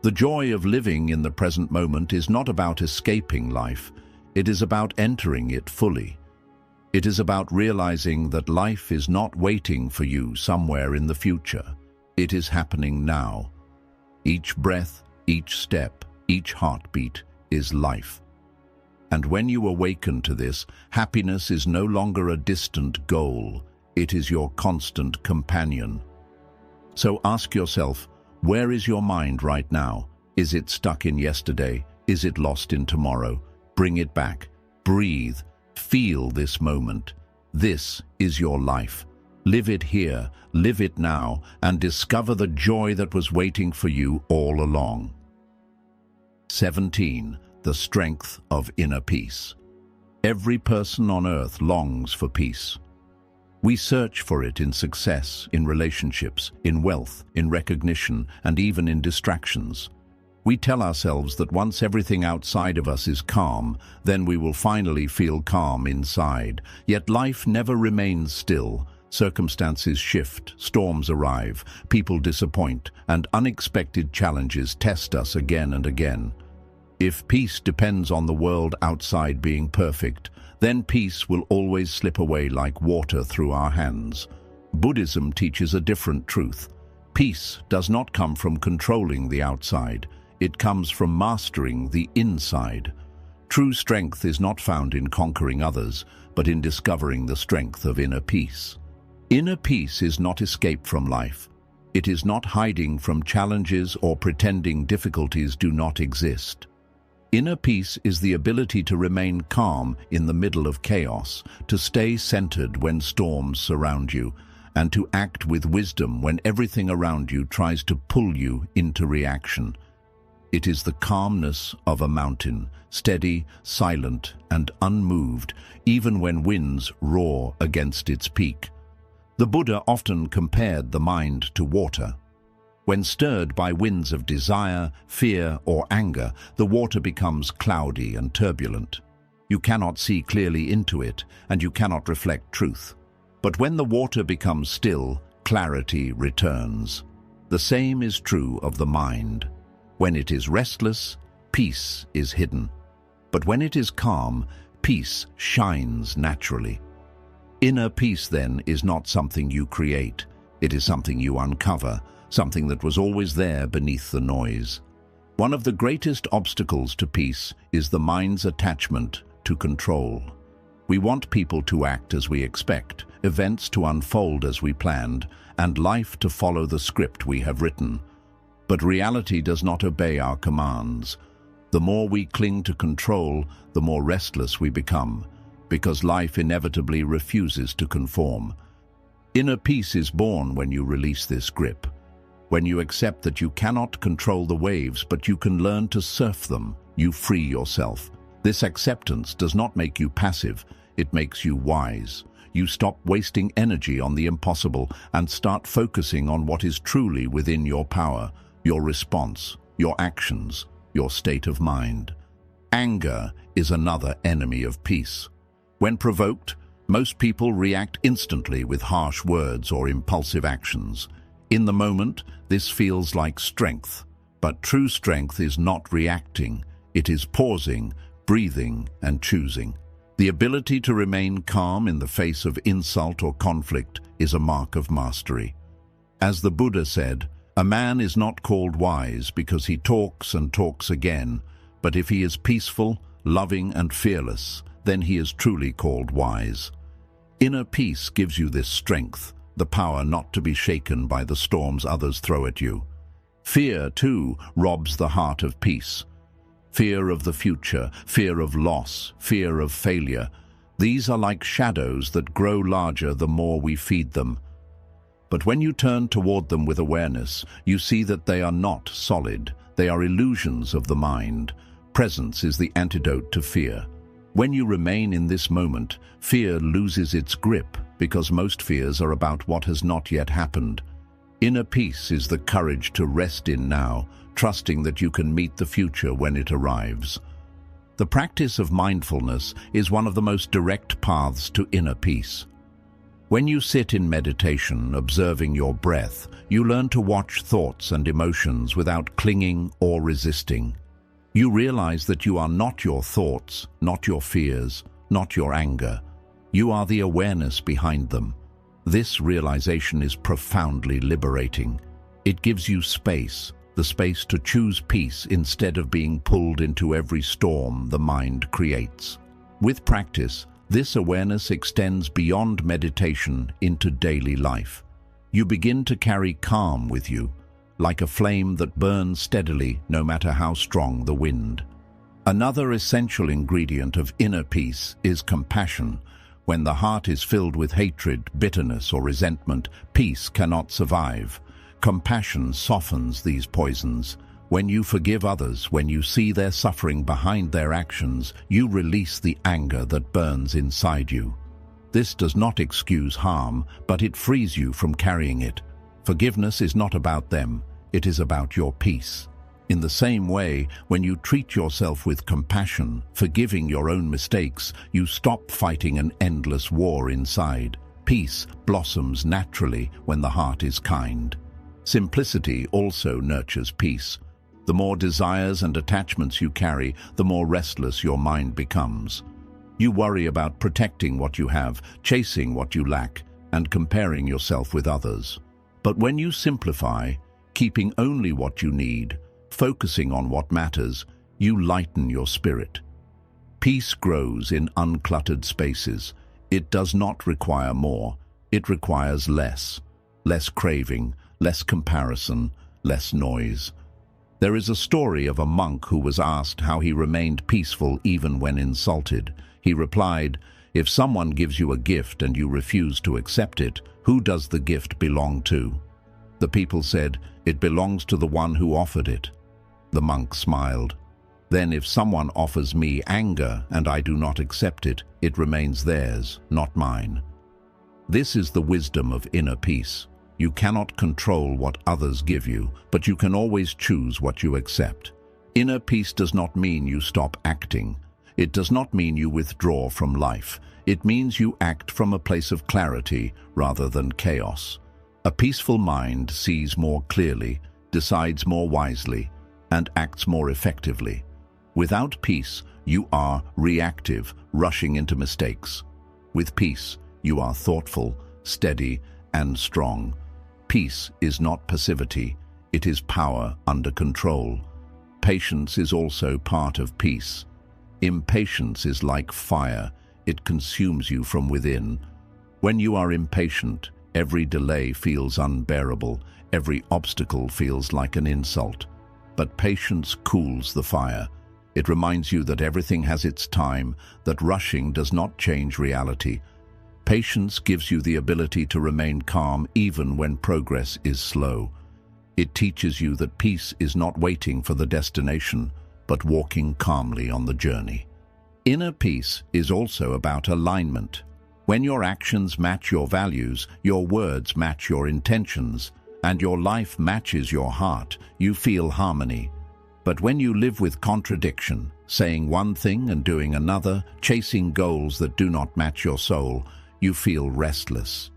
The joy of living in the present moment is not about escaping life. It is about entering it fully. It is about realizing that life is not waiting for you somewhere in the future. It is happening now. Each breath, each step, each heartbeat is life. And when you awaken to this, happiness is no longer a distant goal. It is your constant companion. So ask yourself, where is your mind right now? Is it stuck in yesterday? Is it lost in tomorrow? Bring it back. Breathe. Feel this moment. This is your life. Live it here, live it now, and discover the joy that was waiting for you all along. 17. The strength of inner peace. Every person on earth longs for peace. We search for it in success, in relationships, in wealth, in recognition, and even in distractions. We tell ourselves that once everything outside of us is calm, then we will finally feel calm inside. Yet life never remains still. Circumstances shift, storms arrive, people disappoint, and unexpected challenges test us again and again. If peace depends on the world outside being perfect, then peace will always slip away like water through our hands. Buddhism teaches a different truth. Peace does not come from controlling the outside. It comes from mastering the inside. True strength is not found in conquering others, but in discovering the strength of inner peace. Inner peace is not escape from life. It is not hiding from challenges or pretending difficulties do not exist. Inner peace is the ability to remain calm in the middle of chaos, to stay centered when storms surround you, and to act with wisdom when everything around you tries to pull you into reaction. It is the calmness of a mountain, steady, silent, and unmoved, even when winds roar against its peak. The Buddha often compared the mind to water. When stirred by winds of desire, fear, or anger, the water becomes cloudy and turbulent. You cannot see clearly into it, and you cannot reflect truth. But when the water becomes still, clarity returns. The same is true of the mind. When it is restless, peace is hidden. But when it is calm, peace shines naturally. Inner peace, then, is not something you create. It is something you uncover, something that was always there beneath the noise. One of the greatest obstacles to peace is the mind's attachment to control. We want people to act as we expect, events to unfold as we planned, and life to follow the script we have written. But reality does not obey our commands. The more we cling to control, the more restless we become, because life inevitably refuses to conform. Inner peace is born when you release this grip, when you accept that you cannot control the waves, but you can learn to surf them. You free yourself. This acceptance does not make you passive, it makes you wise. You stop wasting energy on the impossible and start focusing on what is truly within your power. Your response, your actions, your state of mind. Anger is another enemy of peace. When provoked, most people react instantly with harsh words or impulsive actions. In the moment, this feels like strength, but true strength is not reacting. It is pausing, breathing, and choosing. The ability to remain calm in the face of insult or conflict is a mark of mastery. As the Buddha said, a man is not called wise because he talks and talks again, but if he is peaceful, loving, and fearless, then he is truly called wise. Inner peace gives you this strength, the power not to be shaken by the storms others throw at you. Fear, too, robs the heart of peace. Fear of the future, fear of loss, fear of failure. These are like shadows that grow larger the more we feed them. But when you turn toward them with awareness, you see that they are not solid. They are illusions of the mind. Presence is the antidote to fear. When you remain in this moment, fear loses its grip because most fears are about what has not yet happened. Inner peace is the courage to rest in now, trusting that you can meet the future when it arrives. The practice of mindfulness is one of the most direct paths to inner peace. When you sit in meditation, observing your breath, you learn to watch thoughts and emotions without clinging or resisting. You realize that you are not your thoughts, not your fears, not your anger. You are the awareness behind them. This realization is profoundly liberating. It gives you space, the space to choose peace instead of being pulled into every storm the mind creates. With practice, this awareness extends beyond meditation into daily life. You begin to carry calm with you, like a flame that burns steadily no matter how strong the wind. Another essential ingredient of inner peace is compassion. When the heart is filled with hatred, bitterness, or resentment, peace cannot survive. Compassion softens these poisons. When you forgive others, when you see their suffering behind their actions, you release the anger that burns inside you. This does not excuse harm, but it frees you from carrying it. Forgiveness is not about them, it is about your peace. In the same way, when you treat yourself with compassion, forgiving your own mistakes, you stop fighting an endless war inside. Peace blossoms naturally when the heart is kind. Simplicity also nurtures peace. The more desires and attachments you carry, the more restless your mind becomes. You worry about protecting what you have, chasing what you lack, and comparing yourself with others. But when you simplify, keeping only what you need, focusing on what matters, you lighten your spirit. Peace grows in uncluttered spaces. It does not require more. It requires less. Less craving, less comparison, less noise. There is a story of a monk who was asked how he remained peaceful even when insulted. He replied, "If someone gives you a gift and you refuse to accept it, who does the gift belong to?" The people said, "It belongs to the one who offered it." The monk smiled. "Then if someone offers me anger and I do not accept it, it remains theirs, not mine." This is the wisdom of inner peace. You cannot control what others give you, but you can always choose what you accept. Inner peace does not mean you stop acting. It does not mean you withdraw from life. It means you act from a place of clarity rather than chaos. A peaceful mind sees more clearly, decides more wisely, and acts more effectively. Without peace, you are reactive, rushing into mistakes. With peace, you are thoughtful, steady, and strong. Peace is not passivity, it is power under control. Patience is also part of peace. Impatience is like fire, it consumes you from within. When you are impatient, every delay feels unbearable, every obstacle feels like an insult. But patience cools the fire. It reminds you that everything has its time, that rushing does not change reality. Patience gives you the ability to remain calm even when progress is slow. It teaches you that peace is not waiting for the destination, but walking calmly on the journey. Inner peace is also about alignment. When your actions match your values, your words match your intentions, and your life matches your heart, you feel harmony. But when you live with contradiction, saying one thing and doing another, chasing goals that do not match your soul, you feel restless.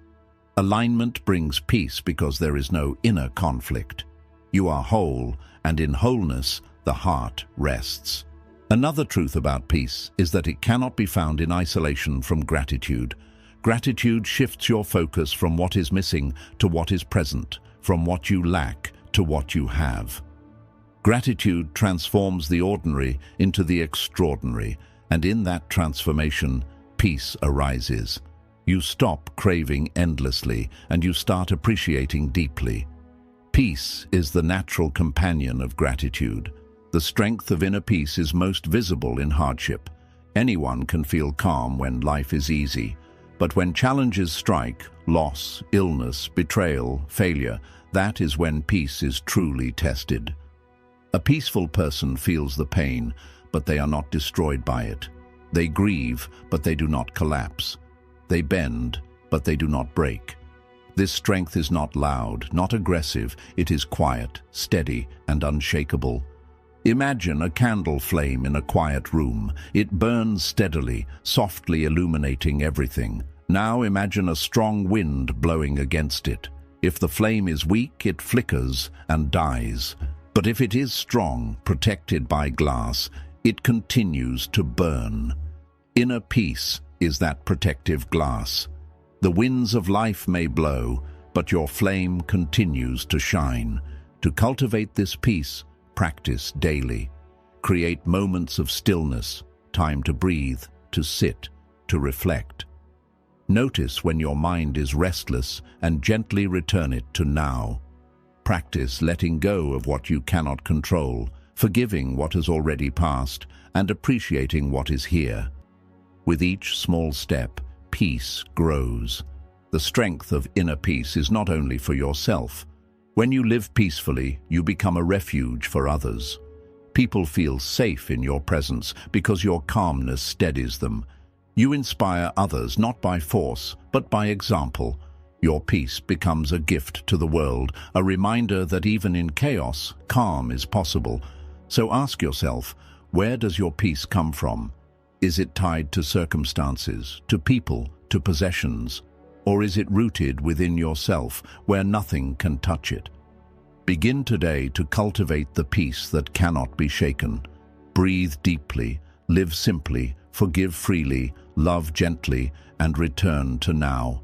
Alignment brings peace because there is no inner conflict. You are whole, and in wholeness, the heart rests. Another truth about peace is that it cannot be found in isolation from gratitude. Gratitude shifts your focus from what is missing to what is present, from what you lack to what you have. Gratitude transforms the ordinary into the extraordinary, and in that transformation, peace arises. You stop craving endlessly, and you start appreciating deeply. Peace is the natural companion of gratitude. The strength of inner peace is most visible in hardship. Anyone can feel calm when life is easy, but when challenges strike, loss, illness, betrayal, failure, that is when peace is truly tested. A peaceful person feels the pain, but they are not destroyed by it. They grieve, but they do not collapse. They bend, but they do not break. This strength is not loud, not aggressive. It is quiet, steady, and unshakable. Imagine a candle flame in a quiet room. It burns steadily, softly illuminating everything. Now imagine a strong wind blowing against it. If the flame is weak, it flickers and dies. But if it is strong, protected by glass, it continues to burn. Inner peace is that protective glass. The winds of life may blow, but your flame continues to shine. To cultivate this peace, practice daily. Create moments of stillness, time to breathe, to sit, to reflect. Notice when your mind is restless and gently return it to now. Practice letting go of what you cannot control, forgiving what has already passed, and appreciating what is here. With each small step, peace grows. The strength of inner peace is not only for yourself. When you live peacefully, you become a refuge for others. People feel safe in your presence because your calmness steadies them. You inspire others not by force, but by example. Your peace becomes a gift to the world, a reminder that even in chaos, calm is possible. So ask yourself, where does your peace come from? Is it tied to circumstances, to people, to possessions? Or is it rooted within yourself, where nothing can touch it? Begin today to cultivate the peace that cannot be shaken. Breathe deeply, live simply, forgive freely, love gently, and return to now.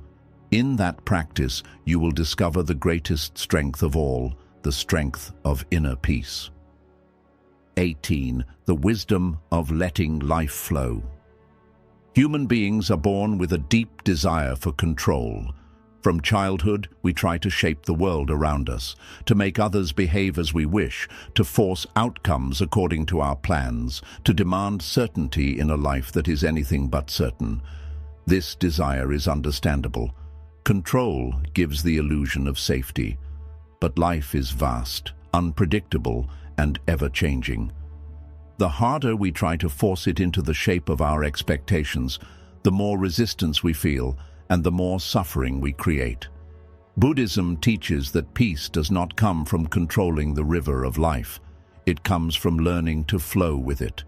In that practice, you will discover the greatest strength of all, the strength of inner peace. 18. The wisdom of letting life flow. Human beings are born with a deep desire for control. From childhood, we try to shape the world around us, to make others behave as we wish, to force outcomes according to our plans, to demand certainty in a life that is anything but certain. This desire is understandable. Control gives the illusion of safety. But life is vast, unpredictable, and ever-changing. The harder we try to force it into the shape of our expectations, the more resistance we feel and the more suffering we create. Buddhism teaches that peace does not come from controlling the river of life. It comes from learning to flow with it.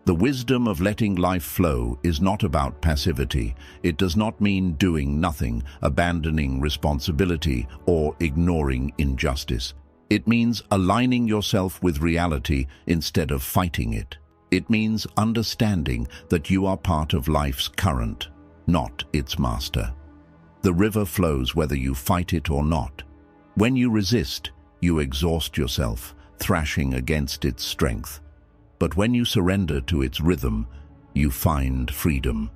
The wisdom of letting life flow is not about passivity. It does not mean doing nothing, abandoning responsibility, or ignoring injustice. It means aligning yourself with reality instead of fighting it. It means understanding that you are part of life's current, not its master. The river flows whether you fight it or not. When you resist, you exhaust yourself, thrashing against its strength. But when you surrender to its rhythm, you find freedom.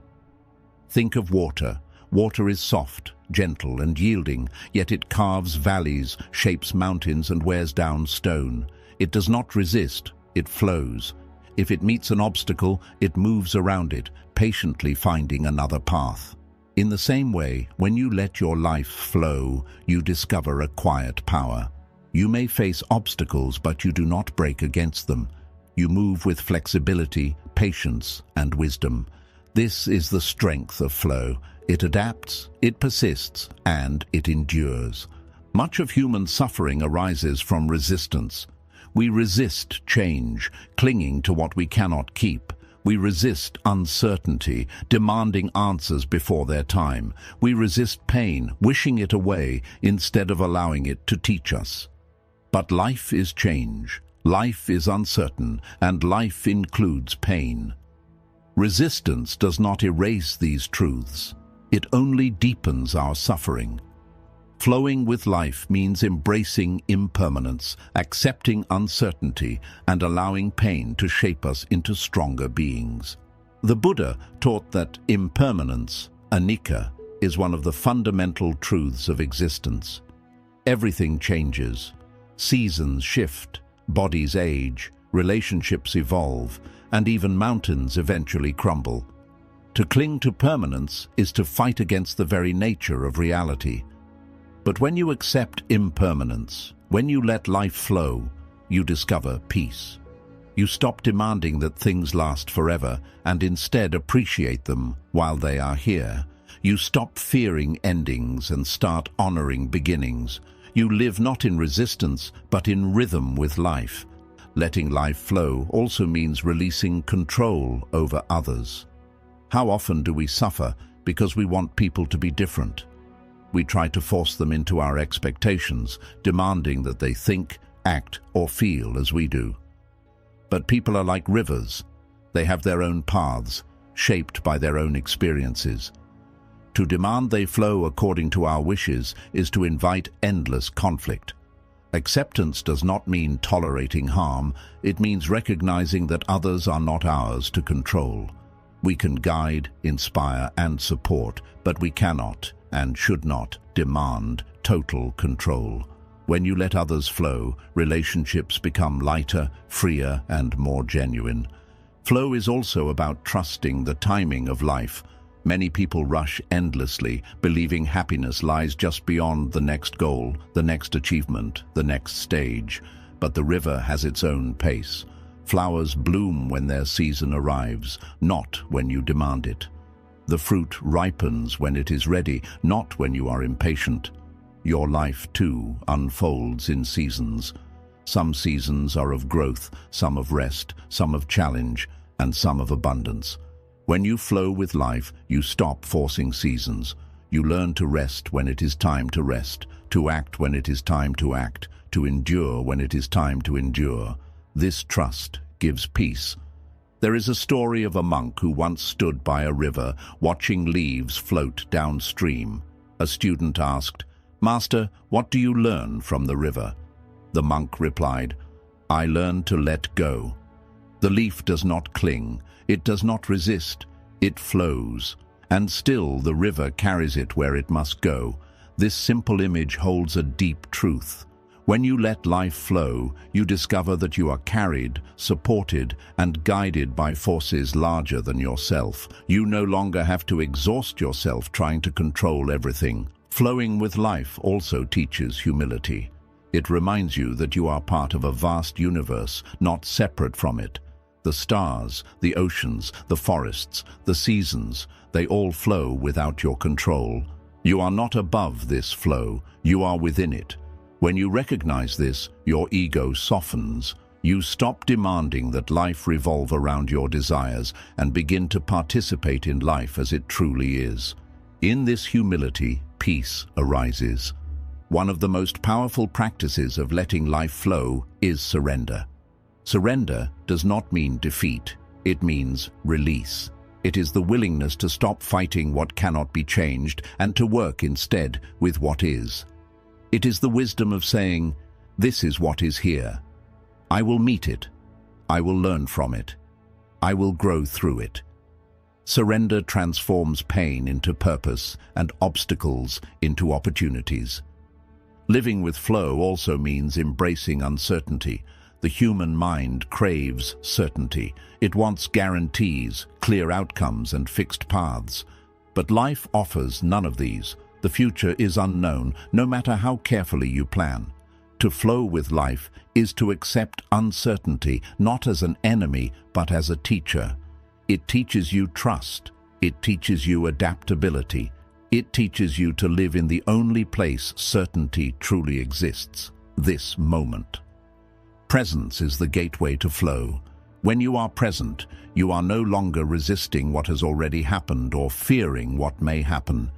Think of water. Water is soft, gentle, and yielding, yet it carves valleys, shapes mountains, and wears down stone. It does not resist, it flows. If it meets an obstacle, it moves around it, patiently finding another path. In the same way, when you let your life flow, you discover a quiet power. You may face obstacles, but you do not break against them. You move with flexibility, patience, and wisdom. This is the strength of flow. It adapts, it persists, and it endures. Much of human suffering arises from resistance. We resist change, clinging to what we cannot keep. We resist uncertainty, demanding answers before their time. We resist pain, wishing it away instead of allowing it to teach us. But life is change, life is uncertain, and life includes pain. Resistance does not erase these truths. It only deepens our suffering. Flowing with life means embracing impermanence, accepting uncertainty, and allowing pain to shape us into stronger beings. The Buddha taught that impermanence, anicca, is one of the fundamental truths of existence. Everything changes. Seasons shift, bodies age, relationships evolve, and even mountains eventually crumble. To cling to permanence is to fight against the very nature of reality. But when you accept impermanence, when you let life flow, you discover peace. You stop demanding that things last forever and instead appreciate them while they are here. You stop fearing endings and start honoring beginnings. You live not in resistance, but in rhythm with life. Letting life flow also means releasing control over others. How often do we suffer because we want people to be different? We try to force them into our expectations, demanding that they think, act, or feel as we do. But people are like rivers. They have their own paths. shaped by their own experiences. To demand they flow according to our wishes is to invite endless conflict. Acceptance does not mean tolerating harm, it means recognizing that others are not ours to control. We can guide, inspire, and support, but we cannot and should not demand total control. When you let others flow, relationships become lighter, freer, and more genuine. Flow is also about trusting the timing of life. Many people rush endlessly, believing happiness lies just beyond the next goal, the next achievement, the next stage. But the river has its own pace. Flowers bloom when their season arrives, not when you demand it. The fruit ripens when it is ready, not when you are impatient. Your life, too, unfolds in seasons. Some seasons are of growth, some of rest, some of challenge, and some of abundance. When you flow with life, you stop forcing seasons. You learn to rest when it is time to rest, to act when it is time to act, to endure when it is time to endure. This trust gives peace. There is a story of a monk who once stood by a river, watching leaves float downstream. A student asked, "Master, what do you learn from the river?" The monk replied, "I learn to let go. The leaf does not cling, it does not resist, it flows, and still the river carries it where it must go." This simple image holds a deep truth. When you let life flow, you discover that you are carried, supported, and guided by forces larger than yourself. You no longer have to exhaust yourself trying to control everything. Flowing with life also teaches humility. It reminds you that you are part of a vast universe, not separate from it. The stars, the oceans, the forests, the seasons, they all flow without your control. You are not above this flow, you are within it. When you recognize this, your ego softens. You stop demanding that life revolve around your desires and begin to participate in life as it truly is. In this humility, peace arises. One of the most powerful practices of letting life flow is surrender. Surrender does not mean defeat, it means release. It is the willingness to stop fighting what cannot be changed and to work instead with what is. It is the wisdom of saying, "This is what is here. I will meet it. I will learn from it. I will grow through it." Surrender transforms pain into purpose and obstacles into opportunities. Living with flow also means embracing uncertainty. The human mind craves certainty. It wants guarantees, clear outcomes, and fixed paths. But life offers none of these. The future is unknown, no matter how carefully you plan. To flow with life is to accept uncertainty, not as an enemy, but as a teacher. It teaches you trust. It teaches you adaptability. It teaches you to live in the only place certainty truly exists, this moment. Presence is the gateway to flow. When you are present, you are no longer resisting what has already happened or fearing what may happen.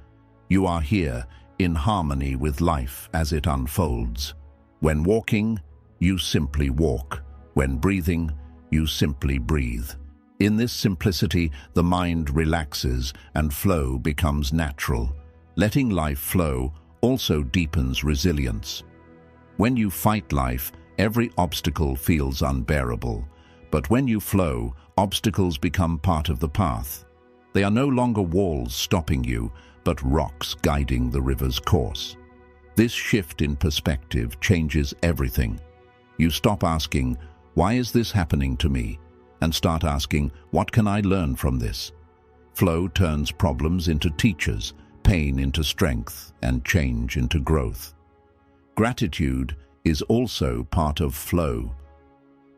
You are here, in harmony with life as it unfolds. When walking, you simply walk. When breathing, you simply breathe. In this simplicity, the mind relaxes and flow becomes natural. Letting life flow also deepens resilience. When you fight life, every obstacle feels unbearable. But when you flow, obstacles become part of the path. They are no longer walls stopping you, but rocks guiding the river's course. This shift in perspective changes everything. You stop asking, "Why is this happening to me?" and start asking, "What can I learn from this?" Flow turns problems into teachers, pain into strength, and change into growth. Gratitude is also part of flow.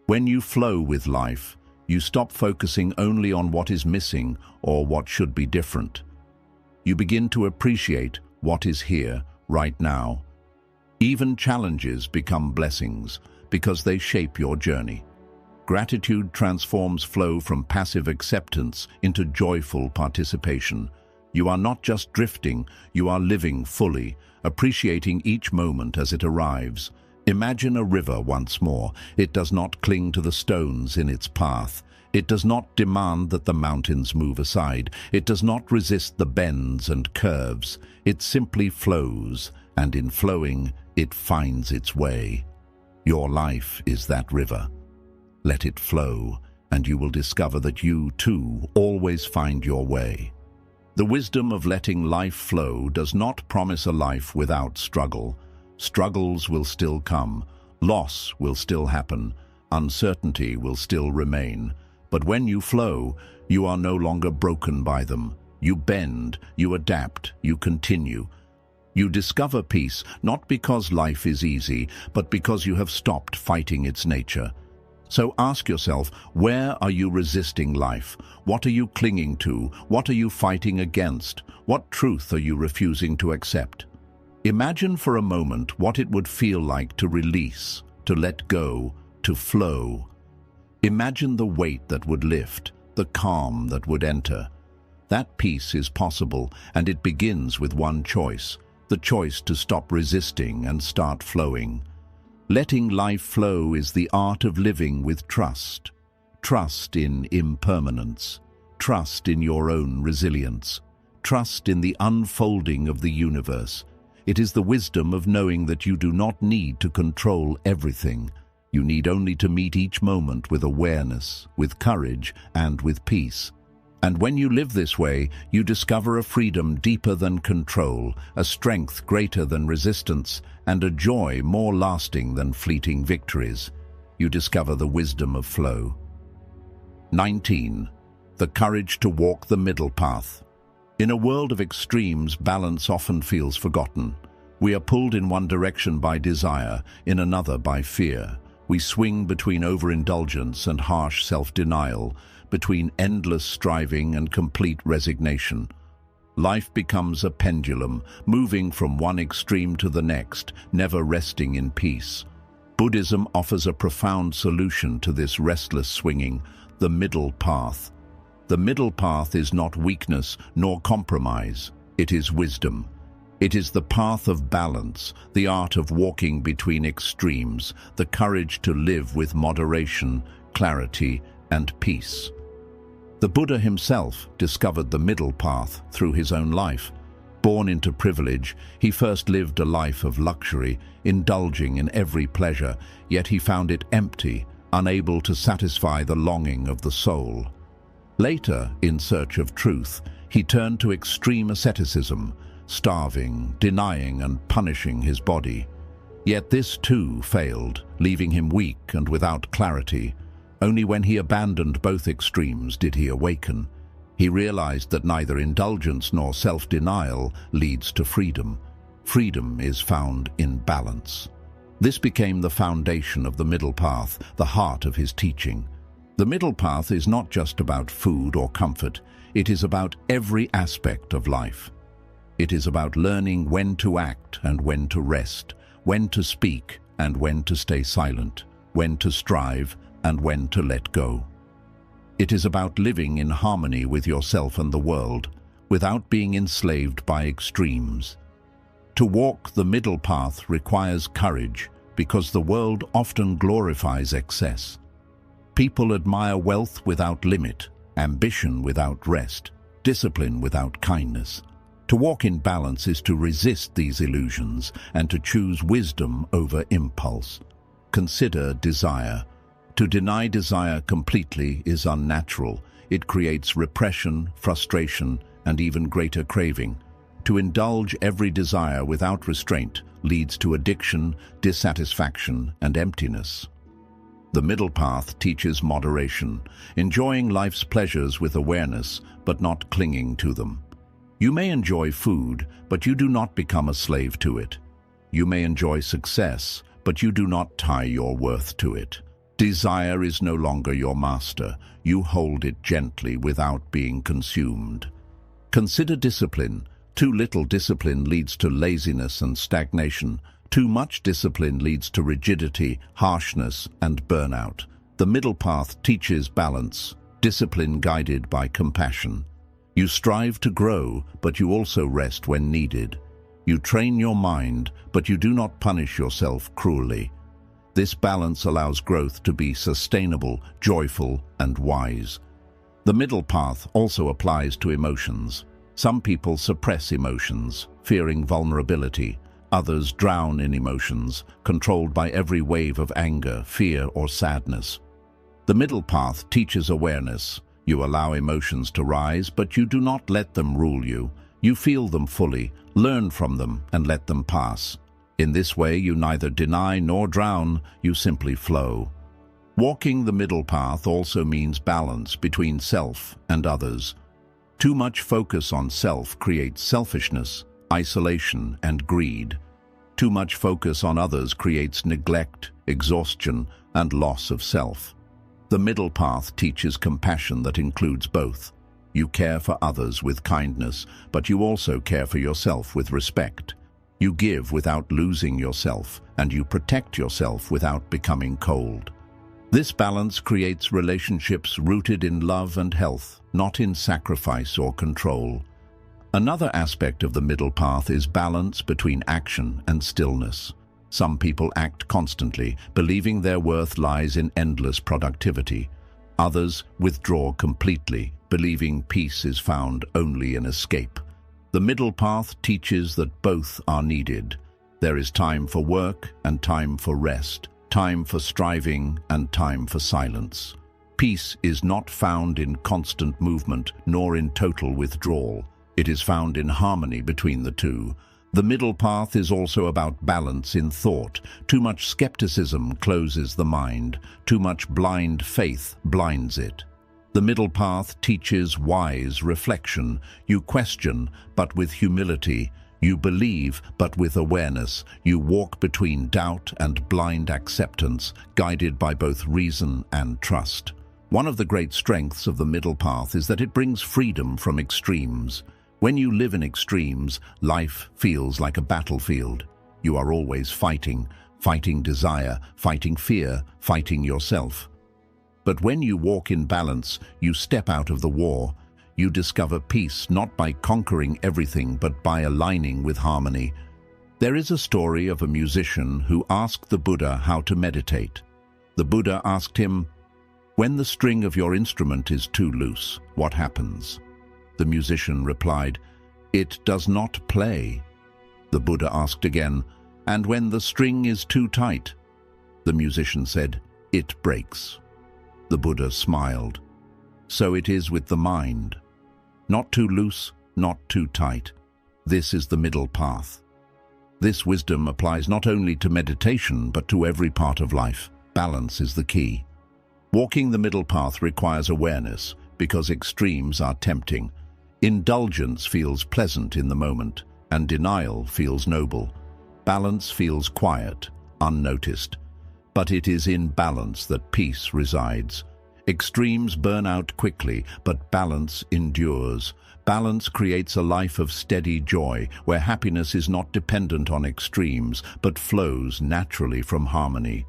When you flow with life, you stop focusing only on what is missing or what should be different. You begin to appreciate what is here, right now. Even challenges become blessings because they shape your journey. Gratitude transforms flow from passive acceptance into joyful participation. You are not just drifting, you are living fully, appreciating each moment as it arrives. Imagine a river once more. It does not cling to the stones in its path. It does not demand that the mountains move aside. It does not resist the bends and curves. It simply flows, and in flowing, it finds its way. Your life is that river. Let it flow, and you will discover that you, too, always find your way. The wisdom of letting life flow does not promise a life without struggle. Struggles will still come. Loss will still happen. Uncertainty will still remain. But when you flow, you are no longer broken by them. You bend, you adapt, you continue. You discover peace, not because life is easy, but because you have stopped fighting its nature. So ask yourself, where are you resisting life? What are you clinging to? What are you fighting against? What truth are you refusing to accept? Imagine for a moment what it would feel like to release, to let go, to flow. Imagine the weight that would lift, the calm that would enter. That peace is possible, and it begins with one choice, the choice to stop resisting and start flowing. Letting life flow is the art of living with trust. Trust in impermanence. Trust in your own resilience. Trust in the unfolding of the universe. It is the wisdom of knowing that you do not need to control everything. You need only to meet each moment with awareness, with courage, and with peace. And when you live this way, you discover a freedom deeper than control, a strength greater than resistance, and a joy more lasting than fleeting victories. You discover the wisdom of flow. 19. The courage to walk the middle path. In a world of extremes, balance often feels forgotten. We are pulled in one direction by desire, in another by fear. We swing between overindulgence and harsh self-denial, between endless striving and complete resignation. Life becomes a pendulum, moving from one extreme to the next, never resting in peace. Buddhism offers a profound solution to this restless swinging, the middle path. The middle path is not weakness nor compromise, it is wisdom. It is the path of balance, the art of walking between extremes, the courage to live with moderation, clarity, and peace. The Buddha himself discovered the middle path through his own life. Born into privilege, he first lived a life of luxury, indulging in every pleasure, yet he found it empty, unable to satisfy the longing of the soul. Later, in search of truth, he turned to extreme asceticism, starving, denying, and punishing his body. Yet this too failed, leaving him weak and without clarity. Only when he abandoned both extremes did he awaken. He realized that neither indulgence nor self-denial leads to freedom. Freedom is found in balance. This became the foundation of the middle path, the heart of his teaching. The middle path is not just about food or comfort. It is about every aspect of life. It is about learning when to act and when to rest, when to speak and when to stay silent, when to strive and when to let go. It is about living in harmony with yourself and the world, without being enslaved by extremes. To walk the middle path requires courage, because the world often glorifies excess. People admire wealth without limit, ambition without rest, discipline without kindness. To walk in balance is to resist these illusions and to choose wisdom over impulse. Consider desire. To deny desire completely is unnatural. It creates repression, frustration, and even greater craving. To indulge every desire without restraint leads to addiction, dissatisfaction, and emptiness. The middle path teaches moderation, enjoying life's pleasures with awareness, but not clinging to them. You may enjoy food, but you do not become a slave to it. You may enjoy success, but you do not tie your worth to it. Desire is no longer your master. You hold it gently without being consumed. Consider discipline. Too little discipline leads to laziness and stagnation. Too much discipline leads to rigidity, harshness, and burnout. The middle path teaches balance, discipline guided by compassion. You strive to grow, but you also rest when needed. You train your mind, but you do not punish yourself cruelly. This balance allows growth to be sustainable, joyful, and wise. The middle path also applies to emotions. Some people suppress emotions, fearing vulnerability. Others drown in emotions, controlled by every wave of anger, fear, or sadness. The middle path teaches awareness. You allow emotions to rise, but you do not let them rule you. You feel them fully, learn from them, and let them pass. In this way, you neither deny nor drown, you simply flow. Walking the middle path also means balance between self and others. Too much focus on self creates selfishness, isolation, and greed. Too much focus on others creates neglect, exhaustion, and loss of self. The middle path teaches compassion that includes both. You care for others with kindness, but you also care for yourself with respect. You give without losing yourself, and you protect yourself without becoming cold. This balance creates relationships rooted in love and health, not in sacrifice or control. Another aspect of the middle path is balance between action and stillness. Some people act constantly, believing their worth lies in endless productivity. Others withdraw completely, believing peace is found only in escape. The middle path teaches that both are needed. There is time for work and time for rest, time for striving and time for silence. Peace is not found in constant movement nor in total withdrawal. It is found in harmony between the two. The middle path is also about balance in thought. Too much skepticism closes the mind. Too much blind faith blinds it. The middle path teaches wise reflection. You question, but with humility. You believe, but with awareness. You walk between doubt and blind acceptance, guided by both reason and trust. One of the great strengths of the middle path is that it brings freedom from extremes. When you live in extremes, life feels like a battlefield. You are always fighting desire, fighting fear, fighting yourself. But when you walk in balance, you step out of the war. You discover peace not by conquering everything, but by aligning with harmony. There is a story of a musician who asked the Buddha how to meditate. The Buddha asked him, "When the string of your instrument is too loose, what happens?" The musician replied, "It does not play." The Buddha asked again, "And when the string is too tight?" The musician said, "It breaks." The Buddha smiled. So it is with the mind. Not too loose, not too tight. This is the middle path. This wisdom applies not only to meditation, but to every part of life. Balance is the key. Walking the middle path requires awareness, because extremes are tempting. Indulgence feels pleasant in the moment, and denial feels noble. Balance feels quiet, unnoticed. But it is in balance that peace resides. Extremes burn out quickly, but balance endures. Balance creates a life of steady joy, where happiness is not dependent on extremes, but flows naturally from harmony.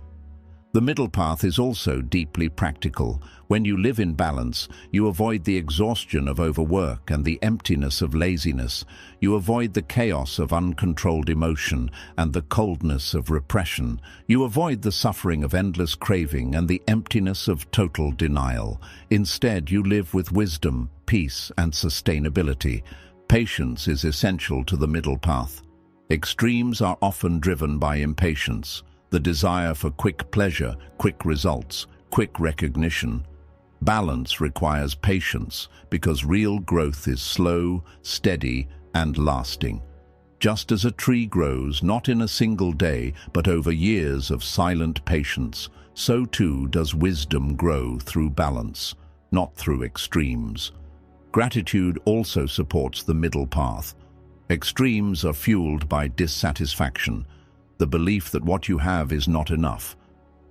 The middle path is also deeply practical. When you live in balance, you avoid the exhaustion of overwork and the emptiness of laziness. You avoid the chaos of uncontrolled emotion and the coldness of repression. You avoid the suffering of endless craving and the emptiness of total denial. Instead, you live with wisdom, peace, and sustainability. Patience is essential to the middle path. Extremes are often driven by impatience, the desire for quick pleasure, quick results, quick recognition. Balance requires patience because real growth is slow, steady, and lasting. Just as a tree grows not in a single day, but over years of silent patience, so too does wisdom grow through balance, not through extremes. Gratitude also supports the middle path. Extremes are fueled by dissatisfaction, the belief that what you have is not enough.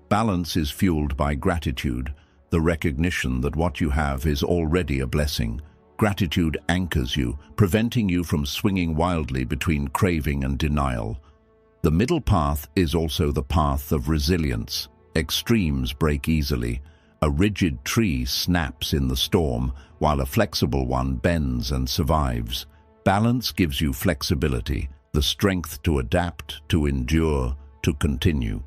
Balance is fueled by gratitude, the recognition that what you have is already a blessing. Gratitude anchors you, preventing you from swinging wildly between craving and denial. The middle path is also the path of resilience. Extremes break easily. A rigid tree snaps in the storm, while a flexible one bends and survives. Balance gives you flexibility, the strength to adapt, to endure, to continue.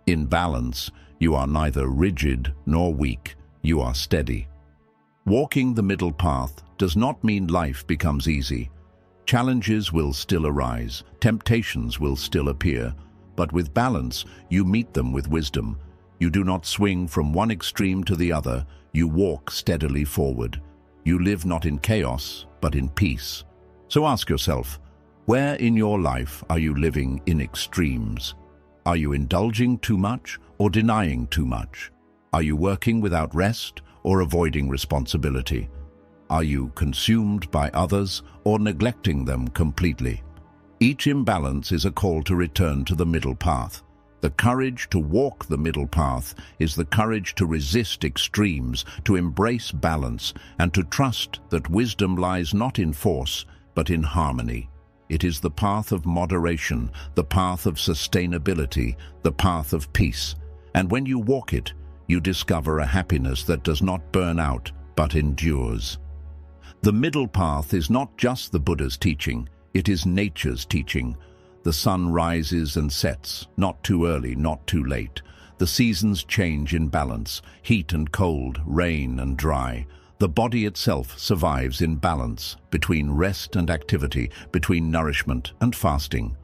In balance, you are neither rigid nor weak, you are steady. Walking the middle path does not mean life becomes easy. Challenges will still arise, temptations will still appear, but with balance, you meet them with wisdom. You do not swing from one extreme to the other, you walk steadily forward. You live not in chaos, but in peace. So ask yourself, where in your life are you living in extremes? Are you indulging too much or denying too much? Are you working without rest or avoiding responsibility? Are you consumed by others or neglecting them completely? Each imbalance is a call to return to the middle path. The courage to walk the middle path is the courage to resist extremes, to embrace balance, and to trust that wisdom lies not in force, but in harmony. It is the path of moderation, the path of sustainability, the path of peace. And when you walk it, you discover a happiness that does not burn out, but endures. The middle path is not just the Buddha's teaching, it is nature's teaching. The sun rises and sets, not too early, not too late. The seasons change in balance, heat and cold, rain and dry. The body itself survives in balance, between rest and activity, between nourishment and fasting.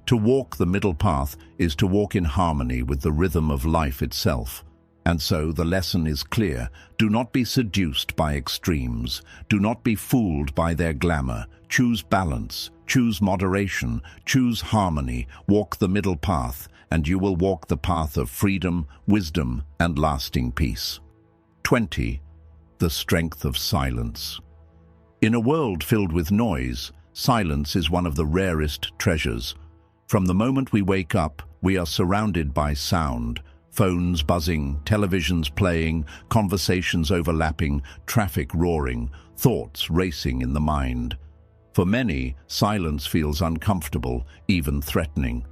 To walk the middle path is to walk in harmony with the rhythm of life itself. And so the lesson is clear. Do not be seduced by extremes. Do not be fooled by their glamour. Choose balance, choose moderation, choose harmony. Walk the middle path, and you will walk the path of freedom, wisdom, and lasting peace. 20. The strength of silence. In a world filled with noise, silence is one of the rarest treasures. From the moment we wake up, we are surrounded by sound. Phones buzzing, televisions playing, conversations overlapping, traffic roaring, thoughts racing in the mind. For many, silence feels uncomfortable, even threatening.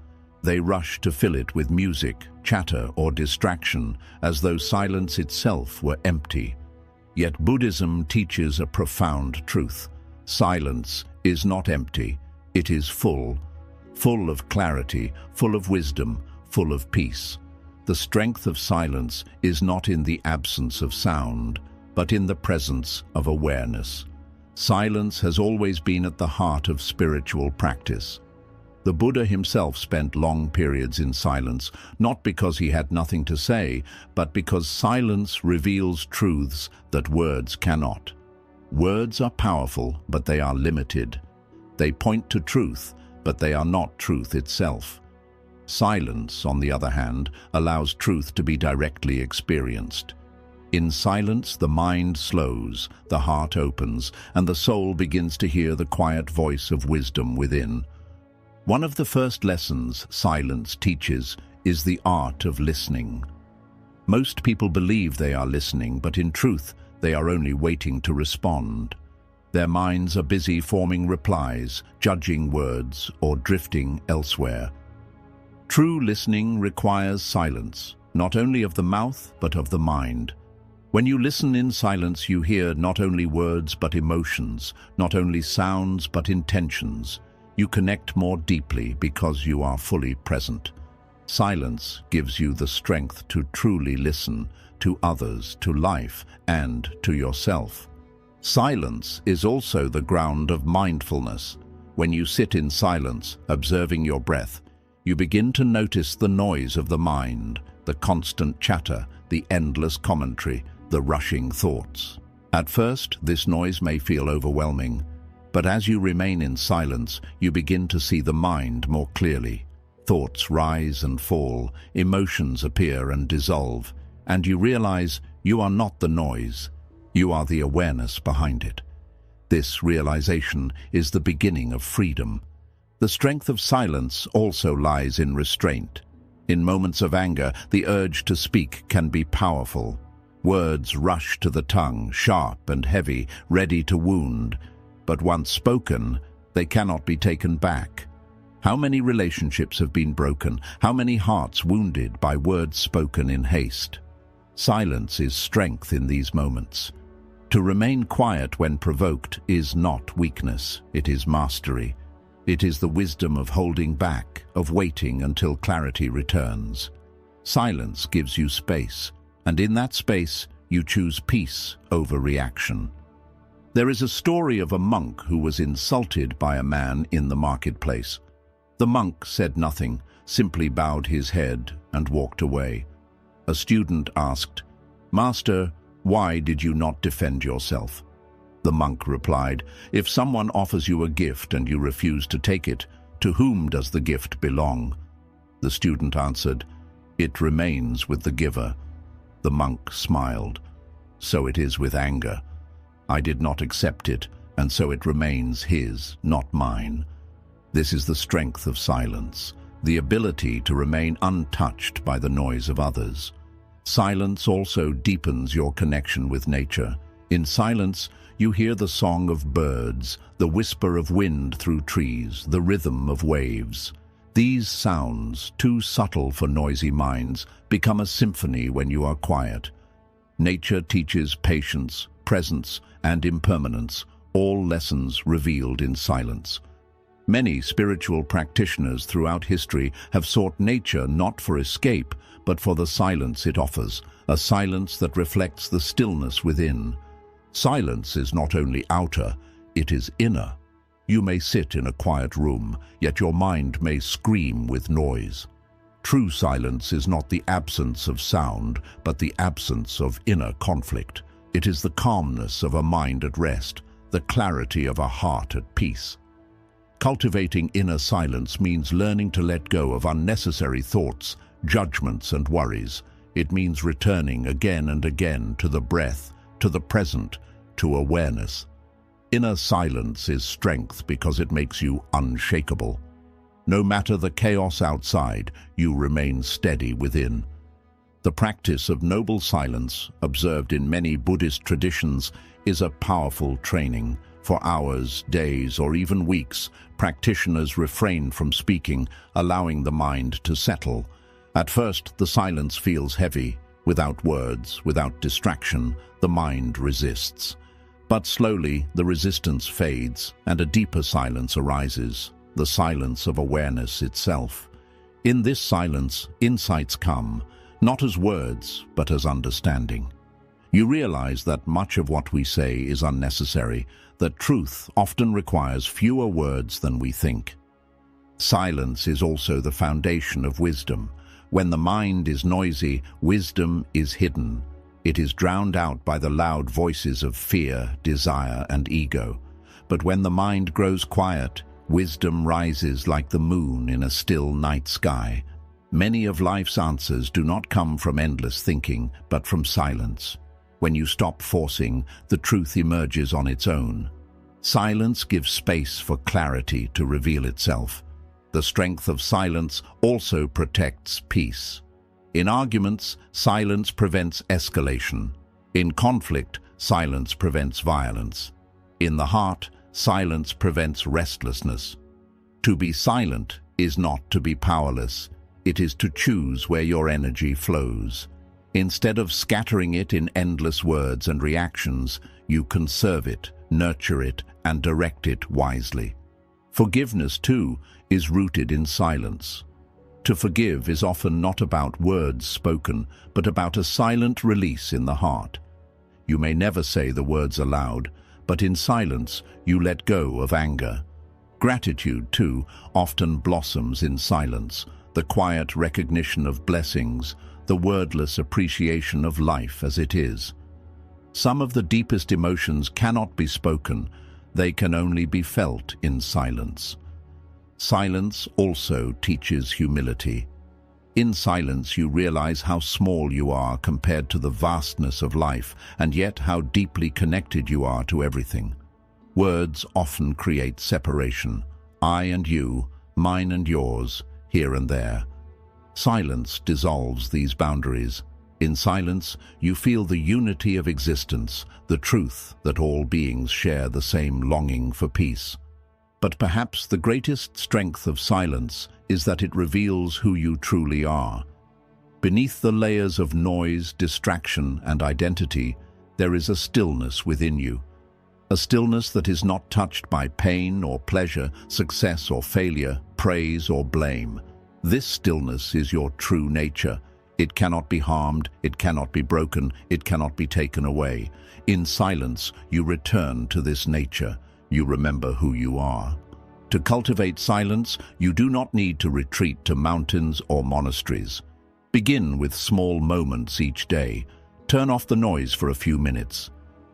They rush to fill it with music, chatter, or distraction, as though silence itself were empty. Yet Buddhism teaches a profound truth. Silence is not empty, it is full. Full of clarity, full of wisdom, full of peace. The strength of silence is not in the absence of sound, but in the presence of awareness. Silence has always been at the heart of spiritual practice. The Buddha himself spent long periods in silence, not because he had nothing to say, but because silence reveals truths that words cannot. Words are powerful, but they are limited. They point to truth, but they are not truth itself. Silence, on the other hand, allows truth to be directly experienced. In silence, the mind slows, the heart opens, and the soul begins to hear the quiet voice of wisdom within. One of the first lessons silence teaches is the art of listening. Most people believe they are listening, but in truth, they are only waiting to respond. Their minds are busy forming replies, judging words, or drifting elsewhere. True listening requires silence, not only of the mouth, but of the mind. When you listen in silence, you hear not only words but emotions, not only sounds but intentions. You connect more deeply because you are fully present. Silence gives you the strength to truly listen to others, to life, and to yourself. Silence is also the ground of mindfulness. When you sit in silence, observing your breath, you begin to notice the noise of the mind, the constant chatter, the endless commentary, the rushing thoughts. At first, this noise may feel overwhelming, but as you remain in silence, you begin to see the mind more clearly. Thoughts rise and fall, emotions appear and dissolve, and you realize you are not the noise, you are the awareness behind it. This realization is the beginning of freedom. The strength of silence also lies in restraint. In moments of anger, the urge to speak can be powerful. Words rush to the tongue, sharp and heavy, ready to wound. But once spoken, they cannot be taken back. How many relationships have been broken? How many hearts wounded by words spoken in haste? Silence is strength in these moments. To remain quiet when provoked is not weakness, it is mastery. It is the wisdom of holding back, of waiting until clarity returns. Silence gives you space, and in that space, you choose peace over reaction. There is a story of a monk who was insulted by a man in the marketplace. The monk said nothing, simply bowed his head and walked away. A student asked, "Master, why did you not defend yourself?" The monk replied, "If someone offers you a gift and you refuse to take it, to whom does the gift belong?" The student answered, "It remains with the giver." The monk smiled. "So it is with anger. I did not accept it, and so it remains his, not mine." This is the strength of silence, the ability to remain untouched by the noise of others. Silence also deepens your connection with nature. In silence, you hear the song of birds, the whisper of wind through trees, the rhythm of waves. These sounds, too subtle for noisy minds, become a symphony when you are quiet. Nature teaches patience, presence, and impermanence, all lessons revealed in silence. Many spiritual practitioners throughout history have sought nature not for escape, but for the silence it offers, a silence that reflects the stillness within. Silence is not only outer, it is inner. You may sit in a quiet room, yet your mind may scream with noise. True silence is not the absence of sound, but the absence of inner conflict. It is the calmness of a mind at rest, the clarity of a heart at peace. Cultivating inner silence means learning to let go of unnecessary thoughts, judgments, and worries. It means returning again and again to the breath, to the present, to awareness. Inner silence is strength because it makes you unshakable. No matter the chaos outside, you remain steady within. The practice of noble silence, observed in many Buddhist traditions, is a powerful training. For hours, days, or even weeks, practitioners refrain from speaking, allowing the mind to settle. At first, the silence feels heavy. Without words, without distraction, the mind resists. But slowly, the resistance fades, and a deeper silence arises, the silence of awareness itself. In this silence, insights come, not as words, but as understanding. You realize that much of what we say is unnecessary, that truth often requires fewer words than we think. Silence is also the foundation of wisdom. When the mind is noisy, wisdom is hidden. It is drowned out by the loud voices of fear, desire, and ego. But when the mind grows quiet, wisdom rises like the moon in a still night sky. Many of life's answers do not come from endless thinking, but from silence. When you stop forcing, the truth emerges on its own. Silence gives space for clarity to reveal itself. The strength of silence also protects peace. In arguments, silence prevents escalation. In conflict, silence prevents violence. In the heart, silence prevents restlessness. To be silent is not to be powerless. It is to choose where your energy flows. Instead of scattering it in endless words and reactions, you conserve it, nurture it, and direct it wisely. Forgiveness, too, is rooted in silence. To forgive is often not about words spoken, but about a silent release in the heart. You may never say the words aloud, but in silence you let go of anger. Gratitude, too, often blossoms in silence, the quiet recognition of blessings, the wordless appreciation of life as it is. Some of the deepest emotions cannot be spoken, they can only be felt in silence. Silence also teaches humility. In silence you realize how small you are compared to the vastness of life, and yet how deeply connected you are to everything. Words often create separation. I and you, mine and yours, here and there. Silence dissolves these boundaries. In silence, you feel the unity of existence, the truth that all beings share the same longing for peace. But perhaps the greatest strength of silence is that it reveals who you truly are. Beneath the layers of noise, distraction, and identity, there is a stillness within you. A stillness that is not touched by pain or pleasure, success or failure, praise or blame. This stillness is your true nature. It cannot be harmed, it cannot be broken, it cannot be taken away. In silence, you return to this nature. You remember who you are. To cultivate silence, you do not need to retreat to mountains or monasteries. Begin with small moments each day. Turn off the noise for a few minutes.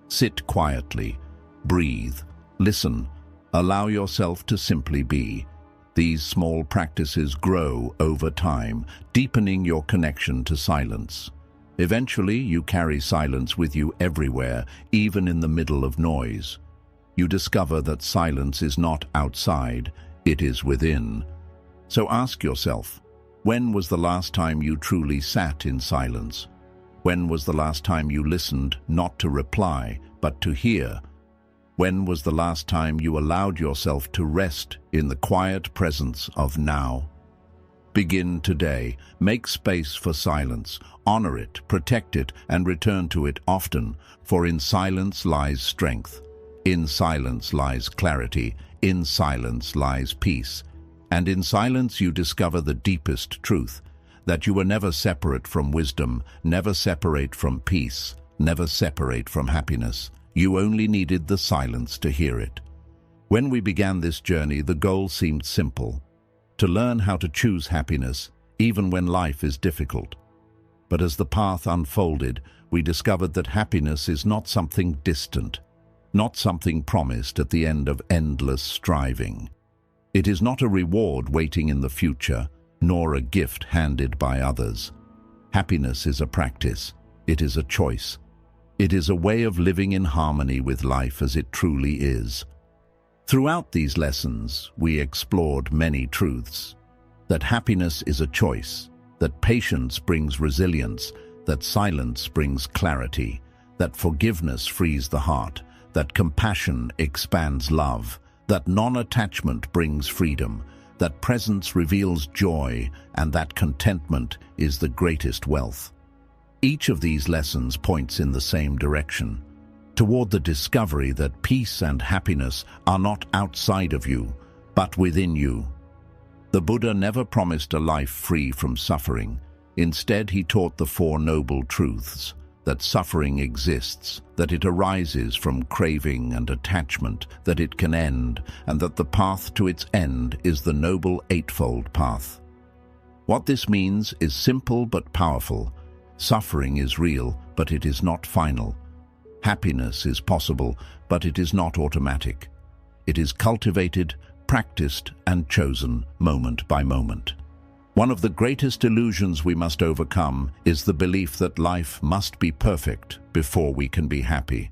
Sit quietly. Breathe. Listen. Allow yourself to simply be. These small practices grow over time, deepening your connection to silence. Eventually, you carry silence with you everywhere, even in the middle of noise. You discover that silence is not outside, it is within. So ask yourself, when was the last time you truly sat in silence? When was the last time you listened not to reply, but to hear? When was the last time you allowed yourself to rest in the quiet presence of now? Begin today. Make space for silence. Honor it, protect it, and return to it often, for in silence lies strength. In silence lies clarity. In silence lies peace. And in silence you discover the deepest truth, that you were never separate from wisdom, never separate from peace, never separate from happiness. You only needed the silence to hear it. When we began this journey, the goal seemed simple: to learn how to choose happiness, even when life is difficult. But as the path unfolded, we discovered that happiness is not something distant, not something promised at the end of endless striving. It is not a reward waiting in the future, nor a gift handed by others. Happiness is a practice. It is a choice. It is a way of living in harmony with life as it truly is. Throughout these lessons, we explored many truths: that happiness is a choice, that patience brings resilience, that silence brings clarity, that forgiveness frees the heart, that compassion expands love, that non-attachment brings freedom, that presence reveals joy, and that contentment is the greatest wealth. Each of these lessons points in the same direction, toward the discovery that peace and happiness are not outside of you, but within you. The Buddha never promised a life free from suffering. Instead, he taught the Four Noble Truths: that suffering exists, that it arises from craving and attachment, that it can end, and that the path to its end is the Noble Eightfold Path. What this means is simple but powerful. Suffering is real, but it is not final. Happiness is possible, but it is not automatic. It is cultivated, practiced, and chosen moment by moment. One of the greatest illusions we must overcome is the belief that life must be perfect before we can be happy.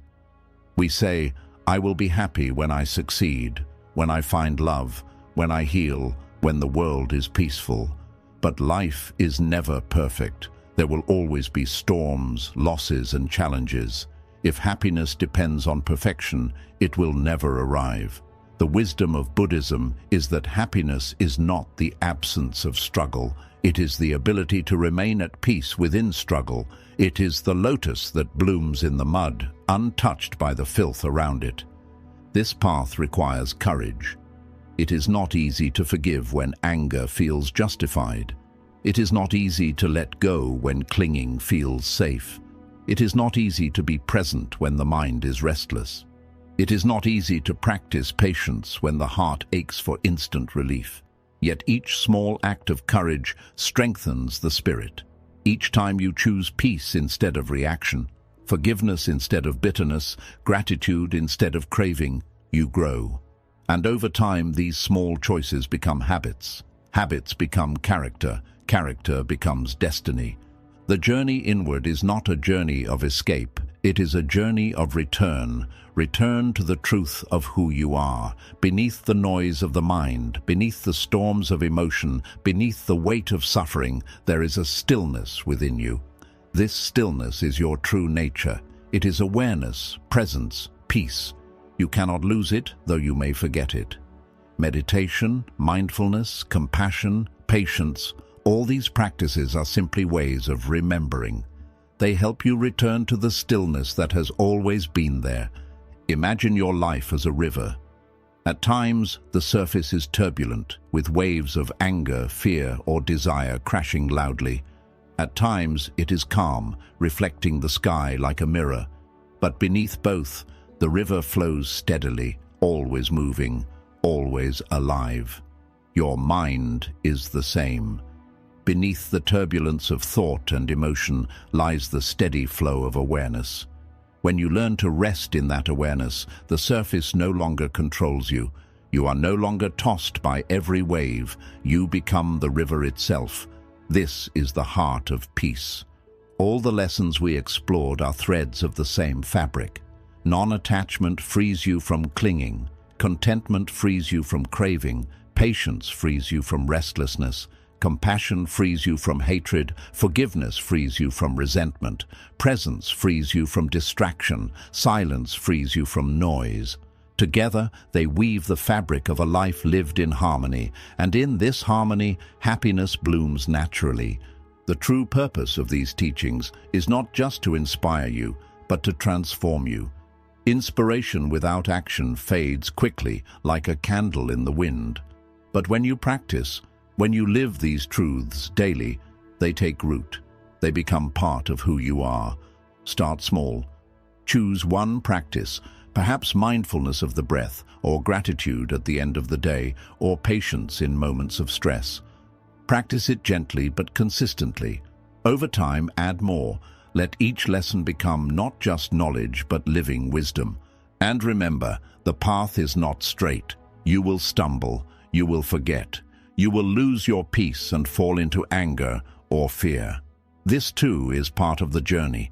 We say, "I will be happy when I succeed, when I find love, when I heal, when the world is peaceful." But life is never perfect. There will always be storms, losses, and challenges. If happiness depends on perfection, it will never arrive. The wisdom of Buddhism is that happiness is not the absence of struggle. It is the ability to remain at peace within struggle. It is the lotus that blooms in the mud, untouched by the filth around it. This path requires courage. It is not easy to forgive when anger feels justified. It is not easy to let go when clinging feels safe. It is not easy to be present when the mind is restless. It is not easy to practice patience when the heart aches for instant relief. Yet each small act of courage strengthens the spirit. Each time you choose peace instead of reaction, forgiveness instead of bitterness, gratitude instead of craving, you grow. And over time, these small choices become habits. Habits become character. Character becomes destiny. The journey inward is not a journey of escape. It is a journey of return. Return to the truth of who you are. Beneath the noise of the mind, beneath the storms of emotion, beneath the weight of suffering, there is a stillness within you. This stillness is your true nature. It is awareness, presence, peace. You cannot lose it, though you may forget it. Meditation, mindfulness, compassion, patience, all these practices are simply ways of remembering. They help you return to the stillness that has always been there. Imagine your life as a river. At times, the surface is turbulent, with waves of anger, fear, or desire crashing loudly. At times it is calm, reflecting the sky like a mirror. But beneath both, the river flows steadily, always moving, always alive. Your mind is the same. Beneath the turbulence of thought and emotion lies the steady flow of awareness. When you learn to rest in that awareness, the surface no longer controls you. You are no longer tossed by every wave. You become the river itself. This is the heart of peace. All the lessons we explored are threads of the same fabric. Non-attachment frees you from clinging. Contentment frees you from craving. Patience frees you from restlessness. Compassion frees you from hatred. Forgiveness frees you from resentment. Presence frees you from distraction. Silence frees you from noise. Together, they weave the fabric of a life lived in harmony, and in this harmony, happiness blooms naturally. The true purpose of these teachings is not just to inspire you, but to transform you. Inspiration without action fades quickly, like a candle in the wind. But when you practice, when you live these truths daily, they take root. They become part of who you are. Start small. Choose one practice, perhaps mindfulness of the breath, or gratitude at the end of the day, or patience in moments of stress. Practice it gently but consistently. Over time, add more. Let each lesson become not just knowledge but living wisdom. And remember, the path is not straight. You will stumble, you will forget, you will lose your peace and fall into anger or fear. This too is part of the journey.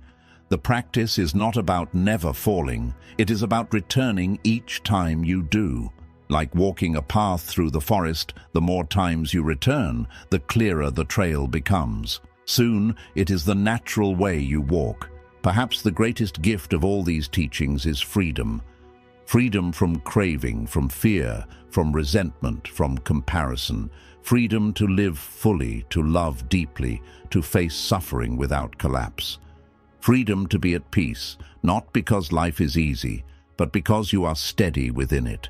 The practice is not about never falling, it is about returning each time you do. Like walking a path through the forest, the more times you return, the clearer the trail becomes. Soon, it is the natural way you walk. Perhaps the greatest gift of all these teachings is freedom. Freedom from craving, from fear, from resentment, from comparison. Freedom to live fully, to love deeply, to face suffering without collapse. Freedom to be at peace, not because life is easy, but because you are steady within it.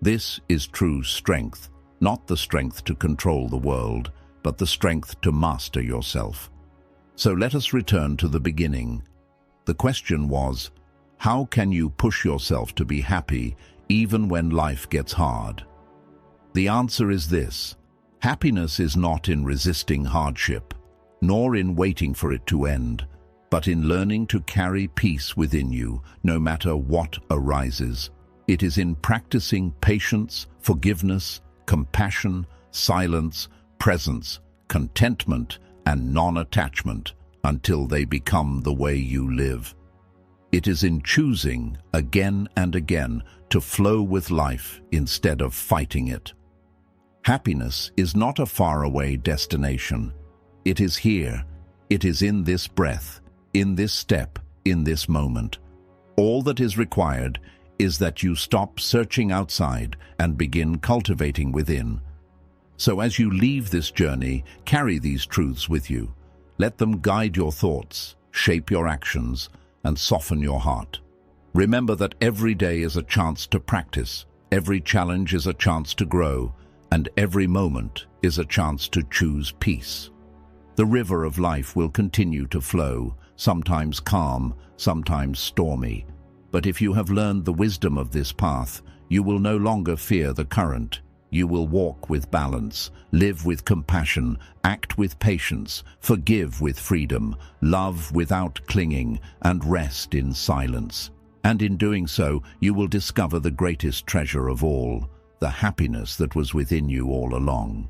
This is true strength, not the strength to control the world, but the strength to master yourself. So let us return to the beginning. The question was, how can you push yourself to be happy even when life gets hard? The answer is this: happiness is not in resisting hardship, nor in waiting for it to end, but in learning to carry peace within you, no matter what arises. It is in practicing patience, forgiveness, compassion, silence, presence, contentment, and non-attachment until they become the way you live. It is in choosing, again and again, to flow with life instead of fighting it. Happiness is not a faraway destination. It is here. It is in this breath, in this step, in this moment. All that is required is that you stop searching outside and begin cultivating within. So as you leave this journey, carry these truths with you. Let them guide your thoughts, shape your actions, and soften your heart. Remember that every day is a chance to practice, every challenge is a chance to grow, and every moment is a chance to choose peace. The river of life will continue to flow, sometimes calm, sometimes stormy. But if you have learned the wisdom of this path, you will no longer fear the current. You will walk with balance, live with compassion, act with patience, forgive with freedom, love without clinging, and rest in silence. And in doing so, you will discover the greatest treasure of all, the happiness that was within you all along.